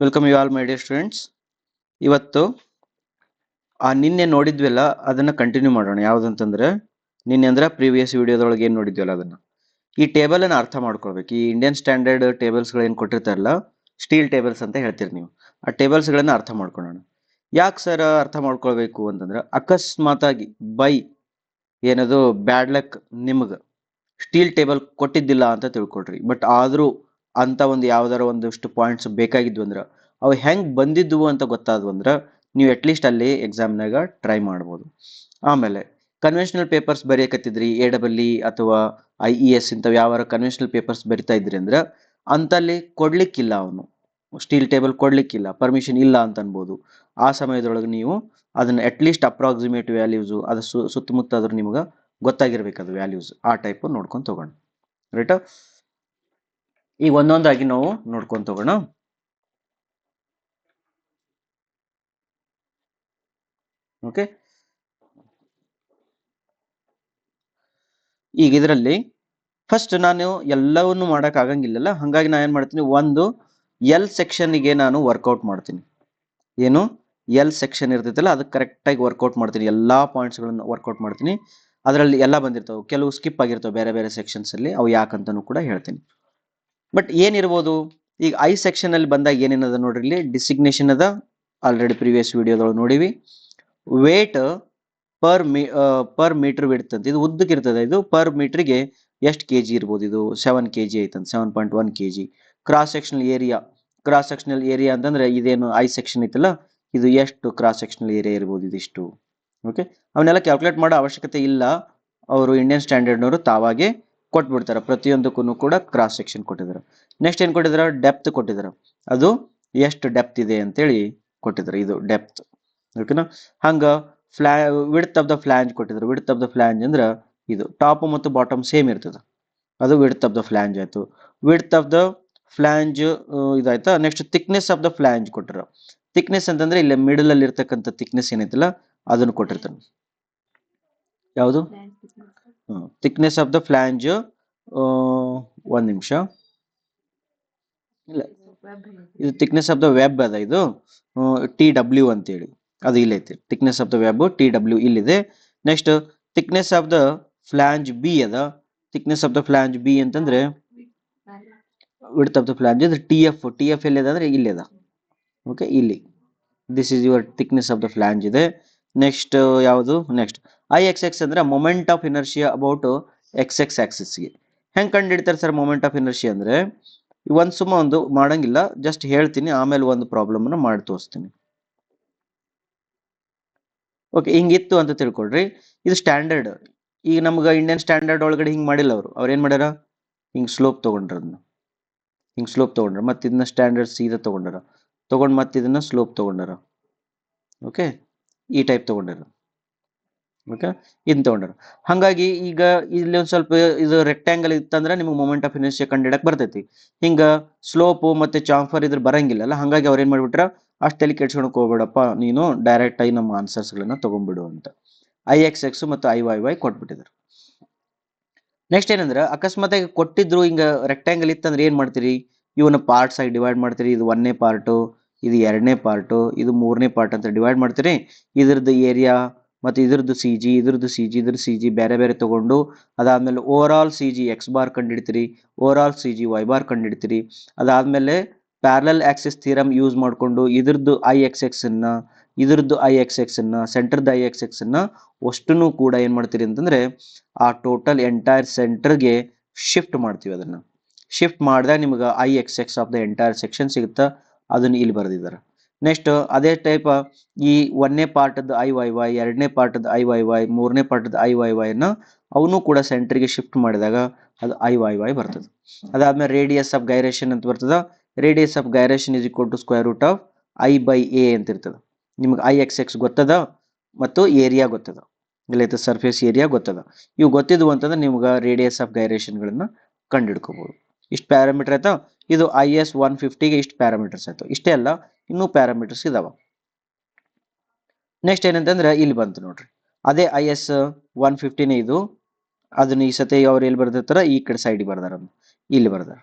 Welcome you all my dear students. ಇವತ್ತು ನಿನ್ನೆ ನೋಡಿದ್ವಲ್ಲ ಅದನ್ನ ಕಂಟಿನ್ಯೂ ಮಾಡೋಣ. ಯಾವುದಂತಂದ್ರೆ ನಿನ್ನೆ ಅಂದ್ರೆ ಪ್ರೀವಿಯಸ್ ವಿಡಿಯೋದೊಳಗೆ ಏನು ನೋಡಿದ್ವಲ್ಲ ಅದನ್ನ ಈ ಟೇಬಲ್ ಅನ್ನು ಅರ್ಥ ಮಾಡ್ಕೊಳ್ಬೇಕು. ಈ ಇಂಡಿಯನ್ ಸ್ಟ್ಯಾಂಡರ್ಡ್ ಟೇಬಲ್ಸ್ಗಳು ಏನು ಕೊಟ್ಟಿರ್ತಾರಲ್ಲ, ಸ್ಟೀಲ್ ಟೇಬಲ್ಸ್ ಅಂತ ಹೇಳ್ತೀರಿ ನೀವು, ಆ ಟೇಬಲ್ಸ್ಗಳನ್ನ ಅರ್ಥ ಮಾಡ್ಕೊಳ್ಳೋಣ. ಯಾಕೆ ಸರ್ ಅರ್ಥ ಮಾಡ್ಕೊಳ್ಬೇಕು ಅಂತಂದ್ರೆ ಅಕಸ್ಮಾತಾಗಿ ಬೈ ಏನದು ಬ್ಯಾಡ್ ಲಕ್ ನಿಮ್ಗೆ ಸ್ಟೀಲ್ ಟೇಬಲ್ ಕೊಟ್ಟಿದ್ದಿಲ್ಲ ಅಂತ ತಿಳ್ಕೊಳ್ರಿ. ಬಟ್ ಆದರೂ ಅಂತ ಒಂದು ಯಾವ್ದಾರ ಒಂದಷ್ಟು ಪಾಯಿಂಟ್ಸ್ ಬೇಕಾಗಿದ್ವು ಅಂದ್ರೆ ಅವು ಹೆಂಗ್ ಬಂದಿದ್ವು ಅಂತ ಗೊತ್ತಾದ್ವು ಅಂದ್ರೆ ನೀವು ಅಟ್ಲೀಸ್ಟ್ ಅಲ್ಲಿ ಎಕ್ಸಾಮ್ನಾಗ ಟ್ರೈ ಮಾಡ್ಬೋದು. ಆಮೇಲೆ ಕನ್ವೆನ್ಷನಲ್ ಪೇಪರ್ಸ್ ಬರೆಯಕತ್ತಿದ್ರಿ, AEE ಅಥವಾ IES ಇಂಥವು ಯಾವ ಕನ್ವೆನ್ಷನಲ್ ಪೇಪರ್ಸ್ ಬರಿತಾ ಇದ್ರಿ ಅಂದ್ರೆ ಅಂತಲ್ಲಿ ಕೊಡ್ಲಿಕ್ಕಿಲ್ಲ, ಅವನು ಸ್ಟೀಲ್ ಟೇಬಲ್ ಕೊಡ್ಲಿಕ್ಕಿಲ್ಲ, ಪರ್ಮಿಷನ್ ಇಲ್ಲ ಅಂತ ಅನ್ಬೋದು. ಆ ಸಮಯದೊಳಗೆ ನೀವು ಅದನ್ನ ಅಟ್ಲೀಸ್ಟ್ ಅಪ್ರಾಕ್ಸಿಮೇಟ್ ವ್ಯಾಲ್ಯೂಸು ಅದು ಸುತ್ತಮುತ್ತ ಆದ್ರೂ ನಿಮ್ಗೆ ಗೊತ್ತಾಗಿರ್ಬೇಕು ಅದು ವ್ಯಾಲ್ಯೂಸ್. ಆ ಟೈಪ್ ನೋಡ್ಕೊಂಡು ತಗೋಣ. ರೈಟ್, ಈಗ ಒಂದೊಂದಾಗಿ ನಾವು ನೋಡ್ಕೊಂಡು ತಗೋಣ. ಓಕೆ, ಈಗ ಇದರಲ್ಲಿ ಫಸ್ಟ್ ನಾನು ಎಲ್ಲವನ್ನು ಮಾಡಕ್ ಆಗಂಗಿಲ್ಲಲ್ಲ, ಹಾಗಾಗಿ ನಾನು ಏನ್ ಮಾಡ್ತೀನಿ, ಒಂದು ಎಲ್ ಸೆಕ್ಷನ್ಗೆ ನಾನು ವರ್ಕೌಟ್ ಮಾಡ್ತೀನಿ. ಏನು ಎಲ್ ಸೆಕ್ಷನ್ ಇರ್ತೈತಲ್ಲ ಅದಕ್ಕೆ ಕರೆಕ್ಟಾಗಿ ವರ್ಕೌಟ್ ಮಾಡ್ತೀನಿ, ಎಲ್ಲಾ ಪಾಯಿಂಟ್ಸ್ಗಳನ್ನು ವರ್ಕೌಟ್ ಮಾಡ್ತೀನಿ. ಅದರಲ್ಲಿ ಎಲ್ಲ ಬಂದಿರ್ತಾವೆ, ಕೆಲವು ಸ್ಕಿಪ್ ಆಗಿರ್ತಾವೆ ಬೇರೆ ಬೇರೆ ಸೆಕ್ಷನ್ಸ್ ಅಲ್ಲಿ, ಅವು ಯಾಕಂತನೂ ಕೂಡ ಹೇಳ್ತೀನಿ. ಬಟ್ ಏನಿರ್ಬೋದು, ಈಗ ಐ ಸೆಕ್ಷನ್ ಅಲ್ಲಿ ಬಂದಾಗ ಏನೇನದ ನೋಡ್ರಿ, ಇಲ್ಲಿ ಡಿಸಿಗ್ನೇಷನ್ ಅದ, ಆಲ್ರೆಡಿ ಪ್ರೀವಿಯಸ್ ವಿಡಿಯೋದೊಳಗೆ ನೋಡಿವಿ. ವೇಟ್ ಪರ್ ಮೀಟರ್ ವಿಡ್ತ್ ಅಂತ, ಇದು ಉದ್ದಕ್ಕೆ ಇರ್ತದೆ. ಇದು ಪರ್ ಮೀಟರ್ಗೆ ಎಷ್ಟು ಕೆಜಿ ಇರ್ಬೋದು, ಇದು 7 kg ಐತಂತ, 7.1 kg. Cross sectional area ಅಂತಂದ್ರೆ ಇದೇನು ಐ ಸೆಕ್ಷನ್ ಐತಲ್ಲ, ಇದು ಎಷ್ಟು ಕ್ರಾಸ್ ಸೆಕ್ಷನಲ್ ಏರಿಯಾ ಇರ್ಬೋದು, ಇದಿಷ್ಟು. ಓಕೆ, ಅವನ್ನೆಲ್ಲ ಕ್ಯಾಲ್ಕುಲೇಟ್ ಮಾಡೋ ಅವಶ್ಯಕತೆ ಇಲ್ಲ, ಅವರು ಇಂಡಿಯನ್ ಸ್ಟ್ಯಾಂಡರ್ಡ್ನವರು ತಾವಾಗೆ ಕೊಟ್ಬಿಡ್ತಾರೆ. ಪ್ರತಿಯೊಂದಕ್ಕೂ ಕೂಡ ಕ್ರಾಸ್ ಸೆಕ್ಷನ್ ಕೊಟ್ಟಿದ್ದಾರೆ. ನೆಕ್ಸ್ಟ್ ಏನ್ ಕೊಟ್ಟಿದ್ದಾರೆ, ಡೆಪ್ತ್ ಕೊಟ್ಟಿದ್ದಾರೆ, ಅದು ಎಷ್ಟು ಡೆಪ್ತ್ ಇದೆ ಅಂತೇಳಿ ಕೊಟ್ಟಿದ್ದಾರೆ, ಇದು ಡೆಪ್ತ್. ಓಕೆನಾ, ಹಂಗ ವಿಡ್ತ್ ಆಫ್ ದ ಫ್ಲಾಂಜ್ ಕೊಟ್ಟಿದ್ರು. ವಿಡ್ತ್ ಆಫ್ ದ ಫ್ಲಾಂಜ್ ಅಂದ್ರೆ ಇದು ಟಾಪ್ ಮತ್ತು ಬಾಟಮ್ ಸೇಮ್ ಇರ್ತದೆ, ಅದು ವಿಡ್ತ್ ಆಫ್ ದ ಫ್ಲಾಂಜ್ ಆಯ್ತು. ವಿಡ್ತ್ ಆಫ್ ದ ಫ್ಲಾಂಜ್ ಇದಾಯ್ತಾ. Next thickness of the flange ಕೊಟ್ಟರು. ಥಿಕ್ನೆಸ್ ಅಂತಂದ್ರೆ ಇಲ್ಲಿ ಮಿಡಲ್ ಅಲ್ಲಿ ಇರ್ತಕ್ಕಂಥ ಥಿಕ್ನೆಸ್ ಏನೈತಿಲ್ಲ ಅದನ್ನು ಕೊಟ್ಟಿರ್ತಾನೆ. ಯಾವುದು ಥಿಕ್ನೆಸ್ ಆಫ್ ದ ಫ್ಲಾಂಜ್, ಒಂದ್ ನಿಮಿಷ, ಇಲ್ಲ ಇದು ಥಿಕ್ನೆಸ್ ಆಫ್ ದ ವೆಬ್ ಅದ, ಇದು TW ಅಂತೇಳಿ ಅದು ಇಲ್ಲೈತಿ. Thickness of the web TW ಇಲ್ಲಿದೆ. Next thickness of the flange B ಅದ. Thickness of the flange B ಅಂತಂದ್ರೆ ವಿಡ್ತ್ ಆಫ್ ದ ಫ್ಲಾಂಜ್ ಅಂದ್ರೆ TF ಎಲ್ಲಿದೆ ಅಂದ್ರೆ ಇಲ್ಲಿ ಅದ. ಓಕೆ, ಇಲ್ಲಿ this is your thickness of the flange ಇದೆ. ನೆಕ್ಸ್ಟ್ ಯಾವುದು, ನೆಕ್ಸ್ಟ್ IXX ಅಂದ್ರೆ moment of inertia about XX ಆಕ್ಸಿಸ್ಗೆ. ಹೆಂಗ್ ಕಂಡು ಹಿಡಿತಾರೆ ಸರ್ ಮೊಮೆಂಟ್ ಆಫ್ ಇನರ್ಷಿಯಾ ಅಂದ್ರೆ, ಒಂದು ಮಾಡಂಗಿಲ್ಲ, ಜಸ್ಟ್ ಹೇಳ್ತೀನಿ, ಆಮೇಲೆ ಒಂದು ಪ್ರಾಬ್ಲಮ್ ಅನ್ನು ಮಾಡಿ ತೋರಿಸ್ತೀನಿ. ಓಕೆ, ಹಿಂಗಿತ್ತು ಅಂತ ತಿಳ್ಕೊಳ್ರಿ. ಇದು ಸ್ಟ್ಯಾಂಡರ್ಡ್. ಈಗ ನಮ್ಗೆ ಇಂಡಿಯನ್ ಸ್ಟ್ಯಾಂಡರ್ಡ್ ಒಳಗಡೆ ಹಿಂಗ್ ಮಾಡಿಲ್ಲ, ಅವ್ರು ಏನ್ ಮಾಡ್ಯಾರ, ಹಿಂಗ್ ಸ್ಲೋಪ್ ತಗೊಂಡ್ರ, ಅದನ್ನ ಹಿಂಗ್ ಸ್ಲೋಪ್ ತಗೊಂಡ್ರ, ಮತ್ತೆ ಇದನ್ನ ಸ್ಟ್ಯಾಂಡರ್ಡ್ ಸೀದಾ ತಗೊಂಡ್ ಮತ್ತೆ ಇದನ್ನ ಸ್ಲೋಪ್ ತಗೊಂಡಾರ. ಓಕೆ, ಈ ಟೈಪ್ ತಗೊಂಡಾರ. ಓಕೆ, ಇದನ್ನ ತಗೊಂಡಾರ. ಹಾಗಾಗಿ ಈಗ ಇಲ್ಲಿ ಒಂದ್ ಸ್ವಲ್ಪ ಇದು ರೆಕ್ಟ್ಯಾಂಗಲ್ ಇತ್ತಂದ್ರೆ ನಿಮ್ಗೆ ಮೊಮೆಂಟ್ ಆಫ್ ಇನರ್ಷಿಯಾ ಕಂಡಿಡಕ್ ಬರ್ತೈತಿ. ಹಿಂಗ ಸ್ಲೋಪ್ ಮತ್ತೆ ಚಾಂಫರ್ ಇದ್ರ ಬರಂಗಿಲ್ಲಲ್ಲ, ಹಾಗಾಗಿ ಅವ್ರು ಏನ್ ಮಾಡ್ಬಿಟ್ರ, ಅಷ್ಟು ತಲೆ ಕೆಡ್ಸ್ಕೊಳಕ್ ಹೋಗ್ಬೇಡಪ್ಪ, ನೀನು ಡೈರೆಕ್ಟ್ ಆಗಿ ನಮ್ಮ ಆನ್ಸರ್ಸ್ ಗಳನ್ನ ತಗೊಂಡ್ಬಿಡು ಅಂತ IXX ಮತ್ತು IYY ಕೊಟ್ಬಿಟ್ಟಿದ್ರು. ನೆಕ್ಸ್ಟ್ ಏನಂದ್ರೆ ಅಕಸ್ಮಾತ್ ಆಗಿ ಕೊಟ್ಟಿದ್ರು ಹಿಂಗ ರೆಕ್ಟ್ಯಾಂಗಲ್ ಇತ್ತಂದ್ರೆ ಏನ್ ಮಾಡ್ತೀರಿ, ಇವನ್ನ ಪಾರ್ಟ್ಸ್ ಆಗಿ ಡಿವೈಡ್ ಮಾಡ್ತೀರಿ. ಇದು 1ನೇ ಪಾರ್ಟು, ಇದು 2ನೇ ಪಾರ್ಟು, ಇದು 3ನೇ ಪಾರ್ಟ್ ಅಂತ ಡಿವೈಡ್ ಮಾಡ್ತೀರಿ. ಇದ್ರದ್ದು ಏರಿಯಾ ಮತ್ತೆ ಇದ್ರದ್ದು CG, ಇದ್ರದ್ದು CG ಬೇರೆ ಬೇರೆ ತಗೊಂಡು, ಅದಾದ್ಮೇಲೆ over all CG X bar ಕಂಡಿಡ್ತೀರಿ, over all CG Y bar ಕಂಡಿಡ್ತೀರಿ. ಅದಾದ್ಮೇಲೆ ಪ್ಯಾರಲಲ್ ಆಕ್ಸಿಸ್ ಥಿಯರಮ್ ಯೂಸ್ ಮಾಡ್ಕೊಂಡು ಇದ್ರದ್ದು IXX ಅನ್ನ, ಇದ್ರದ್ದು IXX ಅನ್ನ, ಸೆಂಟರ್ದ IXX ಅನ್ನ ಅಷ್ಟನ್ನು ಕೂಡ ಏನ್ ಮಾಡ್ತೀರಿ ಅಂತಂದ್ರೆ ಆ ಟೋಟಲ್ ಎಂಟೈರ್ ಸೆಂಟರ್ಗೆ ಶಿಫ್ಟ್ ಮಾಡ್ತೀವಿ. ಅದನ್ನ ಶಿಫ್ಟ್ ಮಾಡಿದಾಗ ನಿಮ್ಗೆ IXX of the entire section ಸಿಗುತ್ತಾ, ಅದನ್ನ ಇಲ್ಲಿ ಬರೆದಿದ್ದಾರೆ. ನೆಕ್ಸ್ಟ್ ಅದೇ ಟೈಪ್ ಈ 1ನೇ ಪಾರ್ಟದ IYY, 2ನೇ ಪಾರ್ಟದ IYY, 3ನೇ ಪಾರ್ಟದ IYY ನ ಅವನು ಕೂಡ ಸೆಂಟರ್ಗೆ ಶಿಫ್ಟ್ ಮಾಡಿದಾಗ ಅದು IYY ಬರ್ತದೆ. ಅದಾದ್ಮೇಲೆ ರೇಡಿಯಸ್ ಆಫ್ ಗೈರೇಷನ್ ಅಂತ ಬರ್ತದ. Radius of gyration is equal to square root of I/A ಅಂತ ಇರ್ತದೆ. ನಿಮ್ಗೆ IXX ಗೊತ್ತದ ಮತ್ತು ಏರಿಯಾ ಗೊತ್ತದ, ಇಲ್ಲೈತೆ ಸರ್ಫೇಸ್ ಏರಿಯಾ ಗೊತ್ತದ. ಇವು ಗೊತ್ತಿದ್ವು ಅಂತಂದ್ರೆ ನಿಮ್ಗೆ ರೇಡಿಯಸ್ ಆಫ್ ಗೈರೇಷನ್ಗಳನ್ನ ಕಂಡುಹಿಡ್ಕೋಬಹುದು. ಇಷ್ಟು ಪ್ಯಾರಾಮೀಟರ್ ಆಯ್ತಾ. ಇದು IS 150ಗೆ ಇಷ್ಟು ಪ್ಯಾರಾಮೀಟರ್ಸ್ ಆಯ್ತು. ಇಷ್ಟೇ ಅಲ್ಲ, ಇನ್ನೂ ಪ್ಯಾರಾಮೀಟರ್ಸ್ ಇದಾವ. ನೆಕ್ಸ್ಟ್ ಏನಂತಂದ್ರೆ ಇಲ್ಲಿ ಬಂತು ನೋಡ್ರಿ, ಅದೇ IS 150ನೇ ಇದು. ಅದನ್ನ ಈ ಸತಿ ಅವ್ರು ಎಲ್ಲಿ ಬರ್ದಿರ್ತಾರ, ಈ ಕಡೆ ಸೈಡ್ ಬರ್ದಾರ, ಇಲ್ಲಿ ಬರ್ದಾರ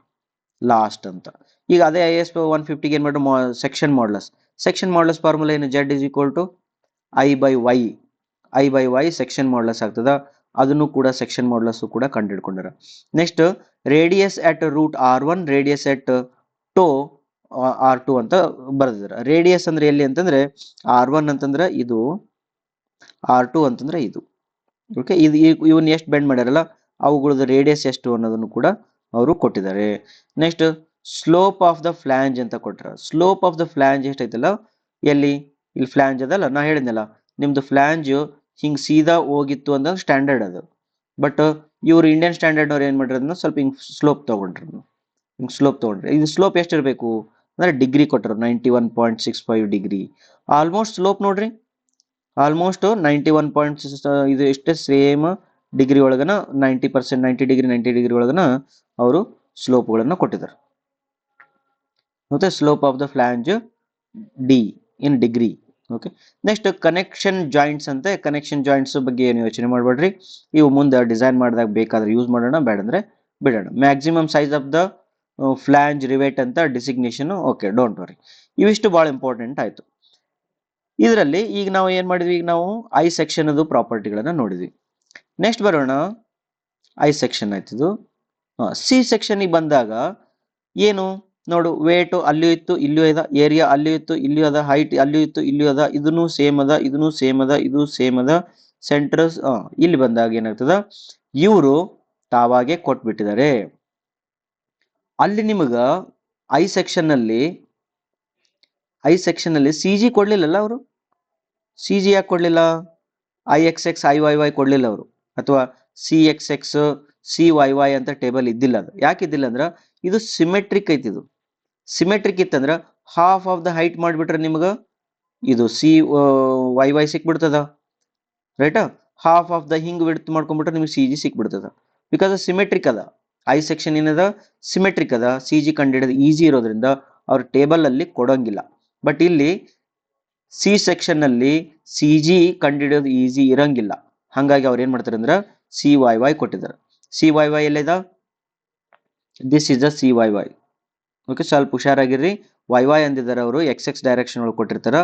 ಲಾಸ್ಟ್ ಅಂತ. ಈಗ ಅದೇ IAS 150 ಏನು ಮಾಡ್ರಿ ಸೆಕ್ಷನ್ ಮಾಡ್ಲಸ್ ಫಾರ್ಮುಲಾ ಏನು Z is equal to I/Y section modulus ಆಗ್ತದ. ಅದನ್ನು ಕೂಡ ಸೆಕ್ಷನ್ ಮಾಡ್ಲಸ್ ಕೂಡ ಕಂಡುಹಿಡ್ಕೊಂಡಾರ. Next radius at root R1 radius at toe R2 ಅಂತ ಬರೆದಿದ್ದಾರೆ. ರೇಡಿಯಸ್ ಅಂದ್ರೆ ಎಲ್ಲಿ ಅಂತಂದ್ರೆ R1 ಅಂತಂದ್ರೆ ಇದು, R2 ಅಂತಂದ್ರೆ ಇದು. ಓಕೆ, ಇದು ಇವನ್ ಎಷ್ಟು ಬೆಂಡ್ ಮಾಡ್ಯಾರಲ್ಲ ಅವುಗಳದ್ದು ರೇಡಿಯಸ್ ಎಷ್ಟು ಅನ್ನೋದನ್ನು ಕೂಡ ಅವರು ಕೊಟ್ಟಿದ್ದಾರೆ. ನೆಕ್ಸ್ಟ್ ಸ್ಲೋಪ್ ಆಫ್ ದ ಫ್ಲಾಂಜ್ ಅಂತ ಕೊಟ್ಟರೆ, ಸ್ಲೋಪ್ ಆಫ್ ದ ಫ್ಲಾಂಜ್ ಎಷ್ಟೈತಲ್ಲ, ಎಲ್ಲಿ ಇಲ್ಲಿ ಫ್ಲಾಂಜ್ ಅದಲ್ಲ, ನಾ ಹೇಳಿದ್ನಲ್ಲ ನಿಮ್ದು ಫ್ಲಾಂಜ್ ಹಿಂಗ್ ಸೀದಾ ಹೋಗಿತ್ತು ಅಂದಾಗ ಸ್ಟ್ಯಾಂಡರ್ಡ್ ಅದು. ಬಟ್ ಇವ್ರು ಇಂಡಿಯನ್ ಸ್ಟ್ಯಾಂಡರ್ಡ್ ಅವ್ರು ಏನ್ ಮಾಡಿರೋದನ್ನ ಸ್ವಲ್ಪ ಹಿಂಗ್ ಸ್ಲೋಪ್ ತಗೊಂಡ್ರು, ಹಿಂಗ್ ಸ್ಲೋಪ್ ತಗೊಂಡ್ರೆ ಇದು ಸ್ಲೋಪ್ ಎಷ್ಟಿರಬೇಕು ಅಂದ್ರೆ ಡಿಗ್ರಿ ಕೊಟ್ಟರು 91.65 ಡಿಗ್ರಿ. ಆಲ್ಮೋಸ್ಟ್ ಸ್ಲೋಪ್ ನೋಡ್ರಿ, ಆಲ್ಮೋಸ್ಟ್ 91.6 ಇದು ಎಷ್ಟೇ ಸೇಮ್ ಡಿಗ್ರಿ ಒಳಗನ 90% 90 ಡಿಗ್ರಿ ಒಳಗನ ಅವರು ಸ್ಲೋಪ್ಗಳನ್ನು ಕೊಟ್ಟಿದ್ದಾರೆ. ಮತ್ತೆ slope of the flange D in degree. Okay, next connection joints ಅಂತೆ. ಕನೆಕ್ಷನ್ ಜಾಯಿಂಟ್ಸ್ ಬಗ್ಗೆ ಏನು ಯೋಚನೆ ಮಾಡಬೇಡ್ರಿ, ಇವು ಮುಂದೆ ಡಿಸೈನ್ ಮಾಡಿದಾಗ ಬೇಕಾದ್ರೆ ಯೂಸ್ ಮಾಡೋಣ, ಬೇಡಂದ್ರೆ ಬಿಡೋಣ. ಮ್ಯಾಕ್ಸಿಮಮ್ ಸೈಜ್ ಆಫ್ ದ ಫ್ಲಾಂಜ್ ರಿವೇಟ್ ಅಂತ ಡಿಸಿಗ್ನೇಷನ್. ಓಕೆ, ಡೋಂಟ್ ವರಿ, ಇವಿಷ್ಟು ಬಹಳ ಇಂಪಾರ್ಟೆಂಟ್ ಆಯ್ತು. ಇದರಲ್ಲಿ ಈಗ ನಾವು ಏನ್ ಮಾಡಿದ್ವಿ, ಈಗ ನಾವು ಐ ಸೆಕ್ಷನ್ ಅದು ಪ್ರಾಪರ್ಟಿಗಳನ್ನ ನೋಡಿದ್ವಿ. ನೆಕ್ಸ್ಟ್ ಬರೋಣ, ಐ ಸೆಕ್ಷನ್ ಆಯ್ತಿದು. ಸಿ ಸೆಕ್ಷನ್ಗೆ ಬಂದಾಗ ಏನು ನೋಡು, ವೇಟ್ ಅಲ್ಲಿಯೂ ಇತ್ತು ಇಲ್ಲಿಯೂ ಅದ, ಏರಿಯಾ ಅಲ್ಲಿಯೂ ಇತ್ತು ಇಲ್ಲಿಯೂ ಅದ, ಹೈಟ್ ಅಲ್ಲಿಯೂ ಇತ್ತು ಇಲ್ಲಿಯೂ ಅದ, ಇದನ್ನು ಸೇಮ್ ಅದ, ಇದನ್ನು ಸೇಮ್ ಅದ, ಇದು ಸೇಮ್ ಅದ. ಸೆಂಟರ್ಸ್ ಇಲ್ಲಿ ಬಂದಾಗ ಏನಾಗ್ತದ, ಇವರು ತಾವಾಗೆ ಕೊಟ್ಬಿಟ್ಟಿದ್ದಾರೆ. ಅಲ್ಲಿ ನಿಮಗ ಐ ಸೆಕ್ಷನ್ ನಲ್ಲಿ ಸಿ ಜಿ ಕೊಡ್ಲಿಲ್ಲಲ್ಲ ಅವರು. ಸಿ ಜಿ ಯಾಕೆ ಕೊಡ್ಲಿಲ್ಲ? IXX IYY ಕೊಡ್ಲಿಲ್ಲ ಅವರು, ಅಥವಾ CXX CYY ಅಂತ ಟೇಬಲ್ ಇದ್ದಿಲ್ಲ. ಅದು ಯಾಕೆ ಇದ್ದಿಲ್ಲ ಅಂದ್ರ ಇದು ಸಿಮೆಟ್ರಿಕ್ ಐತಿ. ಇದು ಸಿಮೆಟ್ರಿಕ್ ಇತ್ತಂದ್ರ ಹಾಫ್ ಆಫ್ ದ ಹೈಟ್ ಮಾಡಿಬಿಟ್ರೆ ನಿಮ್ಗ ಇದು CYY ಸಿಕ್ಬಿಡ್ತದ, ರೈಟ್. ಹಾಫ್ ಆಫ್ ದ ಹಿಂಗ್ ವಿಡ್ತ್ ಮಾಡ್ಕೊಂಡ್ಬಿಟ್ರೆ ನಿಮ್ಗೆ CG ಸಿಕ್ಬಿಡ್ತದ. ಬಿಕಾಸ್ ಸಿಮೆಟ್ರಿಕ್ ಅದ, ಐ ಸೆಕ್ಷನ್ ಏನದ ಸಿಮೆಟ್ರಿಕ್ ಅದ. CG ಕಂಡಿಡಿಯೋದು ಈಸಿ ಇರೋದ್ರಿಂದ ಅವ್ರ ಟೇಬಲ್ ಅಲ್ಲಿ ಕೊಡೋಂಗಿಲ್ಲ. ಬಟ್ ಇಲ್ಲಿ ಸಿ ಸೆಕ್ಷನ್ ನಲ್ಲಿ CG ಕಂಡಿಡಿಯೋದು ಈಸಿ ಇರಂಗಿಲ್ಲ. ಹಾಗಾಗಿ ಅವ್ರು ಏನ್ ಮಾಡ್ತಾರೆ ಅಂದ್ರೆ CYY ಕೊಟ್ಟಿದ್ದಾರೆ. CYY ಎಲ್ಲಿದ? This is the CYY. Okay, ಸ್ವಲ್ಪ ಹುಷಾರಾಗಿರ್ರಿ. YY ಅಂದಿದ್ದಾರೆ ಅವರು, XX ಡೈರೆಕ್ಷನ್ ಒಳಗೆ ಕೊಟ್ಟಿರ್ತಾರ.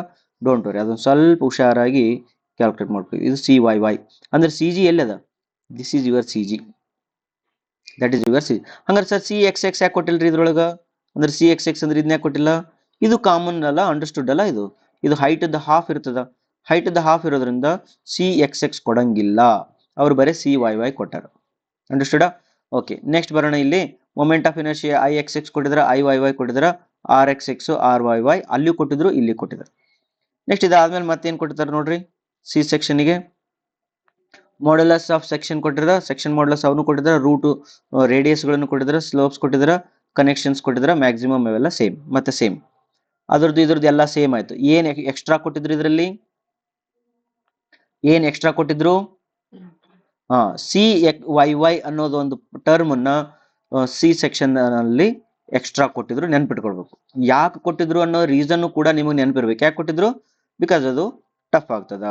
ಡೋಂಟ್ ವರಿ, ಅದೊಂದು ಸ್ವಲ್ಪ ಹುಷಾರಾಗಿ ಕ್ಯಾಲ್ಕುಲೇಟ್ ಮಾಡ್ಕೊಳ್ಳಿ. ಇದು CYY ಅಂದ್ರೆ CG ಎಲ್ಲದ? This is your CG, that is your CG. ಹಂಗಾರೆ ಸರ್ CXX ಯಾಕೆ ಕೊಟ್ಟಿಲ್ರಿ ಇದ್ರೊಳಗ ಅಂದ್ರೆ CXX ಅಂದ್ರೆ ಇದನ್ನ ಯಾಕೆ ಕೊಟ್ಟಿಲ್ಲ? ಇದು ಕಾಮನ್ ಅಲ್ಲ, ಅಂಡರ್ಸ್ಟುಡ್ ಅಲ್ಲ. ಇದು ಹೈಟ್ ದ ಹಾಫ್ ಇರ್ತದ. ಹೈಟ್ ದ ಹಾಫ್ ಇರೋದ್ರಿಂದ CXX ಕೊಡಂಗಿಲ್ಲ, ಅವ್ರು ಬರೀ CYY ಕೊಟ್ಟಾರ. ಅಂಡರ್ಸ್ಟುಡಾ? ಓಕೆ, ನೆಕ್ಸ್ಟ್ ಬರೋಣ. ಇಲ್ಲಿ ಮೊಮೆಂಟ್ ಆಫ್ ಇನರ್ಷಿಯಾ IXX ಕೊಟ್ಟಿದ್ರ, IYY ಕೊಟ್ಟಿದ್ರ, RXX RYY ಅಲ್ಲಿ ಕೊಟ್ಟಿದ್ರು, ಇಲ್ಲಿ ಕೊಟ್ಟಿದ್ರು. ನೆಕ್ಸ್ಟ್ ಇದಾದ್ಮೇಲೆ ಮತ್ತೇನ್ ಕೊಟ್ಟಿದ್ದಾರೆ ನೋಡ್ರಿ, ಸಿ ಸೆಕ್ಷನ್ಗೆ ಮಾಡ್ಯುಲಸ್ ಆಫ್ ಸೆಕ್ಷನ್ ಕೊಟ್ಟಿದ್ರ, ಸೆಕ್ಷನ್ ಮಾಡ್ಯುಲಸ್ ಅವನು ಕೊಟ್ಟಿದ್ರ, ರೂಟ್ ರೇಡಿಯಸ್ ಗಳನ್ನು ಕೊಟ್ಟಿದ್ರ, ಸ್ಲೋಪ್ಸ್ ಕೊಟ್ಟಿದ್ರ, ಕನೆಕ್ಷನ್ಸ್ ಕೊಟ್ಟಿದ್ರ, ಮ್ಯಾಕ್ಸಿಮಮ್ ಇವೆಲ್ಲ ಸೇಮ್. ಮತ್ತೆ ಸೇಮ್ ಅದ್ರದ್ದು ಇದ್ರದ್ದು ಎಲ್ಲ ಸೇಮ್ ಆಯ್ತು. ಏನ್ ಎಕ್ಸ್ಟ್ರಾ ಕೊಟ್ಟಿದ್ರು ಇದರಲ್ಲಿ? ಏನ್ ಎಕ್ಸ್ಟ್ರಾ ಕೊಟ್ಟಿದ್ರು? CYY ಅನ್ನೋದು ಒಂದು ಟರ್ಮ್ ಅನ್ನ ಸಿ ಸೆಕ್ಷನ್ ನಲ್ಲಿ ಎಕ್ಸ್ಟ್ರಾ ಕೊಟ್ಟಿದ್ರು, ನೆನ್ಪಿಟ್ಕೊಳ್ಬೇಕು. ಯಾಕೆ ಕೊಟ್ಟಿದ್ರು ಅನ್ನೋ ರೀಸನ್ ಕೂಡ ನಿಮಗೆ ನೆನಪಿರ್ಬೇಕು. ಯಾಕೆ ಕೊಟ್ಟಿದ್ರು? ಬಿಕಾಸ್ ಅದು ಟಫ್ ಆಗ್ತದ.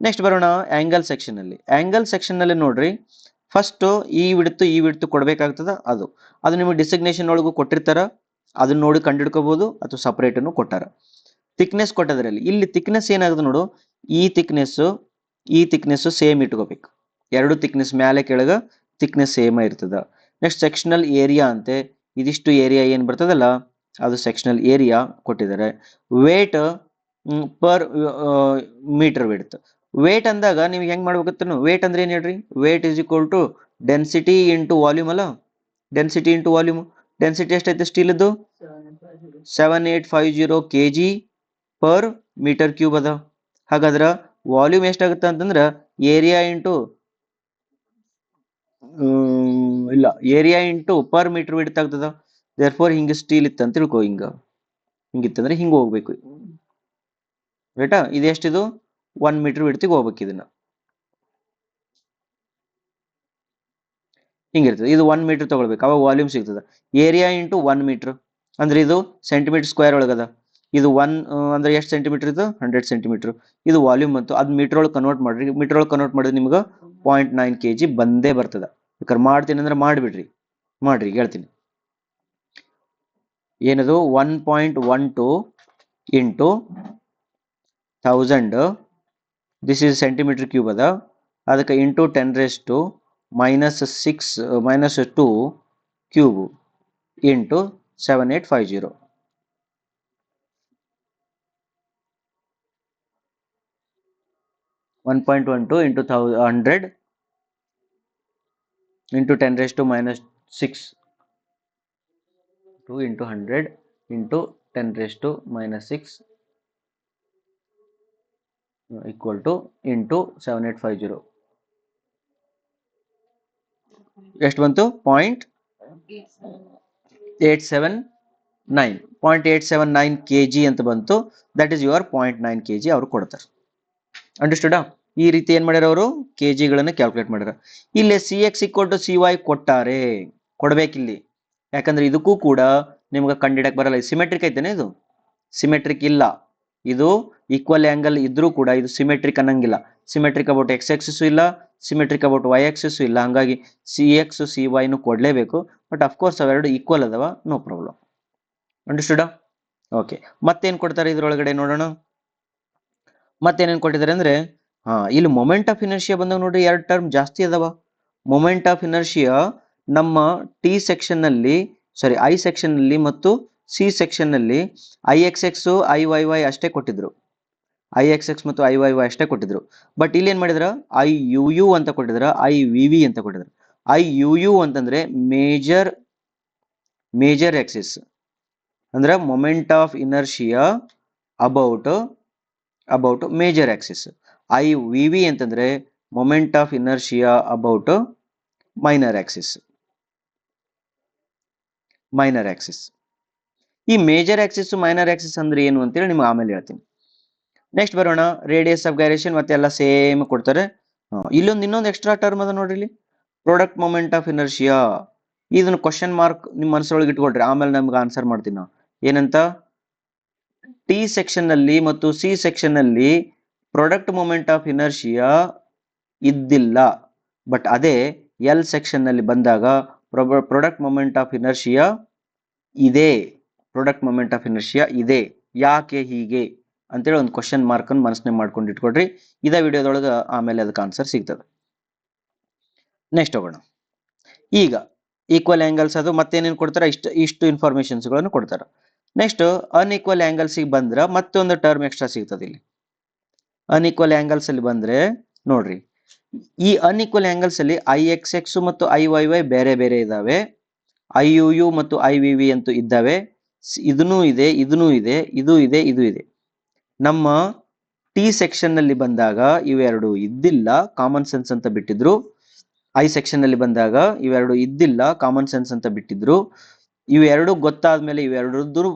ನೆಕ್ಸ್ಟ್ ಬರೋಣ ಆಂಗಲ್ ಸೆಕ್ಷನ್ ಅಲ್ಲಿ. ಆಂಗಲ್ ಸೆಕ್ಷನ್ ನಲ್ಲಿ ನೋಡ್ರಿ, ಫಸ್ಟ್ ಈ ವಿಡ್ತ್ ಕೊಡ್ಬೇಕಾಗ್ತದ. ಅದು ನಿಮಗೆ ಡಿಸಿಗ್ನೇಷನ್ ಒಳಗೂ ಕೊಟ್ಟಿರ್ತಾರ, ಅದನ್ನ ನೋಡಿ ಕಂಡಿಡ್ಕೋಬಹುದು, ಅಥವಾ ಸಪರೇಟ್ ಅನ್ನು ಕೊಟ್ಟಾರ. ಥಿಕ್ನೆಸ್ ಕೊಟ್ಟದ್ರಲ್ಲಿ ಇಲ್ಲಿ ಥಿಕ್ನೆಸ್ ಏನಾಗುತ್ತೆ ನೋಡು, ಈ ಥಿಕ್ನೆಸ್ ಸೇಮ್ ಇಟ್ಕೋಬೇಕು. ಎರಡು ಥಿಕ್ನೆಸ್ ಮೇಲೆ ಕೆಳಗ ಥಿಕ್ನೆಸ್ ಸೇಮ್ ಇರ್ತದ. ನೆಕ್ಸ್ಟ್ ಸೆಕ್ಷನಲ್ ಏರಿಯಾ ಅಂತೆ, ಇದಿಷ್ಟು ಏರಿಯಾ ಏನ್ ಬರ್ತದಲ್ಲ ಅದು ಸೆಕ್ಷನಲ್ ಏರಿಯಾ ಕೊಟ್ಟಿದ್ದಾರೆ. Weight per metre width. Weight ಅಂದಾಗ ನೀವು ಹೆಂಗ್ ಮಾಡ್ಬೇಕತ್ತ, ವೇಟ್ ಅಂದ್ರೆ ಏನ್ ಹೇಳ್ರಿ? Weight is equal to density into volume ಅಲ್ಲ. Density into volume. ಡೆನ್ಸಿಟಿ ಎಷ್ಟೈತೆ ಸ್ಟೀಲ್ದು? 7850 kg ಪರ್ ಮೀಟರ್ ಕ್ಯೂಬ್ ಅದ. ಹಾಗಾದ್ರ ವಾಲ್ಯೂಮ್ ಎಷ್ಟಾಗುತ್ತೆ ಅಂತಂದ್ರ area into area into per metre width ಆಗ್ತದ. ದೇರ್ಫೋರ್ ಹಿಂಗ ಸ್ಟೀಲ್ ಇತ್ತು ಅಂತ ತಿಳ್ಕೊ, ಹಿಂಗಿತ್ತಂದ್ರೆ ಹಿಂಗ ಹೋಗ್ಬೇಕು, ರೈಟಾ? ಇದು ಎಷ್ಟಿದು? 1 ಮೀಟರ್ ವಿಡ್ತಿಗೆ ಹೋಗ್ಬೇಕು. ಇದನ್ನ ಹಿಂಗಿರ್ತದೆ. ಇದು 1 ಮೀಟರ್ ತಗೊಳ್ಬೇಕು, ಅವಾಗ ವಾಲ್ಯೂಮ್ ಸಿಗ್ತದ. ಏರಿಯಾ ಇಂಟು 1 ಮೀಟರ್ ಅಂದ್ರೆ ಇದು ಸೆಂಟಿಮೀಟರ್ ಸ್ಕ್ವೇರ್ ಒಳಗದ. ಇದು 1 ಅಂದ್ರೆ ಎಷ್ಟು ಸೆಂಟಿಮೀಟರ್? ಇದು 100 ಸೆಂಟಿಮೀಟರ್. ಇದು ವಾಲ್ಯೂಮ್ ಬಂತು. ಅದ್ ಮೀಟರ್ ಒಳಗೆ ಕನ್ವರ್ಟ್ ಮಾಡ್ರಿ. ಮೀಟರ್ ಒಳಗೆ ಕನ್ವರ್ಟ್ ಮಾಡಿದ್ರೆ ನಿಮ್ಗೆ 0.9 kg ಬಂದೇ ಬರ್ತದ. ಬೇಕಾದ್ರೆ ಮಾಡ್ತೀನಿ ಅಂದ್ರೆ ಮಾಡ್ರಿ ಹೇಳ್ತೀನಿ. ಏನದು 1.12 into 1000 this is centimetre cube ಅದ, ಅದಕ್ಕೆ into 10⁻⁻2 cube into 7850. 1.12 into 100 into 10⁻⁻6 2 into 100 into 10⁻⁻6 equal to into 7850. ಎಷ್ಟು ಬಂತು? 0.879 kg ಅಂತ ಬಂತು. ದಟ್ ಈಸ್ ಯುವರ್ 0.9 kg ಅವ್ರು ಕೊಡ್ತಾರೆ. ಅಂಡರ್ಸ್ಟುಡಾ? ಈ ರೀತಿ ಏನ್ ಮಾಡ್ಯಾರ ಅವರು ಕೆಜಿಗಳನ್ನು ಕ್ಯಾಲ್ಕುಲೇಟ್ ಮಾಡ್ಯಾರ. ಇಲ್ಲಿ CX = CY ಕೊಡ್ಬೇಕಿಲ್ಲಿ, ಯಾಕಂದ್ರೆ ಇದಕ್ಕೂ ಕೂಡ ನಿಮ್ಗೆ ಕಂಡಿಡಕ್ ಬರಲ್ಲ. ಸಿಮೆಟ್ರಿಕ್ ಐತೇನೆ, ಇದು ಸಿಮೆಟ್ರಿಕ್ ಇಲ್ಲ. ಇದು ಈಕ್ವಲ್ ಆಂಗಲ್ ಇದ್ರೂ ಕೂಡ ಇದು ಸಿಮೆಟ್ರಿಕ್ ಅನ್ನಂಗಿಲ್ಲ. ಸಿಮೆಟ್ರಿಕ್ ಅಬೌಟ್ X ಆಕ್ಸಿಸ್ ಇಲ್ಲ, ಸಿಮೆಟ್ರಿಕ್ ಅಬೌಟ್ Y ಆಕ್ಸಿಸ್ ಇಲ್ಲ. ಹಂಗಾಗಿ CX CY ಕೊಡ್ಲೇಬೇಕು. ಬಟ್ ಅಫ್ಕೋರ್ಸ್ ಅವೆರಡು ಈಕ್ವಲ್ ಅದಾವ, ನೋ ಪ್ರಾಬ್ಲಮ್. ಅಂಡರ್ಸ್ಟುಡಾ? ಓಕೆ, ಮತ್ತೇನ್ ಕೊಡ್ತಾರೆ ಇದ್ರೊಳಗಡೆ ನೋಡೋಣ. ಮತ್ತೇನೇನು ಕೊಟ್ಟಿದ್ದಾರೆ ಅಂದ್ರೆ ಇಲ್ಲಿ ಮೊಮೆಂಟ್ ಆಫ್ ಇನರ್ಷಿಯಾ ಬಂದಾಗ ನೋಡ್ರಿ, ಎರಡು ಟರ್ಮ್ ಜಾಸ್ತಿ ಅದಾವ. ಮೊಮೆಂಟ್ ಆಫ್ ಇನರ್ಷಿಯಾ ನಮ್ಮ I ಸೆಕ್ಷನ್ ನಲ್ಲಿ ಮತ್ತು C ಸೆಕ್ಷನ್ ನಲ್ಲಿ IXX IYY ಅಷ್ಟೇ ಕೊಟ್ಟಿದ್ರು. IXX ಮತ್ತು IYY ಅಷ್ಟೇ ಕೊಟ್ಟಿದ್ರು. ಬಟ್ ಇಲ್ಲಿ ಏನ್ ಮಾಡಿದ್ರ, IUU ಅಂತ ಕೊಟ್ಟಿದ್ರ, IVV ಅಂತ ಕೊಟ್ಟಿದ್ರ. IUU ಅಂತಂದ್ರೆ ಮೇಜರ್ ಆಕ್ಸಿಸ್ ಅಂದ್ರೆ moment of inertia about major Axis. IVV ಅಂತಂದ್ರೆ moment of inertia about minor Axis. ಈ ಮೇಜರ್ ಆಕ್ಸಿಸ್ ಮೈನರ್ ಆಕ್ಸಿಸ್ ಅಂದ್ರೆ ಏನು ಅಂತೇಳಿ ನಿಮ್ಗೆ ಆಮೇಲೆ ಹೇಳ್ತೀನಿ. ನೆಕ್ಸ್ಟ್ ಬರೋಣ, ರೇಡಿಯಸ್ ಆಫ್ ಗೈರೇಷನ್ ಮತ್ತೆ ಎಲ್ಲ ಸೇಮ್ ಕೊಡ್ತಾರೆ. ಇನ್ನೊಂದು ಎಕ್ಸ್ಟ್ರಾ ಟರ್ಮ್ ಅದ ನೋಡ್ರಿ, ಇಲ್ಲಿ ಪ್ರಾಡಕ್ಟ್ ಮೊಮೆಂಟ್ ಆಫ್ ಇನರ್ಷಿಯಾ. ಇದನ್ನ ಕ್ವಶನ್ ಮಾರ್ಕ್ ನಿಮ್ಮ ಮನಸ್ಸೊಳಗೆ ಇಟ್ಕೊಳ್ರಿ, ಆಮೇಲೆ ನಮ್ಗೆ ಆನ್ಸರ್ ಮಾಡ್ತೀನಿ ನಾವು. ಏನಂತ, T ಸೆಕ್ಷನ್ ನಲ್ಲಿ ಮತ್ತು C ಸೆಕ್ಷನ್ ನಲ್ಲಿ ಪ್ರಾಡಕ್ಟ್ ಮೊಮೆಂಟ್ ಆಫ್ ಇನರ್ಷಿಯಾ ಇದ್ದಿಲ್ಲ. ಬಟ್ ಅದೇ L ಸೆಕ್ಷನ್ ನಲ್ಲಿ ಬಂದಾಗ ಪ್ರಾಡಕ್ಟ್ ಮೊಮೆಂಟ್ ಆಫ್ ಇನರ್ಷಿಯಾ ಇದೆ. ಯಾಕೆ ಹೀಗೆ ಅಂತೇಳಿ ಒಂದು ಕ್ವಶನ್ ಮಾರ್ಕ್ ಅನ್ನು ಮನಸ್ಸಿನ ಮಾಡ್ಕೊಂಡು ಇಟ್ಕೊಡ್ರಿ. ಇದೇ ವಿಡಿಯೋದೊಳಗೆ ಆಮೇಲೆ ಅದಕ್ಕೆ ಆನ್ಸರ್ ಸಿಗ್ತದೆ. ನೆಕ್ಸ್ಟ್ ಹೋಗೋಣ. ಈಗ ಈಕ್ವಲ್ ಆಂಗಲ್ಸ್ ಅದು ಮತ್ತೇನೇನು ಕೊಡ್ತಾರೆ, ಇಷ್ಟು ಇನ್ಫಾರ್ಮೇಶನ್ಸ್ ಗಳನ್ನು ಕೊಡ್ತಾರೆ. ನೆಕ್ಸ್ಟ್ ಅನ್ಈಕ್ವಲ್ ಆಂಗಲ್ಸ್ ಬಂದ್ರೆ ಮತ್ತೊಂದು ಟರ್ಮ್ ಎಕ್ಸ್ಟ್ರಾ ಸಿಗ್ತದೆ. ಇಲ್ಲಿ ಅನ್ಈಕ್ವಲ್ ಆಂಗಲ್ಸ್ ಅಲ್ಲಿ ಬಂದ್ರೆ ನೋಡ್ರಿ, ಈ ಅನ್ಈಕ್ವಲ್ ಆಂಗಲ್ಸ್ ಅಲ್ಲಿ IXX ಮತ್ತು IYY ಬೇರೆ ಬೇರೆ ಇದಾವೆ. IUU ಮತ್ತು IVV ಅಂತೂ ಇದ್ದಾವೆ. ಇದೂ ಇದೆ, ಇದು ಇದೆ. ನಮ್ಮ T ಸೆಕ್ಷನ್ ನಲ್ಲಿ ಬಂದಾಗ ಇವೆರಡು ಇದ್ದಿಲ್ಲ, ಕಾಮನ್ ಸೆನ್ಸ್ ಅಂತ ಬಿಟ್ಟಿದ್ರು. I ಸೆಕ್ಷನ್ ನಲ್ಲಿ ಬಂದಾಗ ಇವೆರಡು ಇದ್ದಿಲ್ಲ, ಕಾಮನ್ ಸೆನ್ಸ್ ಅಂತ ಬಿಟ್ಟಿದ್ರು. ಇವೆರಡು ಗೊತ್ತಾದ್ಮೇಲೆ ಇವೆರಡು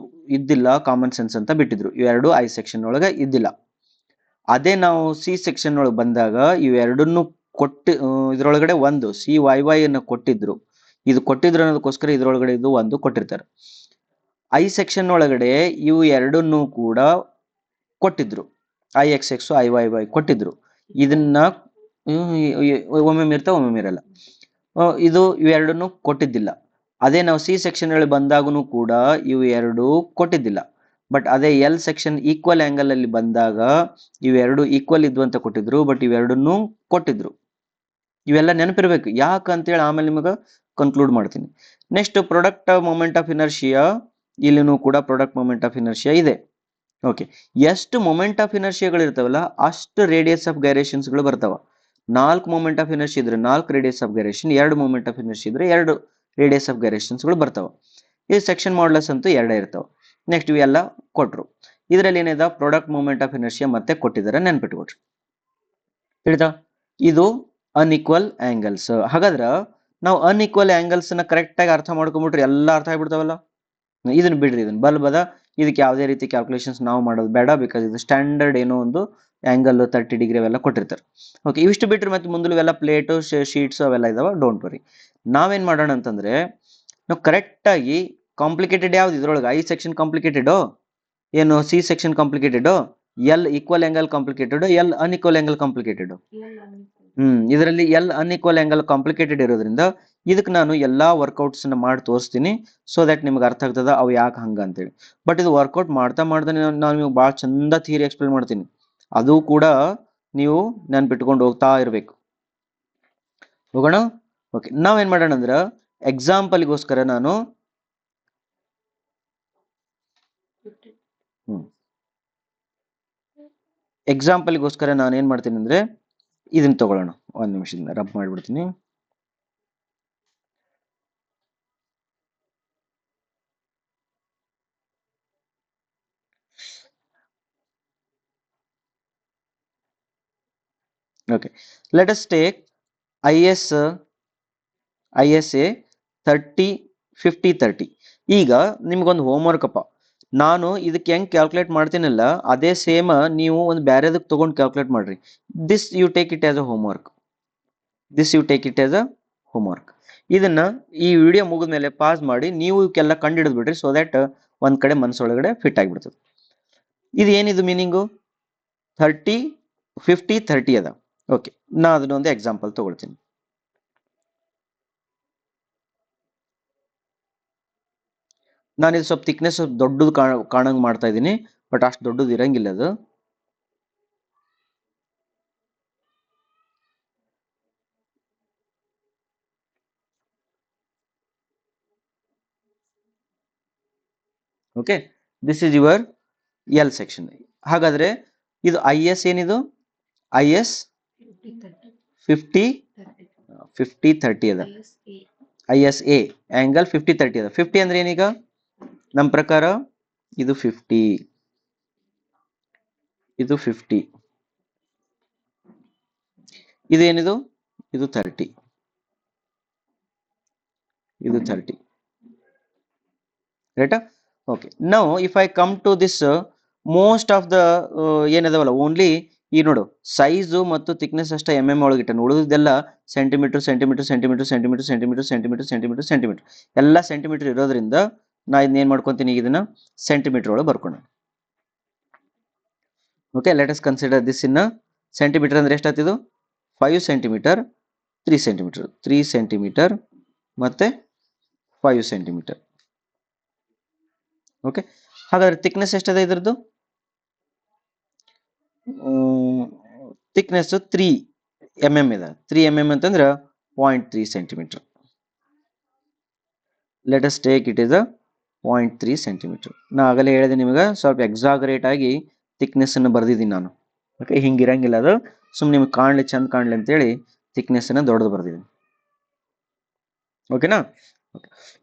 ಇದ್ದಿಲ್ಲ, ಕಾಮನ್ ಸೆನ್ಸ್ ಅಂತ ಬಿಟ್ಟಿದ್ರು. ಇವೆರಡು I ಸೆಕ್ಷನ್ ಒಳಗೆ ಇದ್ದಿಲ್ಲ. ಅದೇ ನಾವು C ಸೆಕ್ಷನ್ ಒಳಗೆ ಬಂದಾಗ ಇವೆರಡನ್ನು ಇದ್ರೊಳಗಡೆ ಒಂದು CYY ಅನ್ನು ಕೊಟ್ಟಿದ್ರು. ಇದು ಕೊಟ್ಟಿದ್ರು ಅನ್ನೋದಕ್ಕೋಸ್ಕರ ಇದ್ರೊಳಗಡೆ ಇದು ಒಂದು ಕೊಟ್ಟಿರ್ತಾರೆ. I ಸೆಕ್ಷನ್ ಒಳಗಡೆ ಇವು ಎರಡನ್ನು ಕೂಡ ಕೊಟ್ಟಿದ್ರು, IXX IYY ಕೊಟ್ಟಿದ್ರು. ಇದನ್ನ ಒಮ್ಮೆ ಇರ್ತಾವ, ಒಮ್ಮೆ ಇರಲ್ಲ. ಇವೆರಡನ್ನು ಕೊಟ್ಟಿದ್ದಿಲ್ಲ. ಅದೇ ನಾವು C ಸೆಕ್ಷನ್ ಒಳಗೆ ಬಂದಾಗೂ ಕೂಡ ಇವು ಎರಡು ಕೊಟ್ಟಿದ್ದಿಲ್ಲ. ಬಟ್ ಅದೇ L ಸೆಕ್ಷನ್ ಈಕ್ವಲ್ ಆಂಗಲ್ ಅಲ್ಲಿ ಬಂದಾಗ ಇವೆರಡು ಈಕ್ವಲ್ ಇದ್ವು ಅಂತ ಕೊಟ್ಟಿದ್ರು. ಬಟ್ ಇವೆರಡನ್ನು ಕೊಟ್ಟಿದ್ರು. ಇವೆಲ್ಲ ನೆನಪಿರ್ಬೇಕು, ಯಾಕಂತೇಳಿ ಆಮೇಲೆ ನಿಮಗೆ ಕನ್ಕ್ಲೂಡ್ ಮಾಡ್ತೀನಿ. Next product moment of inertia, ಇಲ್ಲಿನೂ ಕೂಡ ಪ್ರಾಡಕ್ಟ್ ಮೊಮೆಂಟ್ ಆಫ್ ಇನರ್ಷಿಯಾ ಇದೆ. ಓಕೆ, ಎಷ್ಟು ಮೊಮೆಂಟ್ ಆಫ್ ಇನರ್ಷಿಯಾಗಳು ಇರ್ತಾವಲ್ಲ ಅಷ್ಟು ರೇಡಿಯಸ್ ಆಫ್ ಗೈರೇಷನ್ಸ್ ಗಳು ಬರ್ತಾವ. 4 ಮೊಮೆಂಟ್ ಆಫ್ ಇನರ್ಷಿಯಾ ಇದ್ರೆ 4 radius of gyration, 2 moment of inertia ಇದ್ರೆ 2 ರೇಡಿಯಸ್ ಆಫ್ ಗೈರೇಷನ್ಸ್ ಗಳು ಬರ್ತಾವ. ಈ ಸೆಕ್ಷನ್ ಮಾಡ್ಯುಲಸ್ ಅಂತೂ 2 ಇರ್ತಾವ. ನೆಕ್ಸ್ಟ್ ಇವೆಲ್ಲ ಕೊಟ್ರು. ಇದರಲ್ಲಿ ಏನಿದೆ, ಪ್ರಾಡಕ್ಟ್ ಮೊಮೆಂಟ್ ಆಫ್ ಇನರ್ಷಿಯಾ ಮತ್ತೆ ಕೊಟ್ಟಿದ್ದಾರೆ, ನೆನ್ಪಿಟ್ಕೊಡ್ರಿ. ತಿಳಿತಾ? ಇದು ಅನ್ಈಕ್ವಲ್ ಆಂಗಲ್ಸ್. ಹಾಗಾದ್ರೆ ನಾವು ಅನ್ಈಕ್ವಲ್ ಆಂಗಲ್ಸ್ ನ ಕರೆಕ್ಟ್ ಆಗಿ ಅರ್ಥ ಮಾಡ್ಕೊಂಡ್ಬಿಟ್ರೆ ಎಲ್ಲ ಅರ್ಥ ಆಗ್ಬಿಡ್ತಾವಲ್ಲ. ಇದನ್ನ ಬಿಡ್ರಿ, ಇದನ್ನ ಬಲ್ಬದ, ಇದಕ್ಕೆ ಯಾವುದೇ ರೀತಿ ಕ್ಯಾಲ್ಕುಲೇಷನ್ಸ್ ನಾವು ಮಾಡೋದು ಬೇಡ. ಬಿಕಾಸ್ ಇದು ಸ್ಟ್ಯಾಂಡರ್ಡ್ ಏನೋ ಒಂದು ಆಂಗಲ್ 30 ಡಿಗ್ರಿ ಅವೆಲ್ಲ ಕೊಟ್ಟಿರ್ತಾರೆ. ಓಕೆ, ಇವಿಷ್ಟು ಬಿಟ್ರೆ ಮತ್ತೆ ಮುಂದೆ ಇವೆಲ್ಲ ಪ್ಲೇಟು ಶೀಟ್ಸ್ ಅವೆಲ್ಲ ಇದಾವ, ಡೋಂಟ್ ವರಿ. ನಾವೇನ್ ಮಾಡೋಣ ಅಂತಂದ್ರೆ, ನಾವು ಕರೆಕ್ಟ್ ಆಗಿ ಕಾಂಪ್ಲಿಕೇಟೆಡ್ ಯಾವ್ದು ಇದ್ರೊಳಗೆ, I ಸೆಕ್ಷನ್ ಕಾಂಪ್ಲಿಕೇಟೆಡ್ ಏನು, C section complicated, L equal angle complicated, L unequal angle complicated. ಇದರಲ್ಲಿ L ಅನ್ಈಕ್ವಲ್ ಆಂಗಲ್ ಕಾಂಪ್ಲಿಕೇಟೆಡ್ ಇರೋದ್ರಿಂದ ಇದಕ್ಕೆ ನಾನು ಎಲ್ಲಾ ವರ್ಕೌಟ್ಸ್ನ ಮಾಡಿ ತೋರಿಸ್ತೀನಿ, ಸೊ ದಟ್ ನಿಮ್ಗೆ ಅರ್ಥ ಆಗ್ತದ ಅವು ಯಾಕೆ ಹಂಗ ಅಂತೇಳಿ. ಬಟ್ ಇದು ವರ್ಕೌಟ್ ಮಾಡ್ತಾ ನಾನು ನಿಮ್ಗೆ ಭಾಳ ಚಂದ ಥಿಯರಿ ಎಕ್ಸ್ಪ್ಲೇನ್ ಮಾಡ್ತೀನಿ, ಅದು ಕೂಡ ನೀವು ನೆನ್ಪಿಟ್ಕೊಂಡು ಹೋಗ್ತಾ ಇರಬೇಕು. ಹೋಗೋಣ. ಓಕೆ, ನಾವೇನ್ ಮಾಡೋಣ ಅಂದ್ರೆ ಎಕ್ಸಾಂಪಲ್ಗೋಸ್ಕರ ನಾನು ಏನ್ ಮಾಡ್ತೀನಿ ಅಂದ್ರೆ ಇದನ್ನ ತಗೊಳ್ಳೋಣ. ಒಂದ್ ನಿಮಿಷದಿಂದ ರಬ್ ಮಾಡಿಬಿಡ್ತೀನಿ. Okay, let us take ISA 30-50-30. ಈಗ ನಿಮ್ಗೊಂದು ಹೋಮ್ವರ್ಕ್ ಅಪ್ಪ, ನಾನು ಇದಕ್ಕೆ ಹೆಂಗ್ ಕ್ಯಾಲ್ಕುಲೇಟ್ ಮಾಡ್ತೀನಲ್ಲ ಅದೇ ಸೇಮ್ ನೀವು ಒಂದು ಬ್ಯಾರೆದಕ್ಕೆ ತಗೊಂಡು ಕ್ಯಾಲ್ಕುಲೇಟ್ ಮಾಡ್ರಿ. This you take it as a homework. ಇದನ್ನ ಈ ವಿಡಿಯೋ ಮುಗಿದ ಮೇಲೆ ಪಾಸ್ ಮಾಡಿ ನೀವು ಇವಕ್ಕೆಲ್ಲ ಕಂಡು ಹಿಡಿದು ಬಿಡ್ರಿ, ಸೊ ದಟ್ ಒಂದ್ ಕಡೆ ಮನಸ್ಸೊಳಗಡೆ ಫಿಟ್ ಆಗಿಬಿಡ್ತದೆ. ಇದು ಏನಿದು ಮೀನಿಂಗು? 30-50-30 ಅದ. ಓಕೆ, ನಾ ಅದನ್ನೊಂದು ಎಕ್ಸಾಂಪಲ್ ತಗೊಳ್ತೀನಿ. ನಾನು ಇದು ಸ್ವಲ್ಪ ಥಿಕ್ನೆಸ್ ದೊಡ್ಡದು ಕಾಣಂಗ್ ಮಾಡ್ತಾ ಇದ್ದೀನಿ, ಬಟ್ ಅಷ್ಟು ದೊಡ್ಡದು ಇರಂಗಿಲ್ಲ ಅದು. Okay, this is your L section. ಹಾಗಾದ್ರೆ ಇದು IS ಏನಿದು? IS 50-30 ಅದ. ISA ಆಂಗಲ್ 50-30 ಅದ. 50 ಅಂದ್ರೆ ಏನೀಗ ನಮ್ಮ ಪ್ರಕಾರ ಇದು 50, ಇದು 50, ಇದು ಏನಿದು? ಇದು 30, ಇದು 30. ರೈಟಾ? Okay, now if I come to this most of the ಏನದವಲ್ಲ ಓನ್ಲಿ ಈ ನೋಡು ಸೈಜು ಮತ್ತು ಥಿಕ್ನೆಸ್ ಅಷ್ಟೇ MM ಒಳಗಿಟ್ಟನು, ಉಳಿದೆಲ್ಲ ಸೆಂಟಿಮೀಟರ್ ಎಲ್ಲ ಸೆಂಟಿಮೀಟರ್ ಇರೋದ್ರಿಂದ ನಾ ಇದನ್ನ ಮಾಡ್ಕೊಂತೀನಿ, ಇದನ್ನ ಸೆಂಟಿಮೀಟರ್ ಒಳಗೆ ಬರ್ಕೊಂಡು. Okay, let us consider this in centimetre ಅಂದ್ರೆ ಎಷ್ಟಾಗ್ತಿದು? 5 ಸೆಂಟಿಮೀಟರ್ 3 ಸೆಂಟಿಮೀಟರ್ 3 ಸೆಂಟಿಮೀಟರ್ ಮತ್ತೆ 5 ಸೆಂಟಿಮೀಟರ್. ಓಕೆ, ಹಾಗಾದ್ರೆ ಥಿಕ್ನೆಸ್ ಎಷ್ಟದ ಇದ್ರದ್ದು? ಥಿಕ್ನೆಸ್ 3 mm ಇದೆ. 3 mm ಅಂತಂದ್ರೆ 0.3 centimetre. Let us take it is a 0.3 centimetre. ನಾ ಆಗಲೇ ಹೇಳಿದೆ ನಿಮಗೆ, ಸ್ವಲ್ಪ ಎಕ್ಸಾಗರೇಟ್ ಆಗಿ ಥಿಕ್ನೆಸ್ ಅನ್ನು ಬರ್ದಿದ್ದೀನಿ ನಾನು. ಓಕೆ, ಹಿಂಗಿರಂಗಿಲ್ಲ ಅದು, ಸುಮ್ಮನೆ ನಿಮ್ಗೆ ಕಾಣಲಿ ಚಂದ ಕಾಣಲಿ ಅಂತೇಳಿ ಥಿಕ್ನೆಸ್ ಅನ್ನ ದೊಡ್ಡದು ಬರ್ದಿದ್ದೀನಿ. ಓಕೆನಾ?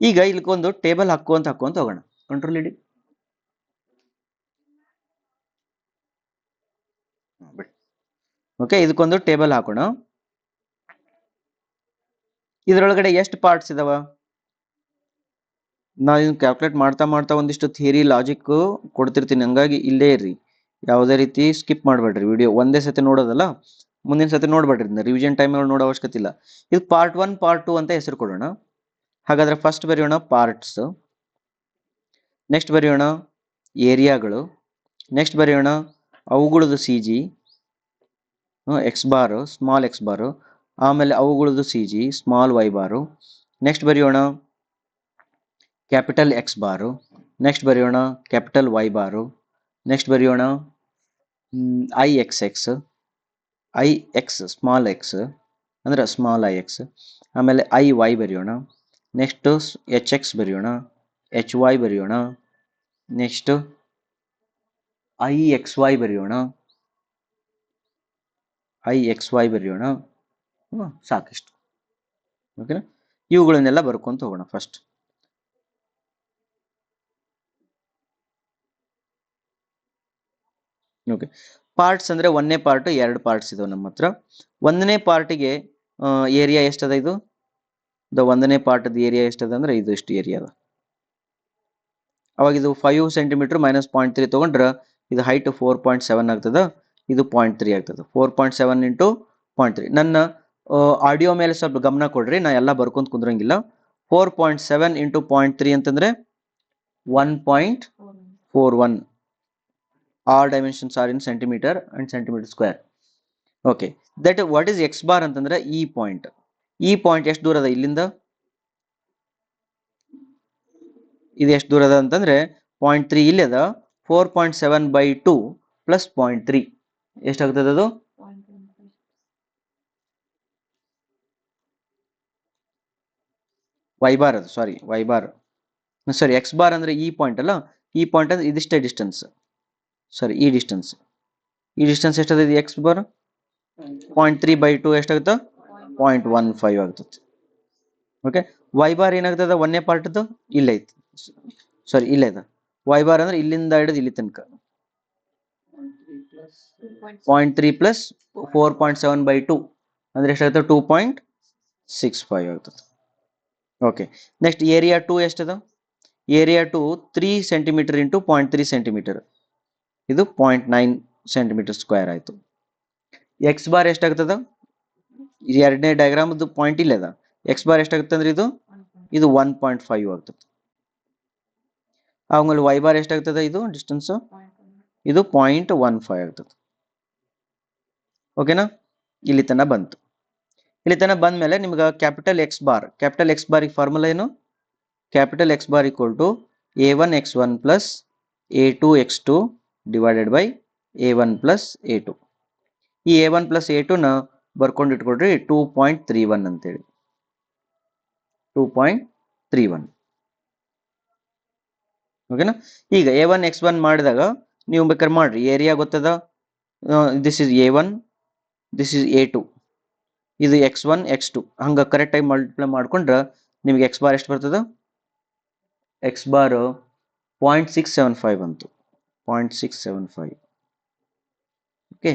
ಈಗ ಇಲ್ಕೊಂದು ಟೇಬಲ್ ಹಾಕುವಂತ ಹೋಗೋಣ. ಕಂಟ್ರೋಲ್ ಇಡಿ. ಓಕೆ, ಇದಕ್ಕೊಂದು ಟೇಬಲ್ ಹಾಕೋಣ. ಇದರೊಳಗಡೆ ಎಷ್ಟು ಪಾರ್ಟ್ಸ್ ಇದಾವ? ನಾ ಇದನ್ನ ಕ್ಯಾಲ್ಕುಲೇಟ್ ಮಾಡ್ತಾ ಒಂದಿಷ್ಟು ಥಿಯರಿ ಲಾಜಿಕ್ ಕೊಡ್ತಿರ್ತೀನಿ, ಹಂಗಾಗಿ ಇಲ್ಲೇ ಇರ್ರಿ, ಯಾವುದೇ ರೀತಿ ಸ್ಕಿಪ್ ಮಾಡಬೇಡ್ರಿ. ವಿಡಿಯೋ ಒಂದೇ ಸತಿ ನೋಡೋದಲ್ಲ, ಮುಂದಿನ ಸತಿ ನೋಡ್ಬೇಡ್ರಿ, ರಿವಿಷನ್ ಟೈಮ್ ನೋಡೋ ಅವಶ್ಯಕತೆ ಇಲ್ಲ. ಇದು ಪಾರ್ಟ್ 1 ಪಾರ್ಟ್ 2 ಅಂತ ಹೆಸರು ಕೊಡೋಣ. ಹಾಗಾದ್ರೆ ಫಸ್ಟ್ ಬರೆಯೋಣ ಪಾರ್ಟ್ಸ್, ನೆಕ್ಸ್ಟ್ ಬರೆಯೋಣ ಏರಿಯಾಗಳು, ನೆಕ್ಸ್ಟ್ ಬರೆಯೋಣ ಅವುಗಳದ್ದು CG X bar small X bar, ಆಮೇಲೆ ಅವುಗಳದ್ದು CG ಸ್ಮಾಲ್ Y ಬಾರು, ನೆಕ್ಸ್ಟ್ ಬರೆಯೋಣ ಕ್ಯಾಪಿಟಲ್ X ಬಾರು, ನೆಕ್ಸ್ಟ್ ಬರೆಯೋಣ ಕ್ಯಾಪಿಟಲ್ Y ಬಾರು, ನೆಕ್ಸ್ಟ್ ಬರೆಯೋಣ IXX IX ಸ್ಮಾಲ್ X ಅಂದ್ರೆ ಸ್ಮಾಲ್ IX, ಆಮೇಲೆ IY ಬರೆಯೋಣ, ನೆಕ್ಸ್ಟ್ HX ಬರೆಯೋಣ, HY ಬರೆಯೋಣ, ನೆಕ್ಸ್ಟ್ IXY ಬರೆಯೋಣ, IXY ಬರೆಯೋಣ. ಸಾಕಿಷ್ಟು. ಓಕೆನಾ? ಇವುಗಳನ್ನೆಲ್ಲ ಬರ್ಕೊಂತ ಹೋಗೋಣ ಫಸ್ಟ್. ಓಕೆ, ಪಾರ್ಟ್ಸ್ ಅಂದ್ರೆ ಒಂದನೇ ಪಾರ್ಟ್ 2 ಪಾರ್ಟ್ಸ್ ಇದಾವೆ ನಮ್ಮ ಹತ್ರ. ಒಂದನೇ ಪಾರ್ಟಿಗೆ ಏರಿಯಾ ಎಷ್ಟದ? ಇದು ಒಂದನೇ ಪಾರ್ಟ್ ಏರಿಯಾ ಎಷ್ಟದ ಅಂದ್ರೆ ಇದು ಇಷ್ಟು ಏರಿಯಾ ಅದ. ಅವಾಗ ಇದು 5 ಸೆಂಟಿಮೀಟರ್ ಮೈನಸ್ 0.3 ತಗೊಂಡ್ರೆ ಇದು ಹೈಟ್ 4.7 ಆಗ್ತದ, ಇದು 0.3 ಆಗ್ತದೆ. 4.7 ಇಂಟು 0.3. ನನ್ನ ಆಡಿಯೋ ಮೇಲೆ ಸ್ವಲ್ಪ ಗಮನ ಕೊಡ್ರಿ, ನಾ ಎಲ್ಲ ಬರ್ಕೊಂತ ಕುಂದ್ರಂಗಿಲ್ಲ. 4.7 ಇಂಟು 0.3 ಅಂತಂದ್ರೆ 1.41. All dimensions are in centimeter and centimeter square. Okay, that what is X bar ಅಂತಂದ್ರೆ ಈ ಪಾಯಿಂಟ್ ಎಷ್ಟು ದೂರ ಅದ ಇಲ್ಲಿಂದ? ಇದು ಎಷ್ಟು ದೂರ ಅದ ಅಂತಂದ್ರೆ 0.3 ಇಲ್ಲಿ ಅದ 4.7/2 ಪ್ಲಸ್ 0.3 ಎಷ್ಟಾಗ್ತದೆ ಅದು y ಬಾರ್ ಅದು ಸಾರಿ y ಬಾರ್ ಸಾರಿ x ಬಾರ್ ಅಂದ್ರೆ ಈ ಪಾಯಿಂಟ್ ಅಲ್ಲ ಈ ಪಾಯಿಂಟ್ ಅಂದ್ರೆ ಇದಿಷ್ಟೇ ಡಿಸ್ಟೆನ್ಸ್ ಸಾರಿ ಈ ಡಿಸ್ಟೆನ್ಸ್ ಎಷ್ಟಾದ ಇದು x ಬಾರ್ 0.3/2 ಎಷ್ಟಾಗುತ್ತೆ 0.15 ಆಗ್ತದೆ ಓಕೆ y ಬಾರ್ ಏನಾಗ್ತದೆ ಒಂದೇ ಪಾರ್ಟ್ದು ಇಲ್ಲೇ ಐತಿ ಸಾರಿ ಇಲ್ಲೇ ಇದೆ y ಬಾರ್ ಅಂದ್ರೆ ಇಲ್ಲಿಂದ ಹಿಡಿದು ಇಲ್ಲಿ ತನಕ 0.3 ಪ್ಲಸ್ 4.7/2 ಅಂದ್ರೆ ಎಷ್ಟಾಗುತ್ತೆ 2.65 ಆಗ್ತದೆ ಓಕೆ ನೆಕ್ಸ್ಟ್ ಏರಿಯಾ 2 ಎಷ್ಟದ ಏರಿಯಾ 2 3 ಸೆಂಟಿಮೀಟರ್ ಇಂಟು 0.3 ಸೆಂಟಿಮೀಟರ್ ಇದು 0.9 ಸೆಂಟಿಮೀಟರ್ ಸ್ಕ್ವೇರ್ ಆಯ್ತು ಎಕ್ಸ್ ಬಾರ್ ಎಷ್ಟಾಗ್ತದ ಎರಡನೇ ಡಯಾಗ್ರಾಮ್ ಪಾಯಿಂಟ್ ಇಲ್ಲ ಅದ ಎಕ್ಸ್ ಬಾರ್ ಎಷ್ಟಾಗುತ್ತೆ ಅಂದ್ರೆ ಇದು 1.5 ಆಗ್ತದೆ ಆಮೇಲೆ ವೈ ಬಾರ್ ಎಷ್ಟಾಗ್ತದೆ ಇದು ಡಿಸ್ಟೆನ್ಸ್ ಇದು 0.15 ಆಗ್ತದೆ ಓಕೆನಾ ಇಲ್ಲಿ ತನಕ ಬಂತು ಇಲ್ಲಿ ತನಕ ಬಂದ ಮೇಲೆ ನಿಮ್ಗೆ ಕ್ಯಾಪಿಟಲ್ ಎಕ್ಸ್ ಬಾರ್ ಫಾರ್ಮುಲಾ ಏನು capital X bar equal to a1x1 plus a2x2 divided by a1 plus a2 ಈ a1 ಪ್ಲಸ್ a2 ನ ಬರ್ಕೊಂಡು ಇಟ್ಕೊಡ್ರಿ 2.31 ಅಂತೇಳಿ 2.31 ಓಕೆನಾ ಈಗ a1x1 ಮಾಡಿದಾಗ ನೀವು ಬೇಕಾದ್ರೆ ಮಾಡ್ರಿ ಏರಿಯಾ ಗೊತ್ತದ this is a1 this is a2 ಇದು x1 x2 ಹಂಗ ಕರೆಕ್ಟ್ ಆಗಿ ಮಲ್ಟಿಪ್ಲೈ ಮಾಡ್ಕೊಂಡ್ರೆ ನಿಮಗೆ x ಬಾರ್ ಎಷ್ಟು ಬರ್ತದ x ಬಾರ್ 0.675 ಬಂತು 0.675 ಓಕೆ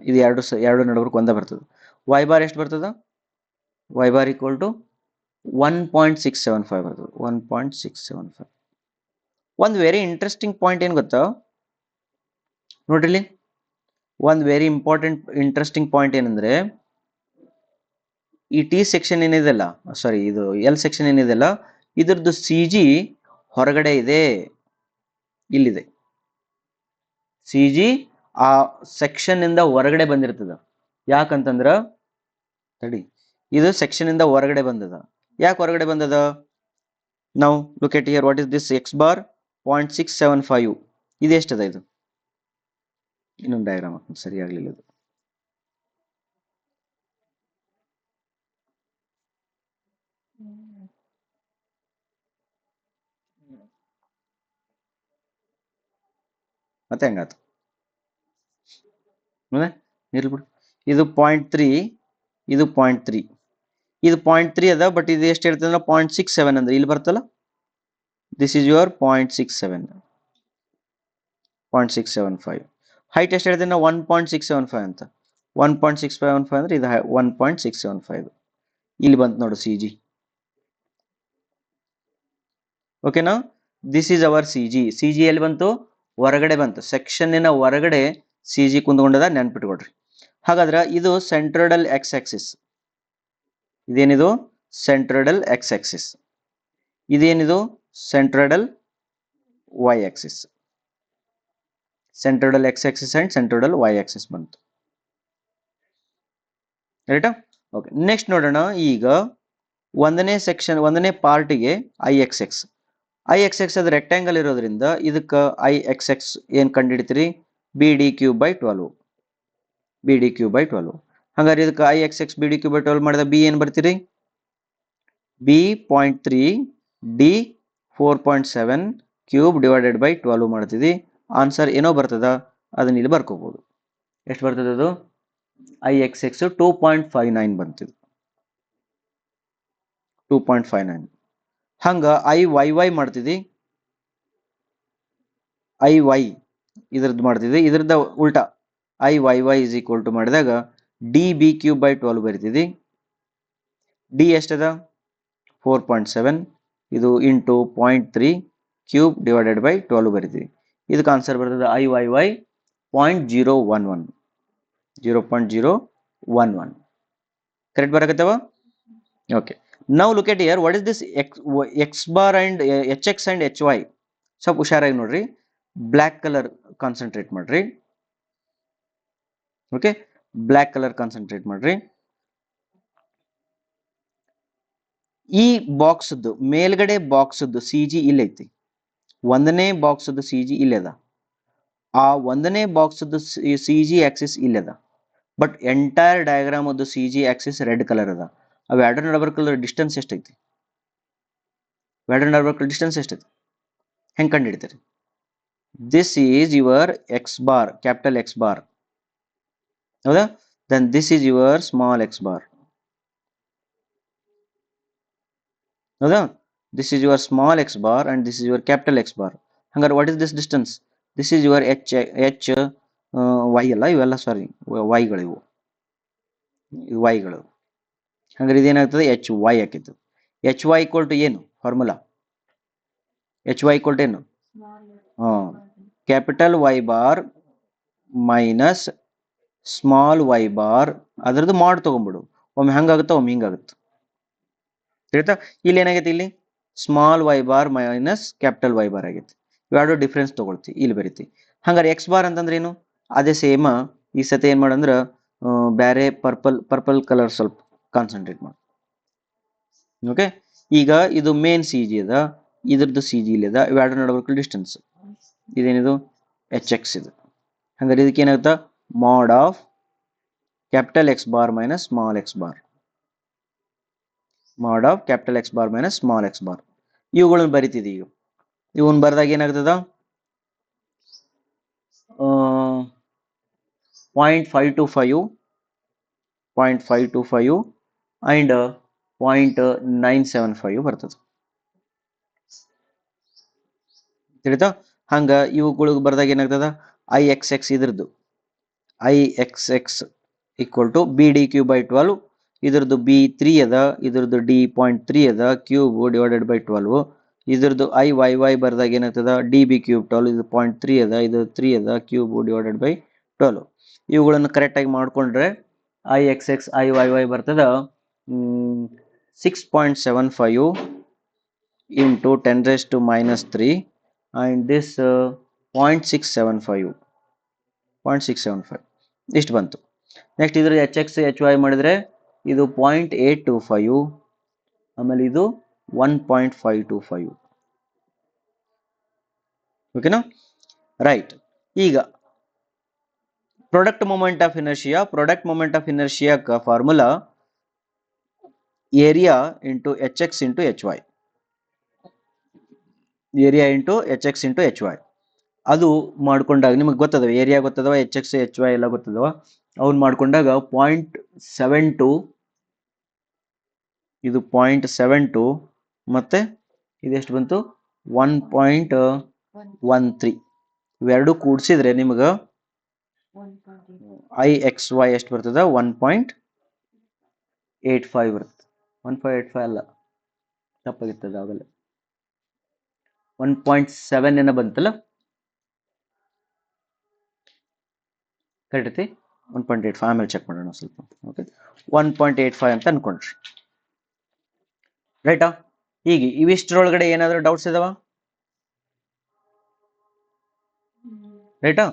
ಇದು ಎರಡು ನಡುವರ್ಕ್ ಒಂದೇ ಬರ್ತದೆ y ಬಾರ್ ಎಷ್ಟು ಬರ್ತದ y ಬಾರ್ ಈಕ್ವಲ್ ಟು 1.675 ಬರ್ತದೆ 1.675 ಒಂದು ವೆರಿ ಇಂಟ್ರೆಸ್ಟಿಂಗ್ ಪಾಯಿಂಟ್ ಏನು ಗೊತ್ತಾ ನೋಡ್ರಿ ಒಂದು ವೆರಿ ಇಂಟ್ರೆಸ್ಟಿಂಗ್ ಪಾಯಿಂಟ್ ಏನಂದ್ರೆ ಈ ಟಿ ಸೆಕ್ಷನ್ ಏನಿದೆಲ್ಲ ಸಾರಿ ಇದು ಎಲ್ ಸೆಕ್ಷನ್ ಏನಿದೆಲ್ಲ ಇದ್ರದ್ದು ಸಿ ಜಿ ಹೊರಗಡೆ ಇದೆ ಇಲ್ಲಿದೆ ಸಿ ಜಿ ಆ ಸೆಕ್ಷನ್ ಇಂದ ಹೊರಗಡೆ ಬಂದಿರ್ತದ ಯಾಕಂತಂದ್ರ ತಡಿ ಇದು ಸೆಕ್ಷನ್ ಇಂದ ಹೊರಗಡೆ ಬಂದದ ಯಾಕೆ ಹೊರಗಡೆ ಬಂದದ ನಾವು look at here what is this X bar 0.675 ಇದು ಎಷ್ಟದ ಇದು ಇನ್ನೊಂದು ಡಯಾಗ್ರಾಮ್ ಸರಿ ಆಗ್ಲಿಲ್ಲ ಇದು ಮತ್ತೆ ಹೆಂಗಾತು ಇರ್ಲಿ ಬಿಡು ಇದು 0.3 ಇದು 0.3 ಇದು 0.3 ಅದ ಬಟ್ ಇದು ಎಷ್ಟು ಇರ್ತದೆ 0.67 ಅಂದ್ರೆ ಇಲ್ಲಿ ಬರ್ತಲ್ಲ ದಿಸ್ ಇಸ್ ಯುವರ್ 0.675 ಹೈಟ್ ಎಷ್ಟು ಹೇಳ್ತೇನೆ ನಾವು 1.675 ಅಂತ 1.675 ಅಂದ್ರೆ ಇದು 1.675 ಇಲ್ಲಿ ಬಂತು ನೋಡು ಸಿ ಜಿ ಓಕೆನಾ this is our C G ಎಲ್ಲಿ ಬಂತು ಹೊರಗಡೆ ಬಂತು ಸೆಕ್ಷನ್ನಿನ ಹೊರಗಡೆ ಸಿ ಜಿ ಕುಂತ್ಕೊಂಡದ ನೆನ್ಪಿಟ್ಕೊಡ್ರಿ ಹಾಗಾದ್ರೆ ಇದು ಸೆಂಟ್ರೋಡಲ್ ಎಕ್ಸ್ ಆಕ್ಸಿಸ್ ಇದೇನಿದು ಸೆಂಟ್ರೋಡಲ್ ಎಕ್ಸ್ ಆಕ್ಸಿಸ್ ಇದೇನಿದು centroidal Y axis centroidal X axis and centroidal Y axis ಬಂತು ರೈಟಾ ಓಕೆ ನೆಕ್ಸ್ಟ್ ನೋಡೋಣ ಈಗ ಒಂದನೇ ಪಾರ್ಟಿಗೆ ಐ ಎಕ್ಸ್ ಎಕ್ಸ್ ಅದು ರೆಕ್ಟ್ಯಾಂಗಲ್ ಇರೋದ್ರಿಂದ ಇದಕ್ಕೆ ಐ ಎಕ್ಸ್ ಎಕ್ಸ್ ಏನು ಕಂಡುಹಿಡಿತೀರಿ ಬಿ ಡಿ ಕ್ಯೂ ಬೈ 12 ಹಂಗಾರೆ ಇದಕ್ಕೆ I X X B D cube by 12 ಮಾಡಿದ ಬಿ ಏನು ಬರ್ತೀರಿ B 0.3 D 4.7 cube divided by 12 ಮಾಡ್ತಿದ್ವಿ ಆನ್ಸರ್ ಏನೋ ಬರ್ತದ ಅದನ್ನ ಇಲ್ಲಿ ಬರ್ಕೋಬಹುದು ಎಷ್ಟು ಬರ್ತದೆ ಅದು ಐ ಎಕ್ಸ್ ಎಕ್ಸ್ 2.59 ಬಂತಿದೆ 2.59 ಹಂಗ ಐ ವೈ ವೈ ಮಾಡ್ತಿದ್ವಿ ಐ ವೈ ಇದ್ರದ್ದು ಮಾಡ್ತಿದ್ವಿ ಇದ್ರದ್ದು ಉಲ್ಟಾ I Y Y is equal to ಮಾಡಿದಾಗ ಡಿ ಬಿ ಕ್ಯೂಬ್ ಬೈ 12 ಬರಿತಿದ್ವಿ ಡಿ ಎಷ್ಟದ 4.7 ಇದು ಇಂಟು 0.3 ಕ್ಯೂಬ್ ಡಿವೈಡೆಡ್ ಬೈ 12 ಬರಿತೀವಿ ಇದಕ್ಕೆ ಆನ್ಸರ್ ಬರ್ತದೆ ಐ ವೈ ವೈ 0.011 ಕರೆಕ್ಟ್ ಬರಕತ್ತವ ಓಕೆ ನಾವು look at here what is this X bar and H X and H Y ಸ್ವಲ್ಪ ಹುಷಾರಾಗಿ ನೋಡ್ರಿ ಬ್ಲ್ಯಾಕ್ ಕಲರ್ ಕಾನ್ಸಂಟ್ರೇಟ್ ಮಾಡ್ರಿ ಓಕೆ ಬ್ಲ್ಯಾಕ್ ಕಲರ್ ಕಾನ್ಸಂಟ್ರೇಟ್ ಮಾಡ್ರಿ ಈ ಬಾಕ್ಸ್ ಮೇಲ್ಗಡೆ ಬಾಕ್ಸ್ ಸಿ ಜಿ ಇಲ್ಲೈತಿ ಒಂದನೇ ಬಾಕ್ಸ್ ಸಿ ಜಿ ಇಲ್ಲದ, ಆ ಒಂದನೇ ಬಾಕ್ಸ್ ಸಿ ಜಿ ಆಕ್ಸಿಸ್ ಇಲ್ಲದ, but entire diagram C G Axis red colour ಅದ. ಅವು ಎರಡು ನಡಬರ್ಕಲ್ ಡಿಸ್ಟೆನ್ಸ್ ಎಷ್ಟೈತಿ? ಎರಡು ನಡಬರ್ಕಲ್ ಡಿಸ್ಟೆನ್ಸ್ ಎಷ್ಟೈತಿ? ಹೆಂಗೆ ಕಂಡು ಹಿಡಿತೀರಿ? This is your X bar, capital X bar, ಹೌದಾ? Then this is your small X bar, ಹೌದಾ? This is your small X bar and this is your capital X bar. ಹಂಗಾರೆ what is this distance? This is your H Y ಅಲ್ಲ, ಇವೆಲ್ಲ sorry ವೈಗಳು, ಇವು ವೈಗಳು. ಹಂಗಾರೆ ಇದೇನಾಗ್ತದೆ? ಎಚ್ ವೈ ಹಾಕಿತ್ತು. ಎಚ್ ವೈ ಈಕ್ವಲ್ ಟು ಏನು formula? H Y equal to ಏನು? Capital Y bar minus small Y bar, ಅದರದ್ದು ಮಾಡ್ ತಗೊಂಡ್ಬಿಡು. ಒಮ್ಮೆ ಹಂಗಾಗುತ್ತಾ, ಒಮ್ಮೆ ಹಿಂಗಾಗುತ್ತೆ. ತಿಳಿತಾ? ಇಲ್ಲಿ ಏನಾಗೈತಿ? ಇಲ್ಲಿ small Y bar minus capital Y bar ಆಗೈತಿ. ಇವೆರಡು ಡಿಫ್ರೆನ್ಸ್ ತಗೊಳ್ತಿ, ಇಲ್ಲಿ ಬರೀತಿ. ಹಂಗಾರೆ ಎಕ್ಸ್ ಬಾರ್ ಅಂತಂದ್ರೆ ಏನು? ಅದೇ ಸೇಮ್. ಈ ಸತಿ ಏನ್ ಮಾಡಂದ್ರ ಬೇರೆ ಪರ್ಪಲ್ ಕಲರ್ ಸ್ವಲ್ಪ ಕಾನ್ಸಂಟ್ರೇಟ್ ಮಾಡಿ. ಓಕೆ, ಈಗ ಇದು ಮೇನ್ ಸಿ ಜಿ ಅದ, ಇದ್ರದ್ದು ಸಿ ಜಿ ಇಲ್ಲದ, ಇವೆರಡು ನಡಬೇಕು ಡಿಸ್ಟೆನ್ಸ್. ಇದೇನಿದು? ಎಚ್ ಎಕ್ಸ್ ಇದು. ಹಂಗಾರೆ ಇದಕ್ಕೆ ಏನಾಗುತ್ತಾ? Mod of capital X bar minus small X bar, mod of capital X bar minus small X bar. ಇವುಗಳನ್ನ ಬರಿತಿದ್ವಿ. ಈಗ ಇವನ್ ಬರ್ದಾಗ ಏನಾಗ್ತದ? 0.525 0.525 ಅಂಡ್ 0.975 ಬರ್ತದೆ. ತಿಳಿತಾ? ಹಂಗ ಇವುಗಳಿಗೆ ಬರ್ದಾಗ ಏನಾಗ್ತದ? ಐ ಎಕ್ಸ್ ಎಕ್ಸ್ ಇದ್ರದ್ದು I X X equal to B D cube by 12, ಇದ್ರದ್ದು ಬಿ 3 ಅದ, ಇದ್ರದ್ದು ಡಿ 0.3 ಅದ, ಕ್ಯೂಬ್ ಡಿವೈಡೆಡ್ ಬೈ 12. ಇದ್ರದ್ದು ಐ ವೈ ವೈ ಬರ್ದಾಗ ಏನಾಗ್ತದ? ಡಿ ಬಿ ಕ್ಯೂಬ್ 12, ಇದು 0.3 ಅದ, ಇದು 3 ಅದ, ಕ್ಯೂಬ್ ಡಿವೈಡೆಡ್ ಬೈ 12. ಇವುಗಳನ್ನು ಕರೆಕ್ಟಾಗಿ ಮಾಡಿಕೊಂಡ್ರೆ I X X I Y Y ಬರ್ತದ 6.75 ಇಂಟು 10⁻³ ಆ್ಯಂಡ್ ದಿಸ್ 0.675 ಇಷ್ಟು ಬಂತು. ನೆಕ್ಸ್ಟ್ ಇದ್ರ ಎಚ್ ಎಕ್ಸ್ ಎಚ್ ವೈ ಮಾಡಿದ್ರೆ ಇದು 0.825, ಆಮೇಲೆ ಇದು 1.525. ಓಕೆನಾ? ರೈಟ್. ಈಗ product moment of inertia formula area into H X into H Y, area into H X into H Y. ಅದು ಮಾಡ್ಕೊಂಡಾಗ ನಿಮಗೆ ಗೊತ್ತದವ, ಏರಿಯಾ ಗೊತ್ತದವ, ಎಚ್ ಎಕ್ಸ್ ಎಚ್ ವೈ ಎಲ್ಲ ಗೊತ್ತದವ. ಅವ್ನು ಮಾಡ್ಕೊಂಡಾಗ 0.72, ಇದು 0.72 ಮತ್ತೆ ಇದೆಷ್ಟು ಬಂತು? 1.13. ಇವೆರಡು ಕೂಡಿಸಿದ್ರೆ ನಿಮಗೆ ಐ ಎಕ್ಸ್ ವೈ ಎಷ್ಟು ಬರ್ತದ? 1.85 ಬರ್ತದೆ. 1.85 ಅಲ್ಲ, ತಪ್ಪಾಗಿರ್ತದೆ ಆಗಲ್ಲ, 1.7 ಏನೋ ಬಂತಲ್ಲ, ಕರೆಕ್ಟ್ ಐತಿ. 1.85 ಆಮೇಲೆ ಚೆಕ್ ಮಾಡೋಣ ಸ್ವಲ್ಪ. ಓಕೆ, 1.85 ಅಂತ ಅನ್ಕೊಂಡ್ರಿ, ರೈಟಾ? ಈಗ ಇವಿಷ್ಟರೊಳಗಡೆ ಏನಾದರೂ ಡೌಟ್ಸ್ ಇದಾವ? ರೈಟಾ?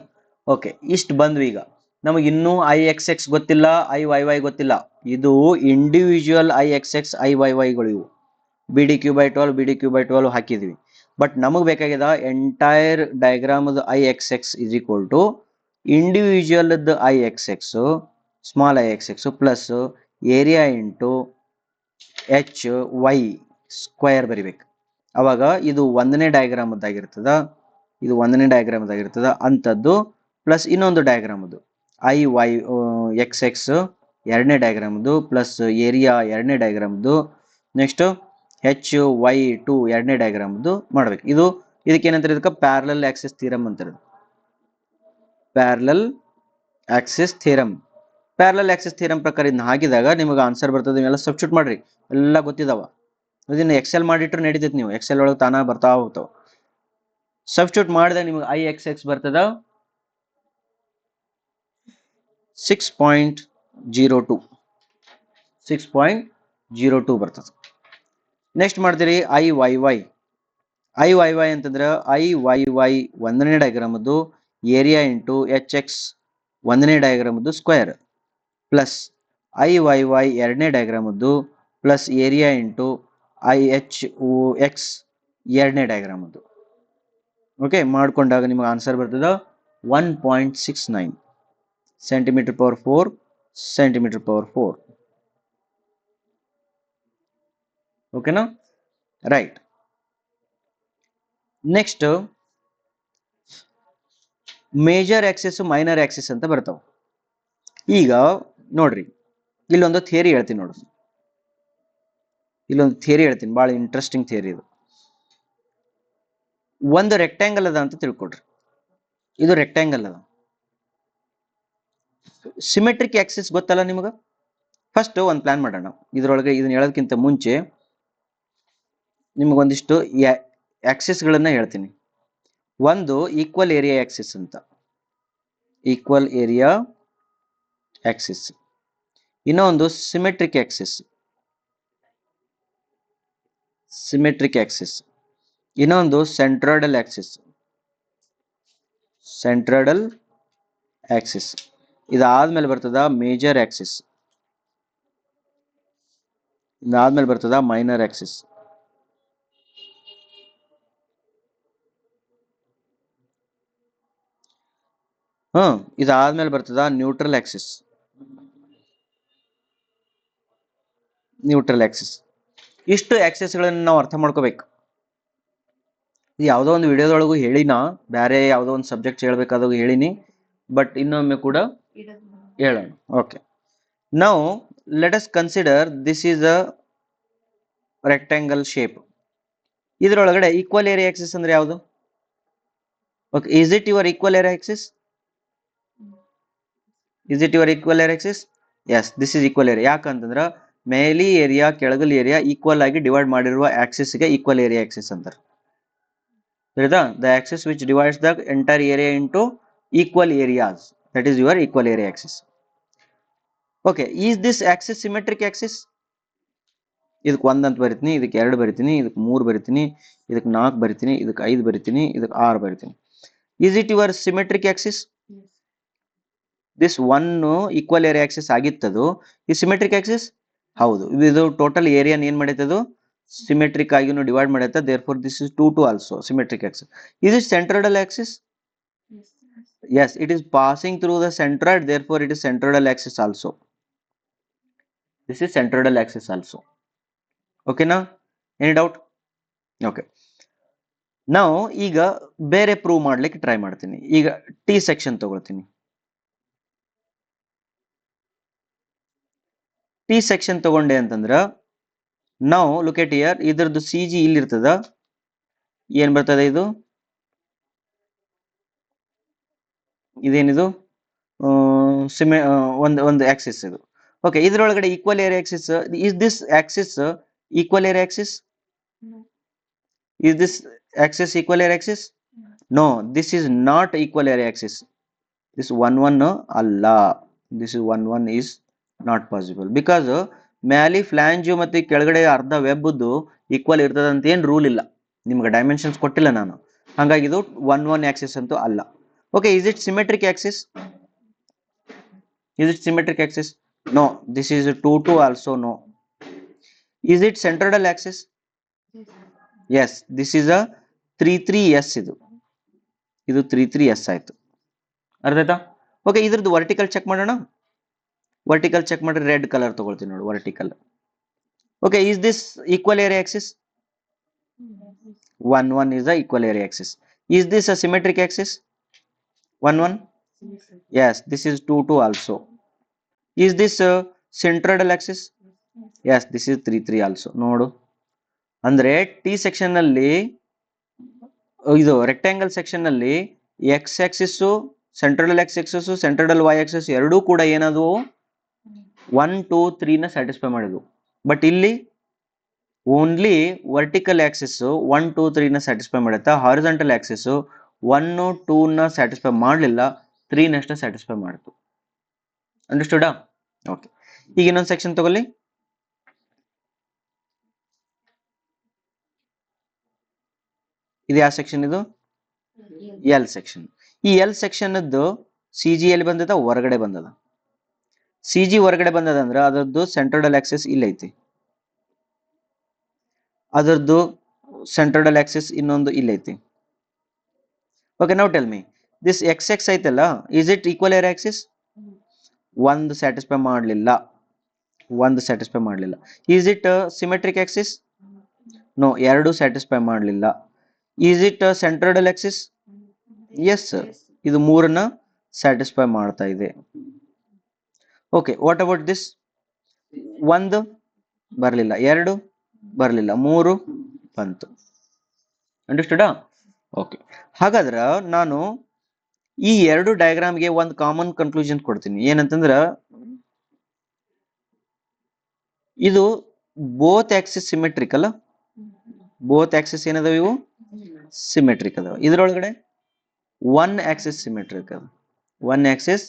ಓಕೆ, ಇಷ್ಟು ಬಂದ್ವಿ. ಈಗ ನಮಗೆ ಇನ್ನೂ ಐ ಎಕ್ಸ್ ಎಕ್ಸ್ ಗೊತ್ತಿಲ್ಲ, ಐ ವೈ ವೈ ಗೊತ್ತಿಲ್ಲ. ಇದು individual I X X I Y ವೈಗಳು. ಇವು B D cube by 12 B D cube by 12 ಹಾಕಿದ್ವಿ. ಬಟ್ ನಮಗೆ ಬೇಕಾಗಿದೆ ಎಂಟೈರ್ ಡಯಾಗ್ರಾಮದ I X X is equal to individual I X X small I X X plus area into H Y square ಬರಿಬೇಕು. ಅವಾಗ ಇದು ಒಂದನೇ ಡಯಾಗ್ರಾಮದ್ದಾಗಿರ್ತದ, ಇದು ಒಂದನೇ ಡಯಾಗ್ರಾಮದ್ದಾಗಿರ್ತದ ಅಂಥದ್ದು, ಪ್ಲಸ್ ಇನ್ನೊಂದು ಡಯಾಗ್ರಾಮದು ಐ ವೈ ಎಕ್ಸ್ ಎಕ್ಸ್ ಎರಡನೇ ಡಯಾಗ್ರಾಮದು, ಪ್ಲಸ್ ಏರಿಯಾ ಎರಡನೇ ಡಯಾಗ್ರಾಮದು, ನೆಕ್ಸ್ಟ್ ಎಚ್ ವೈ ಟು ಎರಡನೇ ಡಯಾಗ್ರಾಮದು ಮಾಡ್ಬೇಕು. ಇದಕ್ಕೆ ಏನಂತಾರೆ? ಇದಕ್ಕೆ ಪ್ಯಾರಲಲ್ ಆಕ್ಸಿಸ್ ಥಿಯರಮ್ ಅಂತಾರೆ. Parallel Axis theorem. Parallel Axis theorem ಪ್ರಕಾರ ಇದನ್ನ ಹಾಕಿದಾಗ ನಿಮಗೆ ಆನ್ಸರ್ ಬರ್ತದೆ. ನೀವೆಲ್ಲ ಸಬ್ಸ್ಟಿಟ್ಯೂಟ್ ಮಾಡ್ರಿ, ಎಲ್ಲ ಗೊತ್ತಿದಾವ. ಇದನ್ನ ಎಕ್ಸೆಲ್ ಮಾಡಿಟ್ರೆ ನಡೀತೈತಿ. ನೀವು ಎಕ್ಸೆಲ್ ಒಳಗೆ ತಾನ ಬರ್ತಾ ಹೋಗ್ತಾವ. ಸಬ್ಸ್ಟಿಟ್ಯೂಟ್ ಮಾಡಿದಾಗ ನಿಮಗೆ ಐ ಎಕ್ಸ್ ಎಕ್ಸ್ ಬರ್ತದ 6.02 ಬರ್ತದೆ. ನೆಕ್ಸ್ಟ್ ಮಾಡ್ತೀರಿ I Y Y. I Y Y ಅಂತಂದ್ರೆ ಐ ವೈ ವೈ ಒಂದನೇ ಡಯಾಗ್ರಾಮದ್ದು ಏರಿಯಾ ಇಂಟು ಎಚ್ ಎಕ್ಸ್ ಒಂದನೇ ಡಯಾಗ್ರಾಮದ್ದು square, plus I Y Y ಎರಡನೇ ಡಯಾಗ್ರಾಮದ್ದು plus area into I H X ಎರಡನೇ ಡಯಾಗ್ರಾಮದ್ದು. ಓಕೆ, ಮಾಡ್ಕೊಂಡಾಗ ನಿಮಗೆ ಆನ್ಸರ್ ಬರ್ತದ 1.69 ಸೆಂಟಿಮೀಟರ್ ಪವರ್ 4 ಸೆಂಟಿಮೀಟರ್ ಪವರ್ 4. ಓಕೆನಾ? Right. Next major axis minor Axis ಅಂತ ಬರ್ತಾವ. ಈಗ ನೋಡ್ರಿ, ಇಲ್ಲೊಂದು ಥಿಯರಿ ಹೇಳ್ತೀನಿ ನೋಡ್ರಿ. ಇಲ್ಲೊಂದು ಥಿಯರಿ ಹೇಳ್ತೀನಿ, ಬಹಳ ಇಂಟ್ರೆಸ್ಟಿಂಗ್ ಥಿಯರಿ ಇದು. ಒಂದು ರೆಕ್ಟ್ಯಾಂಗಲ್ ಅದ ಅಂತ ತಿಳ್ಕೊಡ್ರಿ. ಇದು ರೆಕ್ಟ್ಯಾಂಗಲ್ ಅದ. ಸಿಮೆಟ್ರಿಕ್ ಆಕ್ಸಿಸ್ ಗೊತ್ತಲ್ಲ ನಿಮಗ? ಫಸ್ಟ್ ಒಂದು ಪ್ಲಾನ್ ಮಾಡೋಣ. ಇದ್ರೊಳಗೆ ಇದನ್ನ ಹೇಳೋದಕ್ಕಿಂತ ಮುಂಚೆ ನಿಮಗೊಂದಿಷ್ಟು ಆಕ್ಸಿಸ್ ಗಳನ್ನ ಹೇಳ್ತೀನಿ. ಒಂದು ಈಕ್ವಲ್ ಏರಿಯಾ ಆಕ್ಸಿಸ್ ಅಂತ, ಈಕ್ವಲ್ ಏರಿಯಾ ಆಕ್ಸಿಸ್. ಇನ್ನೊಂದು ಸಿಮೆಟ್ರಿಕ್ ಆಕ್ಸಿಸ್, ಸಿಮೆಟ್ರಿಕ್ ಆಕ್ಸಿಸ್. ಇನ್ನೊಂದು ಸೆಂಟ್ರಾಯ್ಡಲ್ ಆಕ್ಸಿಸ್, ಸೆಂಟ್ರಾಯ್ಡಲ್ ಆಕ್ಸಿಸ್. ಇದಾದ್ಮೇಲೆ ಬರ್ತದ ಮೇಜರ್ ಆಕ್ಸಿಸ್, ಇದಾದ್ಮೇಲೆ ಬರ್ತದ ಮೈನರ್ ಆಕ್ಸಿಸ್. ಇದಾದ್ಮೇಲೆ ಬರ್ತದ ನ್ಯೂಟ್ರಲ್ ಆಕ್ಸಿಸ್, ನ್ಯೂಟ್ರಲ್ ಆಕ್ಸಿಸ್. ಇಷ್ಟು ಆಕ್ಸಿಸ್ ಗಳನ್ನ ನಾವು ಅರ್ಥ ಮಾಡ್ಕೋಬೇಕು. ಇದು ಯಾವುದೋ ಒಂದು ವಿಡಿಯೋದೊಳಗೂ ಹೇಳಿನ, ಬೇರೆ ಯಾವುದೋ ಒಂದು ಸಬ್ಜೆಕ್ಟ್ ಹೇಳ್ಬೇಕಾದಾಗ ಹೇಳಿನಿ, ಬಟ್ ಇನ್ನೊಮ್ಮೆ ಕೂಡ ಹೇಳೋಣ. ಓಕೆ, ನಾವು let us consider this is a rectangle shape. ಇದರೊಳಗಡೆ ಈಕ್ವಲ್ ಏರಿಯಾ ಆಕ್ಸಿಸ್ ಅಂದ್ರೆ ಯಾವುದು? Okay, is it your equal area axis? Is it your equal area axis? Yes, this is equal area. ಯಾಕಂತಂದ್ರ ಮೇಲಿ area ಕೆಳಗಲ್ area equal ಆಗಿ divide ಮಾಡಿರುವ axis ಗೆ equal area axis ಅಂತಾರೆ. ಹೇಳಿದಾ? The axis which divides the entire area into equal areas, that is your equal area axis. Okay, is this Axis symmetric Axis? ಇದಕ್ಕೆ 1 ಅಂತ ಬರಿತೀನಿ, ಇದಕ್ಕೆ 2 ಬರಿತೀನಿ, ಇದಕ್ಕೆ 3 ಬರಿತೀನಿ, ಇದಕ್ಕೆ 4 ಬರಿತೀನಿ, ಇದಕ್ಕೆ 5 ಬರಿತೀನಿ, ಇದಕ್ಕೆ 6 ಬರಿತೀನಿ. Is it your symmetric axis? This 1 equal area axis ಆಗಿತ್ತದು. ಈ ಸಿಮೆಟ್ರಿಕ್ ಆಕ್ಸಿಸ್ ಹೌದು. ಇದು ಟೋಟಲ್ ಏರಿಯಾ ಏನ್ ಮಾಡೈತದು? ಸಿಮೆಟ್ರಿಕ್ ಆಗಿನೂ ಡಿವೈಡ್ ಮಾಡೈತೆ. Therefore this is 2 also symmetric axis. Is it centroidal axis? Yes, it is passing through the centroid, therefore it is centroidal axis also. This is centroidal axis also. Okay now? Any doubt? Okay. Now ಈಗ ಬೇರೆ prove ಮಾಡ್ಲಿಕ್ಕೆ try ಮಾಡ್ತೀನಿ. ಈಗ T section ತಗೊಳ್ತೀನಿ. T section ತಗೊಂಡೆ ಅಂತಂದ್ರ ನಾವು look at here, ಇದರದ್ದು ಸಿ ಜಿ ಇಲ್ಲಿ ಇರ್ತದ. ಏನ್ ಬರ್ತದೆ ಇದು? ಇದೇನಿದು? ಒಂದು ಆಕ್ಸಿಸ್ ಇದು. ಓಕೆ, ಇದರೊಳಗಡೆ equal area axis. Is this axis equal area axis? Is this axis equal area axis? No, this is not equal area axis. This 1 alla. This is 1 is not possible because ಮ್ಯಾಲಿ ಫ್ಲಾಂಜ್ ಮತ್ತೆ ಕೆಳಗಡೆ ಅರ್ಧ ವೆಬ್ದು equal ಇರ್ತದ ಅಂತ ಏನ್ rule ಇಲ್ಲ. ನಿಮ್ಗೆ dimensions ಕೊಟ್ಟಿಲ್ಲ ನಾನು, ಹಾಗಾಗಿ ಇದು 1 ಆಕ್ಸಿಸ್ ಅಂತೂ ಅಲ್ಲ. Okay, is it symmetric axis? Is it symmetric axis? No, this is 2 also no. Is it centroidal axis? Yes, this is a 3 ಇದು 3 ಆಯ್ತು. ಅರ್ಥ ಆಯ್ತಾ? ಓಕೆ, ಇದ್ರದ್ದು ವರ್ಟಿಕಲ್ ಚೆಕ್ ಮಾಡೋಣ. ವರ್ಟಿಕಲ್ ಚೆಕ್ ಮಾಡ್ರಿ, ರೆಡ್ ಕಲರ್ ತಗೊಳ್ತೀನಿ ನೋಡಿ, vertical. Okay, is this equal area Axis? 1 is the equal area axis. Is this a symmetric axis? 1 Yes, this is 2 also. Is this a centroidal axis? Yes, this is 3 also. ನೋಡು, ಅಂದ್ರೆ T section ನಲ್ಲಿ, ಇದು rectangle section ನಲ್ಲಿ X axis, central X axis, central Y axis ಎರಡೂ ಕೂಡ ಏನದು 1 2 3 ನ satisfy ಮಾಡಿದ್ವು. ಬಟ್ ಇಲ್ಲಿ ಓನ್ಲಿ ವರ್ಟಿಕಲ್ ಆಕ್ಸಿಸ್ 1 2 3 ನ ಸ್ಯಾಟಿಸ್ಫೈ ಮಾಡುತ್ತೆ. ಹಾರಿಜಾಂಟಲ್ ಆಕ್ಸಿಸ್ 1 2 ನ ಸ್ಯಾಟಿಸ್ಫೈ ಮಾಡಲಿಲ್ಲ, 3 ನಷ್ಟ ಸ್ಯಾಟಿಸ್ಫೈ ಮಾಡಿತು. ಅಂಡರ್ಸ್ಟುಡಾ? ಓಕೆ, ಈಗ ಇನ್ನೊಂದು ಸೆಕ್ಷನ್ ತಗೊಳ್ಳಿ. ಇದು ಯಾವ ಸೆಕ್ಷನ್? ಇದು ಎಲ್ ಸೆಕ್ಷನ್. ಈ ಎಲ್ ಸೆಕ್ಷನ್ ಸಿ ಜಿ ಎಲ್ಲಿ ಬಂದದ? ಹೊರಗಡೆ ಬಂದದ. ಸಿ ಜಿ ಹೊರಗಡೆ ಬಂದದ ಅಂದ್ರೆ ಅದರದ್ದು ಸೆಂಟ್ರಲ್ ಆಕ್ಸಿಸ್ ಇಲ್ಲೈತಿ, ಅದರದ್ದು ಸೆಂಟ್ರಲ್ ಆಕ್ಸಿಸ್ ಇನ್ನೊಂದು ಇಲ್ಲೈತಿ. Okay, now tell me this X X ಐತಲ್ಲ, is it equal area axis? ಒಂದು ಸ್ಯಾಟಿಸ್ಫೈ ಮಾಡಲಿಲ್ಲ, ಒಂದು ಸ್ಯಾಟಿಸ್ಫೈ ಮಾಡಲಿಲ್ಲ. Is it symmetric axis? No, ಎರಡು ಸ್ಯಾಟಿಸ್ಫೈ ಮಾಡಲಿಲ್ಲ. Is it centroidal axis? Yes, ಇದು ಮೂರನ್ನ ಸ್ಯಾಟಿಸ್ಫೈ ಮಾಡ್ತಾ ಇದೆ. Okay, what about this? ಒಂದು ಬರಲಿಲ್ಲ, ಎರಡು ಬರಲಿಲ್ಲ, ಮೂರು ಬಂತು. ಅಂಡರ್ಸ್ಟುಡಾ? ಓಕೆ, ಹಾಗಾದ್ರೆ ನಾನು ಈ ಎರಡು ಡಯಾಗ್ರಾಮ್ಗೆ ಒಂದು ಕಾಮನ್ ಕನ್ಕ್ಲೂಷನ್ ಕೊಡ್ತೀನಿ. ಏನಂತಂದ್ರ ಇದು ಬೋತ್ ಆಕ್ಸಿಸ್ ಸಿಮೆಟ್ರಿಕ್ ಅಲ್ಲ, ಬೋತ್ ಆಕ್ಸಿಸ್ ಏನದಾವ, ಇವು ಸಿಮೆಟ್ರಿಕ್ ಅದಾವ. ಇದ್ರೊಳಗಡೆ ಒನ್ ಆಕ್ಸಿಸ್ ಸಿಮೆಟ್ರಿಕ್ ಅದ, ಒನ್ ಆಕ್ಸಿಸ್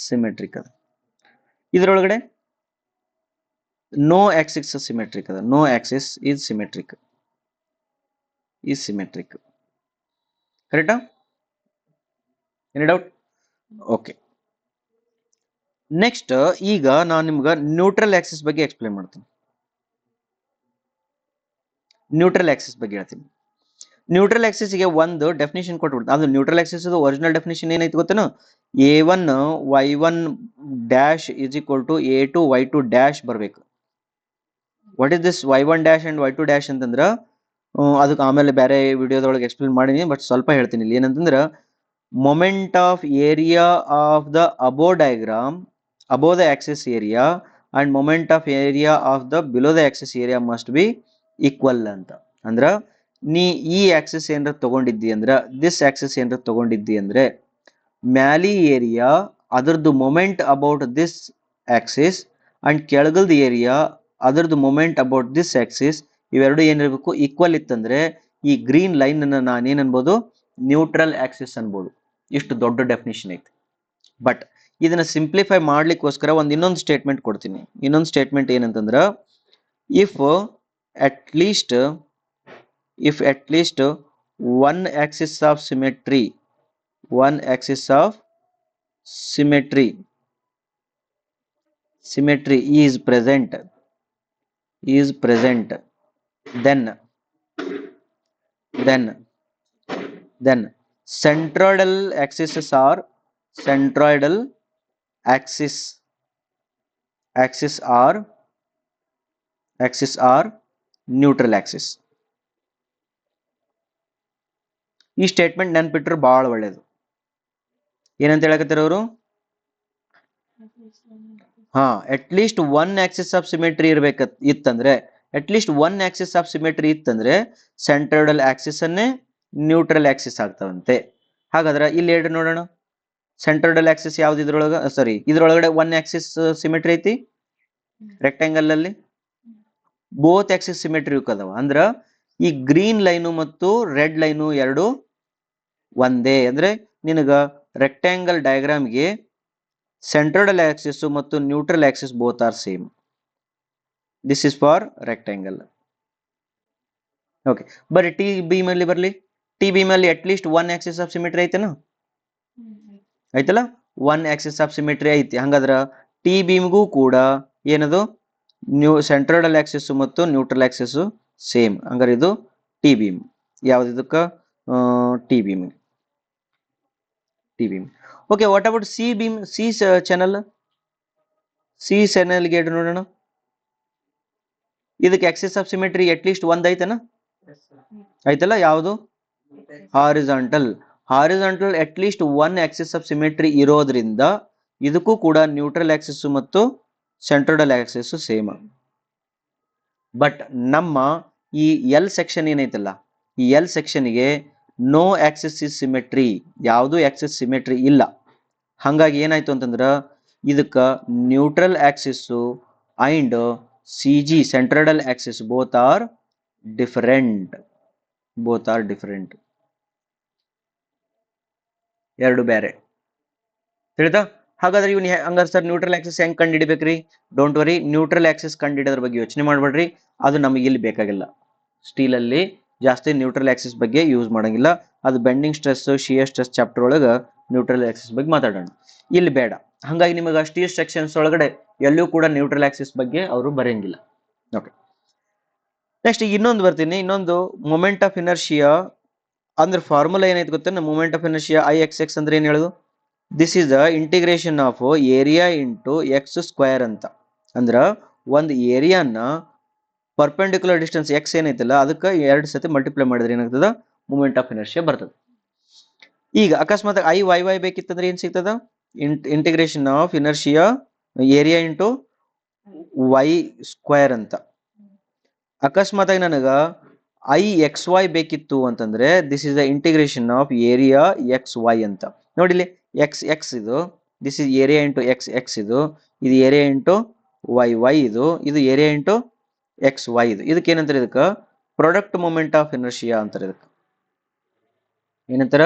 ಸಿಮೆಟ್ರಿಕ್ ಅದ. ಇದ್ರೊಳಗಡೆ ನೋ ಆಕ್ಸಿಸ್ ಸಿಮೆಟ್ರಿಕ್ ಅದ, no axis is symmetric, is symmetric. ಕರೆಕ್ಟಾ? Any doubt? ಓಕೆ, ನೆಕ್ಸ್ಟ್ ಈಗ ನಾನು ನಿಮ್ಗೆ ನ್ಯೂಟ್ರಲ್ ಆಕ್ಸಿಸ್ ಬಗ್ಗೆ ಎಕ್ಸ್ಪ್ಲೇನ್ ಮಾಡ್ತೀನಿ. ನ್ಯೂಟ್ರಲ್ ಆಕ್ಸಿಸ್ ಬಗ್ಗೆ ಹೇಳ್ತೀನಿ. ನ್ಯೂಟ್ರಲ್ ಆಕ್ಸಿಸ್ ಗೆ ಒಂದು ಡೆಫಿನೇಷನ್ ಕೊಟ್ಬಿಡ್ತೀನಿ. ಅದು ನ್ಯೂಟ್ರಲ್ ಆಕ್ಸಿಸ್ ಒರಿಜಿನಲ್ ಡೆಫಿನೇಷನ್ ಏನೈತಿ ಗೊತ್ತೇನು? a1 y1 dash is equal to a2 y2 dash ಬರಬೇಕು. What is this y1 dash and y2 dash ಅಂತಂದ್ರ ಅದಕ್ಕೆ ಆಮೇಲೆ ಬೇರೆ ವಿಡಿಯೋದೊಳಗೆ ಎಕ್ಸ್ಪ್ಲೇನ್ ಮಾಡೀನಿ, ಬಟ್ ಸ್ವಲ್ಪ ಹೇಳ್ತೀನಿ ಇಲ್ಲಿ. ಏನಂತಂದ್ರ moment of area of the above diagram above the axis area and moment of area of the below the axis area must be equal ಅಂತ. ಅಂದ್ರ ನೀ ಈ ಆಕ್ಸಿಸ್ ಏನಾರ ತಗೊಂಡಿದ್ದಿ ಅಂದ್ರ, ದಿಸ್ ಆಕ್ಸಿಸ್ ಏನಾರ ತಗೊಂಡಿದ್ದಿ ಅಂದ್ರೆ ಮ್ಯಾಲಿ ಏರಿಯಾ ಅದರದ್ದು moment about this axis and ಕೆಳಗಲ್ದ ಏರಿಯಾ ಅದರದ್ದು ಮೊಮೆಂಟ್ ಅಬೌಟ್ ದಿಸ್ ಆಕ್ಸಿಸ್ ಇವೆರಡು ಏನಿರ್ಬೇಕು, ಈಕ್ವಲ್ ಇತ್ತಂದ್ರೆ ಈ ಗ್ರೀನ್ ಲೈನ್ ಅನ್ನ ನಾನೇನ್ ಅನ್ಬೋದು, ನ್ಯೂಟ್ರಲ್ ಆಕ್ಸಿಸ್ ಅನ್ಬೋದು. ಇಷ್ಟು ದೊಡ್ಡ ಡೆಫಿನಿಷನ್ ಐತಿ. ಬಟ್ ಇದನ್ನ ಸಿಂಪ್ಲಿಫೈ ಮಾಡ್ಲಿಕ್ಕೋಸ್ಕರ ಇನ್ನೊಂದು ಸ್ಟೇಟ್ಮೆಂಟ್ ಕೊಡ್ತೀನಿ. ಇನ್ನೊಂದು ಸ್ಟೇಟ್ಮೆಂಟ್ ಏನಂತಂದ್ರ, if at least one axis of symmetry, one axis of symmetry is present, then centroidal axes are neutral axis. ಈ ಸ್ಟೇಟ್ಮೆಂಟ್ ನೆನ್ಪಿಟ್ರೆ ಬಹಳ ಒಳ್ಳೇದು. ಏನಂತ ಹೇಳಕತ್ತಾರ ಅವರು? At least one axis of symmetry ಇತ್ತಂದ್ರೆ, ಸೆಂಟ್ರೋಯ್ಡಲ್ ಆಕ್ಸಿಸ್ ಅನ್ನೇ ನ್ಯೂಟ್ರಲ್ ಆಕ್ಸಿಸ್ ಆಗ್ತಾವಂತೆ. ಹಾಗಾದ್ರೆ ಇಲ್ಲಿ ಹೇಳ್ರಿ ನೋಡೋಣ, ಸೆಂಟ್ರೋಯ್ಡಲ್ ಆಕ್ಸಿಸ್ ಯಾವ್ದು ಇದ್ರೊಳಗಡೆ ಒನ್ ಆಕ್ಸಿಸ್ ಸಿಮೆಟ್ರಿ ಐತಿ ರೆಕ್ಟಾಂಗಲ್ ಅಲ್ಲಿ, ಬೋತ್ ಆಕ್ಸಿಸ್ ಸಿಮೆಟ್ರಿ ಅದಾವ. ಅಂದ್ರ ಈ ಗ್ರೀನ್ ಲೈನು ಮತ್ತು ರೆಡ್ ಲೈನು ಎರಡು ಒಂದೇ. ಅಂದ್ರೆ ನಿನಗ ರೆಕ್ಟಾಂಗಲ್ ಡಯಾಗ್ರಾಮ್ಗೆ ಸೆಂಟ್ರೋಯ್ಡಲ್ ಆಕ್ಸಿಸ್ ಮತ್ತು neutral Axis both are same. This is for rectangle. Okay, ಬರೀ ಟಿ ಬೀಮ್ ಅಲ್ಲಿ ಬರ್ಲಿ. ಟಿ ಬೀಮ್ ಅಲ್ಲಿ at least one axis of symmetry ಐತೇನಾ? ಐತಲ್ಲ, ಒನ್ ಆಕ್ಸಿಸ್ ಆಫ್ ಸಿಮೆಟ್ರಿ ಐತಿ. ಹಂಗಾದ್ರ ಟಿ ಬೀಮ್ಗೂ ಕೂಡ ಏನದು, ಸೆಂಟ್ರೋಯ್ಡಲ್ ಆಕ್ಸಿಸ್ ಮತ್ತು ನ್ಯೂಟ್ರಲ್ ಆಕ್ಸಿಸ್ ಸೇಮ್. ಹಂಗಾರೆ ಇದು ಟಿ ಬೀಮ್. ಯಾವ್ದಿದಕ್ಕ? T beam. Okay, what about C beam, C channel? C channel ಗೆ ನೋಡೋಣ. ಇದಕ್ಕೆ axis of symmetry at least ಒಂದ್ ಐತನ? ಐತಲ್ಲ, ಯಾವುದು? Horizontal at least one axis of symmetry ಇರೋದ್ರಿಂದ ಇದಕ್ಕೂ ಕೂಡ ನ್ಯೂಟ್ರಲ್ ಆಕ್ಸಿಸ್ ಮತ್ತು ಸೆಂಟ್ರೋಯ್ಡಲ್ ಆಕ್ಸಿಸ್ ಸೇಮ್. ಬಟ್ ನಮ್ಮ ಈ ಎಲ್ ಸೆಕ್ಷನ್ ಏನೈತಲ್ಲ, ಈ ಎಲ್ ಸೆಕ್ಷನ್ಗೆ ನೋ ಆಕ್ಸಿಸ್ ಇಸ್ ಸಿಮೆಟ್ರಿ, ಯಾವುದು ಆಕ್ಸಿಸ್ ಸಿಮೆಟ್ರಿ ಇಲ್ಲ. ಹಂಗಾಗಿ ಏನಾಯ್ತು ಅಂತಂದ್ರ ಇದಕ್ಕ neutral axis and C G centroidal axis both are different. ಎರಡು ಬೇರೆ. ತಿಳಿತಾ? ಹಾಗಾದ್ರೆ ಇವ್ನ ಹಂಗಾರೆ ಸರ್ ನ್ಯೂಟ್ರಲ್ ಆಕ್ಸಿಸ್ ಹೆಂಗ್ ಕಂಡು ಹಿಡಿಬೇಕ್ರಿ? ಡೋಂಟ್ ವರಿ, ನ್ಯೂಟ್ರಲ್ ಆಕ್ಸಿಸ್ ಕಂಡು ಹಿಡಿಯೋದ್ರ ಬಗ್ಗೆ ಯೋಚನೆ ಮಾಡ್ಬೇಡ್ರಿ. ಅದು ನಮಗೆ ಇಲ್ಲಿ ಬೇಕಾಗಿಲ್ಲ. ಸ್ಟೀಲ್ ಅಲ್ಲಿ ಜಾಸ್ತಿ ನ್ಯೂಟ್ರಲ್ ಆಕ್ಸಿಸ್ ಬಗ್ಗೆ ಯೂಸ್ ಮಾಡಂಗಿಲ್ಲ. ಅದು bending stress, shear stress chapter ಒಳಗ ನ್ಯೂಟ್ರಲ್ ಆಕ್ಸಿಸ್ ಬಗ್ಗೆ ಮಾತಾಡೋಣ. ಇಲ್ಲಿ ಬೇಡ. ಹಂಗಾಗಿ ನಿಮಗೆ ಸ್ಟೀಲ್ ಸೆಕ್ಷನ್ಸ್ ಒಳಗಡೆ ಎಲ್ಲೂ ಕೂಡ ನ್ಯೂಟ್ರಲ್ ಆಕ್ಸಿಸ್ ಬಗ್ಗೆ ಅವರು ಬರೆಯಂಗಿಲ್ಲ. ಓಕೆ, ನೆಕ್ಸ್ಟ್ ಇನ್ನೊಂದು ಬರ್ತೀನಿ. ಇನ್ನೊಂದು ಮೊಮೆಂಟ್ ಆಫ್ ಇನರ್ಷಿಯಾ ಅಂದ್ರೆ ಫಾರ್ಮುಲಾ ಏನೈತೆ ಗೊತ್ತಾ, moment of inertia I X X ಅಂದ್ರೆ ಏನ್ ಹೇಳುದು, this is the integration of area into X square ಅಂತ. ಅಂದ್ರ ಒಂದು ಏರಿಯಾನ ಪರ್ಪೆಂಡಿಕ್ಯುಲರ್ ಡಿಸ್ಟೆನ್ಸ್ ಎಕ್ಸ್ ಏನೈತಲ್ಲ ಅದಕ್ಕೆ 2 ಸತಿ ಮಲ್ಟಿಪ್ಲೈ ಮಾಡಿದ್ರೆ ಏನಾಗ್ತದ, ಮೂಮೆಂಟ್ ಆಫ್ ಇನರ್ಷಿಯಾ ಬರ್ತದೆ. ಈಗ ಅಕಸ್ಮಾತ್ ಐ ವೈ ವೈ ಬೇಕಿತ್ತಂದ್ರೆ ಏನ್ ಸಿಗ್ತದ, integration of inertia area into Y square ಅಂತ. ಅಕಸ್ಮಾತ್ ಆಗಿ ನನಗ ಐ ಎಕ್ಸ್ ವೈ ಬೇಕಿತ್ತು ಅಂತಂದ್ರೆ this is the integration of area X Y ಅಂತ. ನೋಡಿಲಿ, ಎಕ್ಸ್ ಎಕ್ಸ್ ಇದು, this is area into X X ಇದು ಏರಿಯಾ ಇಂಟು ವೈ ವೈ ಇದು ಏರಿಯಾ ಇಂಟು ಎಕ್ಸ್ ವೈ ಇದು. ಇದಕ್ಕೆ ಏನಂತಾರೆ, ಇದಕ್ಕೆ ಪ್ರಾಡಕ್ಟ್ ಮೂಮೆಂಟ್ ಆಫ್ ಇನರ್ಷಿಯಾ ಅಂತಾರೆ. ಇದಕ್ಕೆ ಏನಂತಾರ,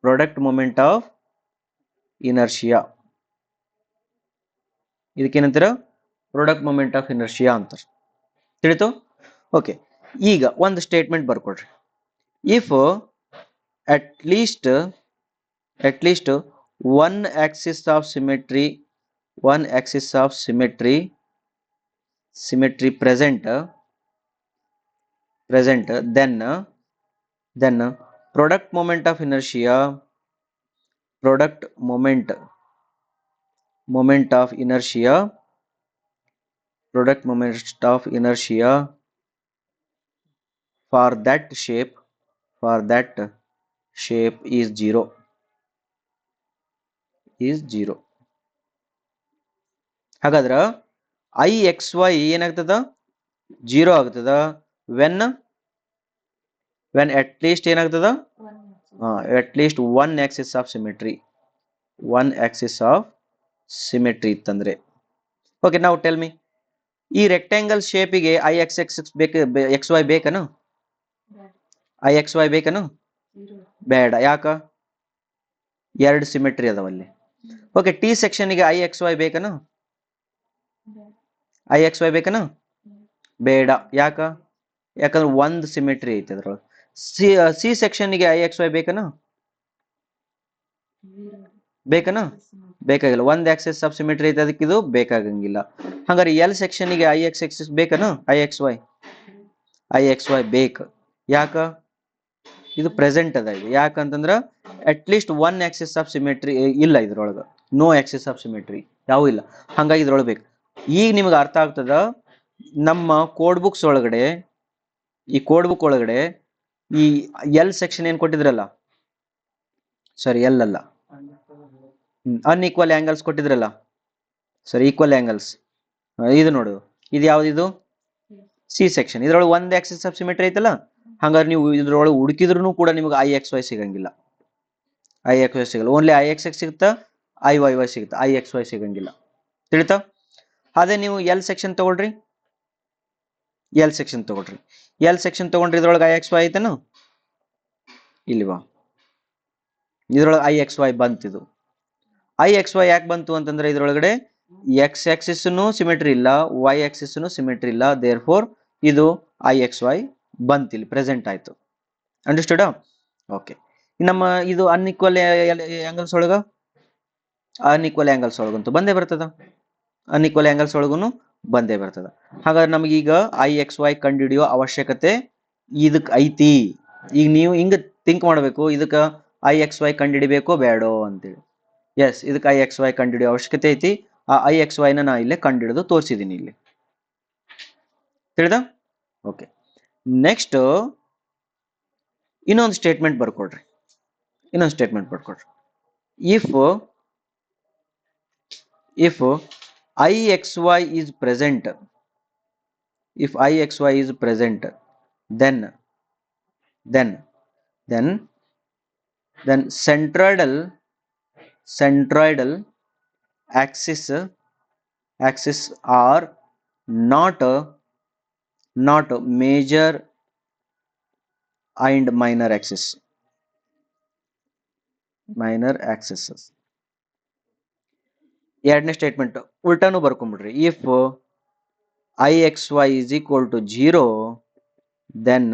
ಪ್ರಾಡಕ್ಟ್ ಮೂಮೆಂಟ್ ಆಫ್ ಇನರ್ಷಿಯಾ. ಇದಕ್ಕೇನಂತಾರ, ಪ್ರಾಡಕ್ಟ್ ಮೂಮೆಂಟ್ ಆಫ್ ಇನರ್ಷಿಯಾ ಅಂತಾರೆ. ತಿಳಿತು? ಓಕೆ. ಈಗ ಒಂದು ಸ್ಟೇಟ್ಮೆಂಟ್ ಬರ್ಕೊಡ್ರಿ. If at least one axis of symmetry present, then product moment of inertia for that shape is zero. ಹಾಗಾದ್ರೆ ಐ ಎಕ್ಸ್ ವೈ ಏನಾಗ್ತದ, 0 ಆಗ್ತದ. ವೆನ್ ಅಟ್ ಲೀಸ್ಟ್ ಏನಾಗ್ತದ, at least one axis of symmetry ಇತ್ತಂದ್ರೆ. Okay, ನಾವು tell me, ಈ rectangle ಶೇಪಿಗೆ I X X X Y ಬೇಕನು, I X Y ಬೇಕನು, ಬೇಡ. ಯಾಕ, 2 ಸಿಮೆಟ್ರಿ ಅದಾವಲ್ಲಿ. ಓಕೆ, ಟಿ ಸೆಕ್ಷನ್ಗೆ ಐ ಎಕ್ಸ್ ವೈ ಬೇಕನು, ಬೇಡ. ಯಾಕಂದ್ರೆ ಒಂದು ಸಿಮೆಟ್ರಿ ಐತೆ ಅದ್ರೊಳಗೆ. ಸಿ ಸೆಕ್ಷನ್ಗೆ ಐ ಎಕ್ಸ್ ವೈ ಬೇಕನು, ಬೇಕಾಗಿಲ್ಲ. ಒಂದ್ ಆಕ್ಸಿಸ್ ಆಫ್ ಸಿಮೆಟ್ರಿ ಐತೆ, ಅದಕ್ಕೆ ಇದು ಬೇಕಾಗಂಗಿಲ್ಲ. ಹಂಗಾರೆ ಎಲ್ ಸೆಕ್ಷನ್ಗೆ ಐ ಎಕ್ಸ್ ಎಕ್ಸಿಸ್ ಬೇಕನು, ಐ ಎಕ್ಸ್ ವೈ ಬೇಕು. ಯಾಕ, ಇದು ಪ್ರೆಸೆಂಟ್ ಅದ. ಇದು ಯಾಕಂತಂದ್ರ at least one axis of symmetry ಇಲ್ಲ ಇದ್ರೊಳಗ, ನೋ ಆಕ್ಸಿಸ್ ಆಫ್ ಸಿಮೆಟ್ರಿ ಯಾವ ಇಲ್ಲ. ಹಂಗಾಗಿ ಇದ್ರೊಳಗೆ ಬೇಕು. ಈಗ ನಿಮ್ಗೆ ಅರ್ಥ ಆಗ್ತದ, ನಮ್ಮ ಕೋಡ್ ಬುಕ್ಸ್ ಒಳಗಡೆ, ಈ ಎಲ್ ಸೆಕ್ಷನ್ ಏನ್ ಕೊಟ್ಟಿದ್ರಲ್ಲ, ಸರಿ ಎಲ್ ಅಲ್ಲ, ಅನ್ಈಕ್ವಲ್ ಆಂಗಲ್ಸ್ ಕೊಟ್ಟಿದ್ರಲ್ಲ, ಸರಿ ಈಕ್ವಲ್ ಆಂಗಲ್ಸ್. ಇದು ನೋಡು, ಇದು ಯಾವ್ದು, ಸಿ ಸೆಕ್ಷನ್. ಇದ್ರೊಳಗೆ ಒಂದ್ ಆಕ್ಸಿಸ್ ಆಫ್ ಸಿಮೆಟ್ರಿ ಐತಲ್ಲ, ಹಂಗಾರೆ ನೀವು ಇದ್ರೊಳಗೆ ಹುಡುಕಿದ್ರು ಕೂಡ ನಿಮ್ಗೆ ಐ ಎಕ್ಸ್ ವೈ ಸಿಗಂಗಿಲ್ಲ. ಓನ್ಲಿ ಐ ಎಕ್ಸ್ ಎಕ್ಸ್ ಸಿಗುತ್ತಾ, ಐ ವೈ ವೈ ಸಿಗುತ್ತಾ, ಐ ಎಕ್ಸ್ ವೈ ಸಿಗಂಗಿಲ್ಲ. ತಿಳಿತಾ? ಅದೇ ನೀವು ಎಲ್ ಸೆಕ್ಷನ್ ತಗೊಳ್ರಿ, ಎಲ್ ಸೆಕ್ಷನ್ ತಗೊಂಡ್ರಿ, ಇದ್ರೊಳಗೆ ಐ ಎಕ್ಸ್ ವೈ ಐತೇನು, ಇಲ್ವಾ? ಇದ್ರೊಳಗೆ ಐ ಎಕ್ಸ್ ವೈ ಬಂತಿದು. ಐ ಎಕ್ಸ್ ವೈ ಯಾಕೆ ಬಂತು ಅಂತಂದ್ರೆ ಇದ್ರೊಳಗಡೆ ಎಕ್ಸ್ ಆಕ್ಸಿಸ್ ಸಿಮೆಟ್ರಿ ಇಲ್ಲ, ವೈ ಆಕ್ಸಿಸ್ ಸಿಮೆಟ್ರಿ ಇಲ್ಲ. ದೇರ್ ಫೋರ್ ಇದು ಐ ಎಕ್ಸ್ ವೈ ಬಂತಿಲ್ಲ, ಪ್ರೆಸೆಂಟ್ ಆಯ್ತು. ಅಂಡರ್ಸ್ಟುಡ್? ಓಕೆ. ನಮ್ಮ ಇದು ಅನ್ಈಕ್ವಲ್ ಆಂಗಲ್ಸ್ ಒಳಗಂತೂ ಬಂದೇ ಬರ್ತದ, ಬಂದೇ ಬರ್ತದ. ಹಾಗಾದ್ರೆ ನಮಗೀಗ ಐ ಎಕ್ಸ್ ವೈ ಕಂಡುಹಿಡಿಯೋ ಅವಶ್ಯಕತೆ ಇದಕ್ ಐತಿ. ಈಗ ನೀವು ಹಿಂಗ ಥಿಂಕ್ ಮಾಡಬೇಕು, ಇದಕ್ಕ ಐ ಎಕ್ಸ್ ವೈ ಕಂಡುಹಿಡಿಬೇಕೋ ಬೇಡೋ ಅಂತೇಳಿ. ಎಸ್, ಇದಕ್ಕೆ ಐ ಎಕ್ಸ್ ವೈ ಕಂಡುಹಿಡಿಯೋ ಅವಶ್ಯಕತೆ ಐತಿ. ಆ ಐ ಎಕ್ಸ್ ವೈ ನಾ ಇಲ್ಲೇ ಕಂಡುಹಿಡಿದು ತೋರಿಸಿದೀನಿ ಇಲ್ಲಿ. ತಿಳಿದ? ಓಕೆ. ನೆಕ್ಸ್ಟ್ ಇನ್ನೊಂದು ಸ್ಟೇಟ್ಮೆಂಟ್ ಬರ್ಕೊಡ್ರಿ. If I X Y is present, then centroidal axis are not major and minor axis. ಎರಡನೇ ಸ್ಟೇಟ್ಮೆಂಟ್ ಉಲ್ಟಾನು ಬರ್ಕೊಂಡ್ಬಿಡ್ರಿ. If I X Y is equal to 0, then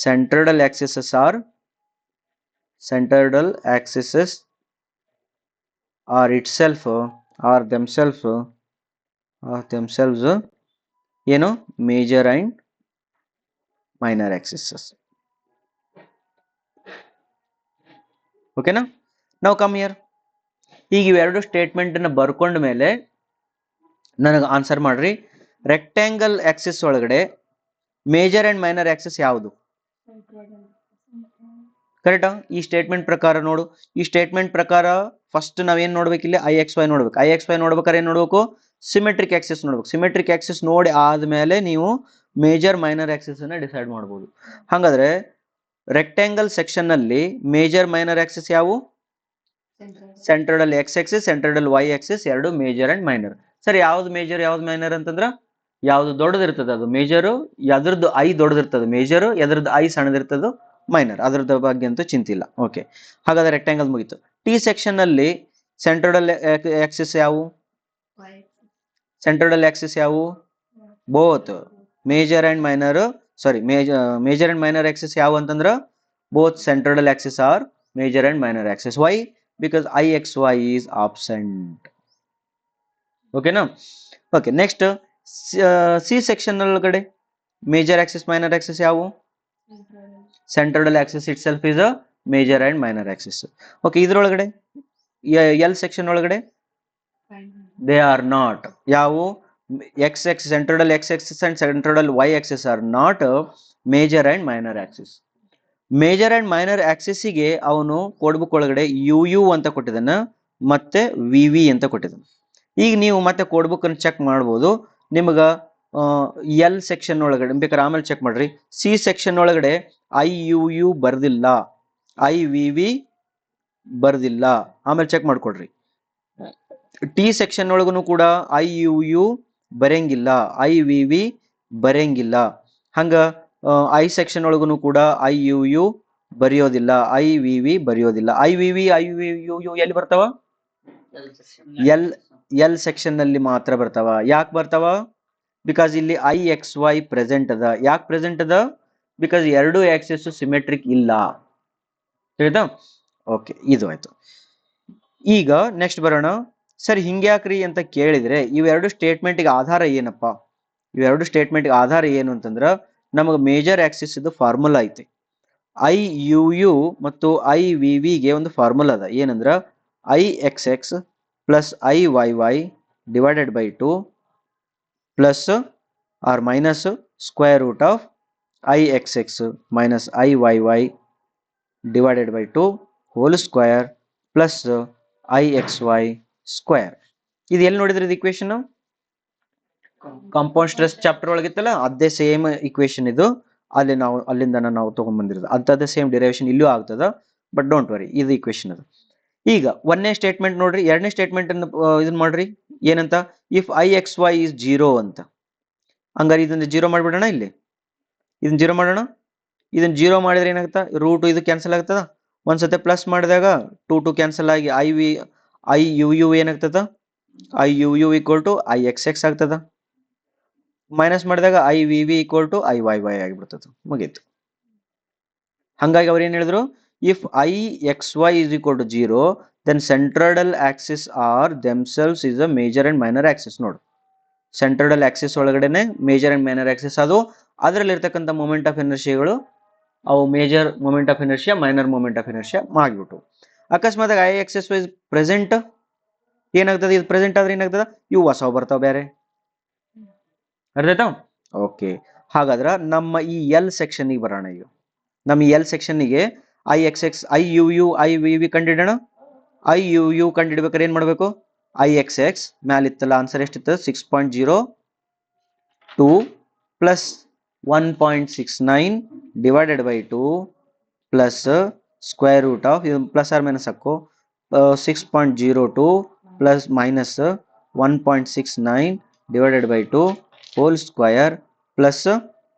centroidal axes are themselves ಏನು major and minor Axis. ಓಕೆನಾ. ನಾವು come here. ಈಗ ಇವೆರಡು statement ಅನ್ನ ಬರ್ಕೊಂಡ ಮೇಲೆ ನನಗೆ ಆನ್ಸರ್ ಮಾಡ್ರಿ. ರೆಕ್ಟ್ಯಾಂಗಲ್ ಆಕ್ಸಿಸ್ ಒಳಗಡೆ ಮೇಜರ್ ಅಂಡ್ ಮೈನರ್ ಆಕ್ಸಿಸ್ ಯಾವುದು? ಕರೆಕ್ಟಾ? ಈ ಸ್ಟೇಟ್ಮೆಂಟ್ ಪ್ರಕಾರ ನೋಡು. ಈ ಸ್ಟೇಟ್ಮೆಂಟ್ ಪ್ರಕಾರ ಫಸ್ಟ್ ನಾವೇನ್ ನೋಡ್ಬೇಕು, ಇಲ್ಲಿ IXY ನೋಡ್ಬೇಕು. IXY ನೋಡ್ಬೇಕಾದ್ರೆ ಏನ್ ನೋಡ್ಬೇಕು? ಸಿಮೆಟ್ರಿಕ್ ಆಕ್ಸಿಸ್ ನೋಡ್ಬೇಕು. ಸಿಮೆಟ್ರಿಕ್ ಆಕ್ಸಿಸ್ ನೋಡಿ ಆದ್ಮೇಲೆ ನೀವು ಮೇಜರ್ ಮೈನರ್ ಆಕ್ಸಿಸ್ ಅನ್ನ ಡಿಸೈಡ್ ಮಾಡ್ಬೋದು. ಹಾಗಾದ್ರೆ ರೆಕ್ಟ್ಯಾಂಗಲ್ ಸೆಕ್ಷನ್ ನಲ್ಲಿ ಮೇಜರ್ ಮೈನರ್ ಆಕ್ಸಿಸ್ ಯಾವು? Central X axis, central Y axis, ಎರಡು ಮೇಜರ್ ಅಂಡ್ ಮೈನರ್. ಸರ್ ಯಾವ್ದು ಮೇಜರ್ ಯಾವ್ದು ಮೈನರ್ ಅಂತಂದ್ರ ಯಾವ್ದು ದೊಡ್ಡದಿರ್ತದ ಅದು ಮೇಜರು, ಎದ್ರದ್ದು ಐ ದೊಡ್ಡದಿರ್ತದೆ ಮೇಜರು, ಎದ್ರದ್ದು ಐ ಸಣ್ಣದಿರ್ತದ ಮೈನರ್. ಅದ್ರದ್ದು ಬಗ್ಗೆ ಅಂತೂ ಚಿಂತಿಲ್ಲ. ಓಕೆ, ಹಾಗಾದ್ರೆ ರೆಕ್ಟ್ಯಾಂಗಲ್ ಮುಗೀತು. ಟಿ ಸೆಕ್ಷನ್ ಅಲ್ಲಿ ಸೆಂಟ್ರಲ್ ಆಕ್ಸಿಸ್ ಯಾವು? ಸೆಂಟ್ರಲ್ ಆಕ್ಸಿಸ್ ಯಾವು? Both major and minor. Sorry, major and minor axis ಯಾವ ಅಂತಂದ್ರ both central axis are major and minor axis. Why? Because IXY is absent. ಓಕೆನಾ. ಓಕೆ, ನೆಕ್ಸ್ಟ್ ಸಿ ಸೆಕ್ಷನ್ ಒಳಗಡೆ major axis minor axis ಯಾವು? Central axis itself is a major and minor axis. Okay, ಇದ್ರೊಳಗಡೆ L section ಒಳಗಡೆ they are not. ಯಾವು? X axis, central X axis and central Y axis are not major and minor Axis. Major and minor ಆಕ್ಸಿಸ್ಗೆ ಅವನು code book ಒಳಗಡೆ you ಅಂತ ಕೊಟ್ಟಿದ್ದಾನ, ಮತ್ತೆ VV ಅಂತ ಕೊಟ್ಟಿದ್ದಾನೆ. ಈಗ ನೀವು ಮತ್ತೆ ಕೋಡ್ ಬುಕ್ ಅನ್ನು ಚೆಕ್ ಮಾಡ್ಬೋದು. ನಿಮ್ಗ ಎಲ್ ಸೆಕ್ಷನ್ ಒಳಗಡೆ ಬೇಕಾದ್ರೆ ಆಮೇಲೆ ಚೆಕ್ ಮಾಡ್ರಿ. ಸಿ ಸೆಕ್ಷನ್ ಒಳಗಡೆ IUU ಬರ್ದಿಲ್ಲ, IVV ಬರ್ದಿಲ್ಲ, ಆಮೇಲೆ ಚೆಕ್ ಮಾಡ್ಕೊಡ್ರಿ. ಟಿ ಸೆಕ್ಷನ್ ಒಳಗೂ ಕೂಡ IUU ಬರೆಯಂಗಿಲ್ಲ, IVV ಬರೆಯಂಗಿಲ್ಲ. ಹಂಗ ಐ ಸೆಕ್ಷನ್ ಒಳಗೂ ಕೂಡ IUU ಬರೆಯೋದಿಲ್ಲ, IVV ಬರೆಯೋದಿಲ್ಲ. IVV ಎಲ್ಲಿ ಬರ್ತಾವ? ಎಲ್ ಸೆಕ್ಷನ್ ನಲ್ಲಿ ಮಾತ್ರ ಬರ್ತಾವ. ಯಾಕೆ ಬರ್ತಾವ? ಬಿಕಾಸ್ ಇಲ್ಲಿ IXY ಪ್ರೆಸೆಂಟ್ ಅದ. ಯಾಕೆ ಪ್ರೆಸೆಂಟ್ ಅದ? ಬಿಕಾಸ್ ಎರಡು ಆಕ್ಸಿಸ್ ಸಿಮೆಟ್ರಿಕ್ ಇಲ್ಲ. ತಿಳಿತಾ? ಓಕೆ, ಇದು ಆಯ್ತು. ಈಗ ನೆಕ್ಸ್ಟ್ ಬರೋಣ. ಸರ್ ಹಿಂಗ್ಯಾಕ್ರಿ ಅಂತ ಕೇಳಿದ್ರೆ ಇವೆರಡು ಸ್ಟೇಟ್ಮೆಂಟ್ಗೆ ಆಧಾರ ಏನಪ್ಪ? ಇವೆರಡು ಸ್ಟೇಟ್ಮೆಂಟ್ಗೆ ಆಧಾರ ಏನು ಅಂತಂದ್ರ ನಮಗೆ ಮೇಜರ್ ಆಕ್ಸಿಸ್ ಇದು ಫಾರ್ಮುಲಾ ಐತಿ. IUU ಮತ್ತು IVVಗೆ ಒಂದು ಫಾರ್ಮುಲಾ ಅದ. ಏನಂದ್ರ IXX plus IYY divided by 2 plus or minus square root of IXX minus IYY divided by 2 whole square plus IXY square. ಇದು ಎಲ್ಲಿ ನೋಡಿದ್ರಿ ಇದು ಇಕ್ವೇಶನ್? ಕಾಂಪೌಂಡ್ ಸ್ಟ್ರೆಸ್ ಚಾಪ್ಟರ್ ಒಳಗಿತ್ತಲ್ಲ, ಅದೇ ಸೇಮ್ ಇಕ್ವೇಶನ್ ಇದು. ಅಲ್ಲಿಂದ ನಾವು ತಗೊಂಡ್ಬಂದಿರೋದು ಅಂತದೇ ಸೇಮ್ ಡಿರೈವೇಶನ್ ಇಲ್ಲೂ ಆಗ್ತದ. ಬಟ್ ಡೋಂಟ್ ವರಿ, ಇದು ಇಕ್ವೇಶನ್ ಅದು. ಈಗ ಒಂದನೇ ಸ್ಟೇಟ್ಮೆಂಟ್ ನೋಡ್ರಿ. ಎರಡನೇ ಸ್ಟೇಟ್ಮೆಂಟ್ ಅನ್ನು ಇದನ್ನ ಮಾಡ್ರಿ. ಏನಂತ? ಇಫ್ IXY is 0 ಅಂತ. ಹಂಗಾರೆ ಇದನ್ನ 0 ಮಾಡ್ಬಿಡೋಣ. ಇಲ್ಲಿ ಇದನ್ನ 0 ಮಾಡೋಣ. ಇದನ್ನ 0 ಮಾಡಿದ್ರೆ ಏನಾಗ್ತಾ? ರೂಟ್ ಇದು ಕ್ಯಾನ್ಸಲ್ ಆಗ್ತದ. ಒಂದ್ಸತಿ ಪ್ಲಸ್ ಮಾಡಿದಾಗ 2 ಕ್ಯಾನ್ಸಲ್ ಆಗಿ IUU ಏನಾಗ್ತದ? IUU ಈಕ್ವಲ್ ಟು IXX ಆಗ್ತದ. ಮೈನಸ್ ಮಾಡಿದಾಗ IVV ಈಕ್ವಲ್ ಟು IYY ಆಗಿಬಿಡ್ತದ. ಮುಗೀತು. ಹಂಗಾಗಿ ಅವ್ರು ಏನ್ ಹೇಳಿದ್ರು? If IXY is equal to 0 then central axis are themselves is a major and minor axis. ನೋಡು, ಸೆಂಟ್ರಲ್ ಆಕ್ಸಿಸ್ ಒಳಗಡೆನೆ ಮೇಜರ್ ಅಂಡ್ ಮೈನರ್ ಆಕ್ಸಿಸ್ ಅದು. ಅದರಲ್ಲಿ ಇರ್ತಕ್ಕಂಥ ಮೂಮೆಂಟ್ ಆಫ್ ಇನರ್ಷಿಯಾಗಳು ಅವು major moment of inertia, minor moment of inertia ಆಗಿಬಿಟ್ಟು. ಅಕಸ್ಮಾತ್ IXY present ಏನಾಗ್ತದೆ? ಇದು ಪ್ರೆಸೆಂಟ್ ಆದ್ರೆ ಏನಾಗ್ತದ? ಇವು ಹೊಸವು ಬರ್ತಾವ ಬೇರೆ. ಅರ್ಥ ಆಯ್ತಾ? ಓಕೆ, ಹಾಗಾದ್ರೆ ನಮ್ಮ ಈ ಎಲ್ ಸೆಕ್ಷನ್ ಗೆ ಬರೋಣ. ಈಗ ನಮ್ಮ ಎಲ್ ಸೆಕ್ಷನ್ಗೆ IXX IUU IVV ಕಂಡಿಡೋಣ. IUU ಕಂಡಿಡ್ಬೇಕಾದ್ರೆ ಏನ್ ಮಾಡ್ಬೇಕು? IXX ಮ್ಯಾಲಿತ್ತಲ್ಲ ಆನ್ಸರ್ ಎಷ್ಟಿತ್ತು? 6.02 plus 1.69 divided by 2 plus square root of, ಇದು ಪ್ಲಸ್ ಆರ್ ಮೈನಸ್ ಹಾಕು, 6.02 plus minus 1.69 divided by 2 whole square plus